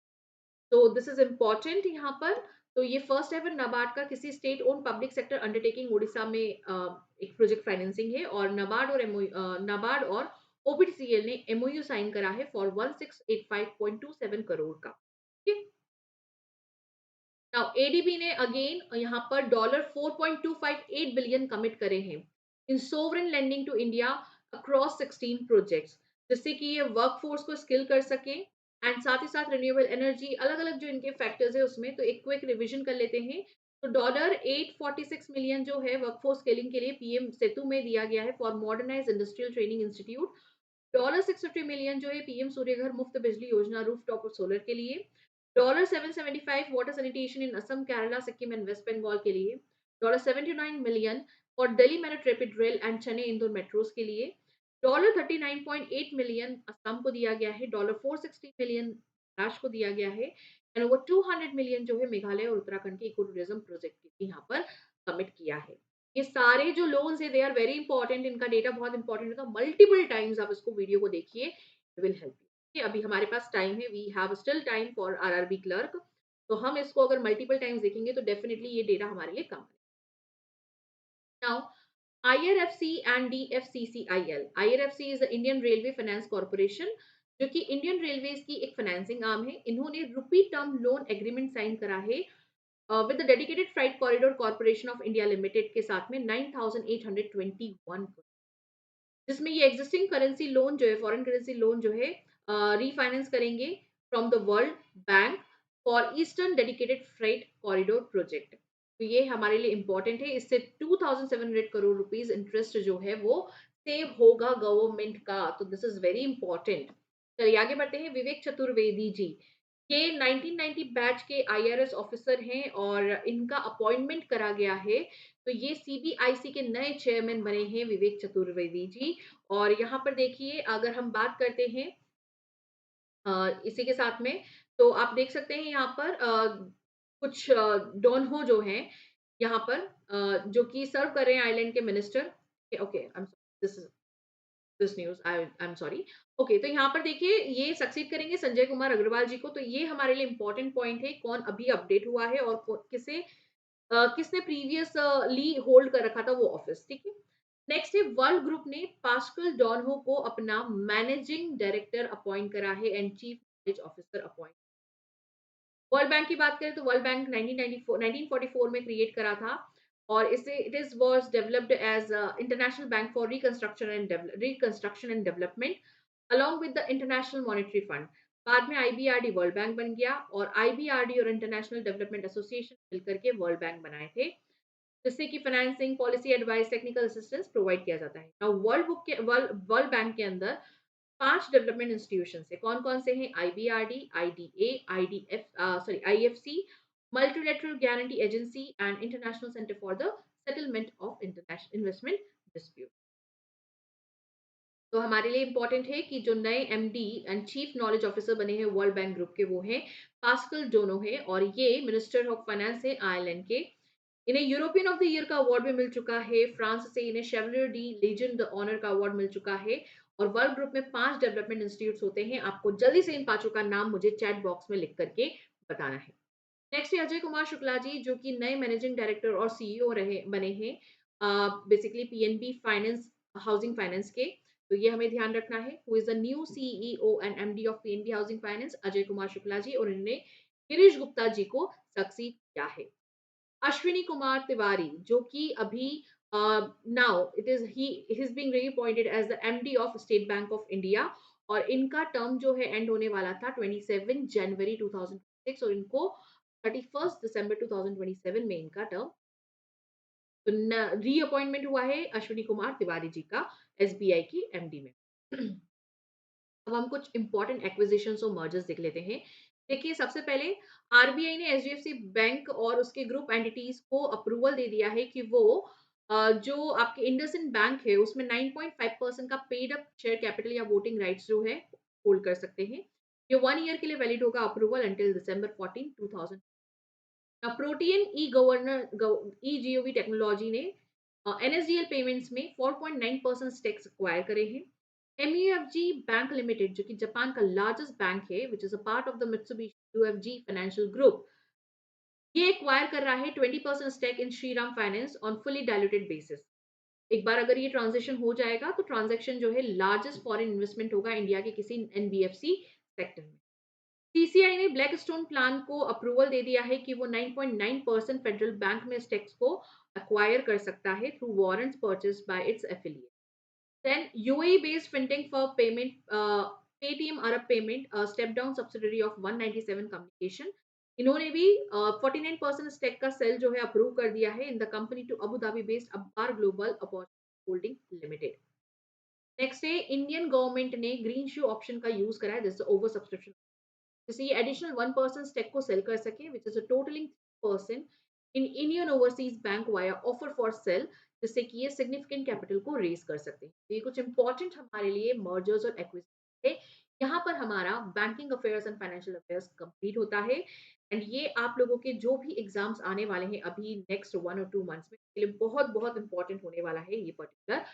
तो दिस इज इम्पोर्टेंट यहाँ पर। तो ये फर्स्ट एवर नाबार्ड का किसी state own public sector undertaking Orissa में एक प्रोजेक्ट फाइनेंसिंग है, और नाबार्ड और ओपीटीसीएल ने एमओयू साइन करा है फॉर 1685.27 करोड़ का। ठीक है। नाउ एडीबी ने अगेन यहाँ पर $4.258 बिलियन कमिट करे हैं in sovereign lending to India across 16 projects, जिससे कि ये वर्कफोर्स को स्किल कर सके, एंड साथ ही साथ रिन्यूएबल एनर्जी, अलग अलग जो इनके फैक्टर्स है उसमें। तो एक क्विक रिवीजन कर लेते हैं। तो $846 मिलियन जो है वर्कफोर्स स्केलिंग के लिए पीएम सेतु में दिया गया है for modernise industrial training institute. $650 million जो है पीएम सूर्य घर मुफ्त बिजली योजना रूफटॉप और सोलर के लिए। $775 water sanitation in Assam, Kerala, Sikkim and West Bengal के लिए। $79 million for Delhi Meerut rapid rail and Chennai Indore metros के लिए। $39.8 मिलियन असम को दिया गया है। $460 मिलियन महाराष्ट्र को दिया गया है, एंड ओवर 200 मिलियन जो है मेघालय और उत्तराखंड के इको टूरिज्म प्रोजेक्ट के लिए यहाँ पर कमिट किया है। ये सारे जो लोन्स है दे आर वेरी इंपॉर्टेंट, इनका डेटा बहुत इंपॉर्टेंट होता है। मल्टीपल टाइम्स आप इसको वीडियो को देखिए, विल हेल्प यू। अभी हमारे पास टाइम है, we have still time for RRB clerk. तो हम इसको अगर मल्टीपल टाइम्स देखेंगे तो डेफिनेटली ये डेटा हमारे लिए कम है। Now IRFC and DFCCIL. IRFC is the Indian Railway Finance Corporation, जो कि इंडियन रेलवेज की एक फाइनेंसिंग आर्म है। इन्होंने rupee term loan agreement sign करा है with the Dedicated Freight Corridor Corporation of India Limited के साथ में 9821, जिसमें ये एग्जिस्टिंग करेंसी लोन जो है, फॉरेन करेंसी लोन जो है रीफाइनेंस करेंगे from the world bank for eastern dedicated freight corridor project. तो ये हमारे लिए इंपॉर्टेंट है। इससे 2700 करोड़ रुपीस इंटरेस्ट जो है वो सेव होगा गवर्नमेंट का। तो दिस इज वेरी इंपॉर्टेंट। चलिए आगे बढ़ते हैं। विवेक चतुर्वेदी जी, ये 1990 बैच के आईआरएस ऑफिसर हैं और इनका अपॉइंटमेंट करा गया है। तो ये सीबीआईसी के नए चेयरमैन बने हैं विवेक चतुर्वेदी जी। और यहाँ पर देखिए अगर हम बात करते हैं इसी के साथ में, तो आप देख सकते हैं यहाँ पर कुछ डॉनहो जो हैं यहाँ पर जो कि सर्व कर रहे हैं आइलैंड के minister. Okay, this this news, I am sorry. Okay, तो यहाँ पर देखिए ये सक्सीड करेंगे संजय कुमार अग्रवाल जी को। तो ये हमारे लिए इंपॉर्टेंट पॉइंट है, कौन अभी अपडेट हुआ है और किसने प्रीवियस ली होल्ड कर रखा था वो ऑफिस। ठीक है। नेक्स्ट है वर्ल्ड ग्रुप ने पास्कल डॉनहो को अपना मैनेजिंग डायरेक्टर अपॉइंट करा है and chief knowledge officer appoint. World Bank की बात करें तो वर्ल्ड बैंक 1944 में क्रिएट करा था, और इसे it is was developed as International Bank for Reconstruction and Development along with the International Monetary Fund. बाद में आईबीआरडी वर्ल्ड बैंक बन गया, और आईबीआरडी और इंटरनेशनल डेवलपमेंट एसोसिएशन मिलकर के वर्ल्ड बैंक बनाए थे, जिससे कि financing, policy advice, technical assistance provide किया जाता है। नाउ वर्ल्ड बैंक के अंदर 5 डेवलपमेंट इंस्टीट्यूशन है। कौन-कौन से हैं? IBRD, IDA, IFC, multilateral guarantee agency and international centre for the settlement of international investment dispute. तो हमारे लिए इंपॉर्टेंट है कि जो नए MD and chief knowledge officer बने हैं वर्ल्ड बैंक ग्रुप के, वो हैं पास्कल डोनो है, और ये मिनिस्टर ऑफ फाइनेंस है आयरलैंड के। इन्हें यूरोपियन ऑफ द ईयर का अवार्ड भी मिल चुका है। फ्रांस से इन्हें शेवलियर डी लीजेंड ऑनर का अवार्ड मिल चुका है। और वर्ल्ड ग्रुप में 5 डेवलपमेंट इंस्टीट्यूट होते हैं। आपको जल्दी से इन पांचों का नाम मुझे चैट बॉक्स में लिख करके बताना है। नेक्स्ट है अजय कुमार शुक्ला जी, जो कि नए मैनेजिंग डायरेक्टर और सीईओ रहे बने हैं basically PNB finance, housing finance के। तो ये हमें ध्यान रखना है। Who is the new CEO and MD of PNB housing finance? Ajay Kumar Shukla ji, और इन्होंने गिरीश गुप्ता जी को सक्सीड किया है। अश्विनी कुमार तिवारी, जो कि अभी now it is he is being reappointed as the MD of State Bank of India, और इनका टर्म जो है एंड होने वाला था 27 जनवरी 2006, और इनको 31 दिसंबर 2027 में इनका टर्म तो रीअपॉइंटमेंट हुआ है अश्विनी कुमार तिवारी जी का एसबीआई की एमडी में। अब हम कुछ इंपॉर्टेंट एक्विजिशंस और मर्जर्स देख लेते हैं। देखिए, सबसे पहले आरबीआई ने एचडीएफसी बैंक और उसके ग्रुप एंटिटीज को अप्रूवल दे दिया है कि वो जो आपके इंडसइंड बैंक है उसमें 9.5% का पेड अप शेयर कैपिटल या वोटिंग राइट्स जो है होल्ड कर सकते हैं। ये 1 ईयर के लिए वैलिड होगा, अप्रूवल अंटिल दिसंबर 14 2000। प्रोटियन ई गवर्नर ई जीओवी टेक्नोलॉजी ने एनएसडीएल पेमेंट्स में 4.9% स्टेक्स एक्वायर करे हैं। एमयूएफजी बैंक लिमिटेड जो कि जापान का लार्जेस्ट बैंक है, which is a part of the Mitsubishi UFJ financial group, ये एक्वायर कर रहा है 20% stake in Shriram finance on fully diluted basis. एक बार अगर ये ट्रांजेक्शन हो जाएगा तो ट्रांजेक्शन जो है लार्जेस्ट फॉरेन इन्वेस्टमेंट होगा इंडिया के किसी एनबीएफसी सेक्टर में। सीसीआई ने ब्लैकस्टोन प्लान को अप्रूवल दे दिया है कि वो 9.9% फेडरल बैंक में स्टेक्स को एक्वायर कर सकता है through warrants purchase by its affiliate. Then UAE based fintech for payment Paytm Arab payment step down subsidiary of 197 communication, इन्होंने भी 49% स्टेक का सेल जो है अप्रूव कर दिया है in the company to Abu Dhabi based Abbar global opportunity holding limited. Next है, Indian government ने ग्रीन शू ऑप्शन का यूज करा है, जैसे ओवर सब्सक्रिप्शन, जैसे ये एडिशनल 1% स्टेक को सेल कर सके, विच is a totalling person in Indian overseas bank via offer for sale, जिससे कि ये सिग्निफिकेंट कैपिटल को रेज कर सकते हैं। तो ये कुछ इंपॉर्टेंट हमारे लिए मर्जर्स और एक्विजिशन है। यहाँ पर हमारा banking affairs and financial affairs complete होता है। एंड ये आप लोगों के जो भी एग्जाम्स आने वाले हैं अभी नेक्स्ट 1 और 2 मंथ्स में, के लिए बहुत बहुत इंपॉर्टेंट होने वाला है ये particular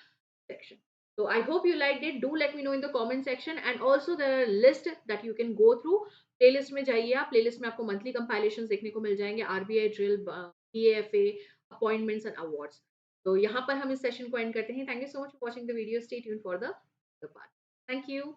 section. So I hope you liked it. Do let me know in the comment section, and also there are list that you can go through. Playlist में जाइए आप, प्लेलिस्ट में आपको मंथली कंपाइलेशन देखने को मिल जाएंगे, RBI drill, PFA, appointments and awards. तो यहाँ पर हम इस सेशन को एंड करते हैं। Thank you so much for watching the video. Stay tune for the part. Thank you.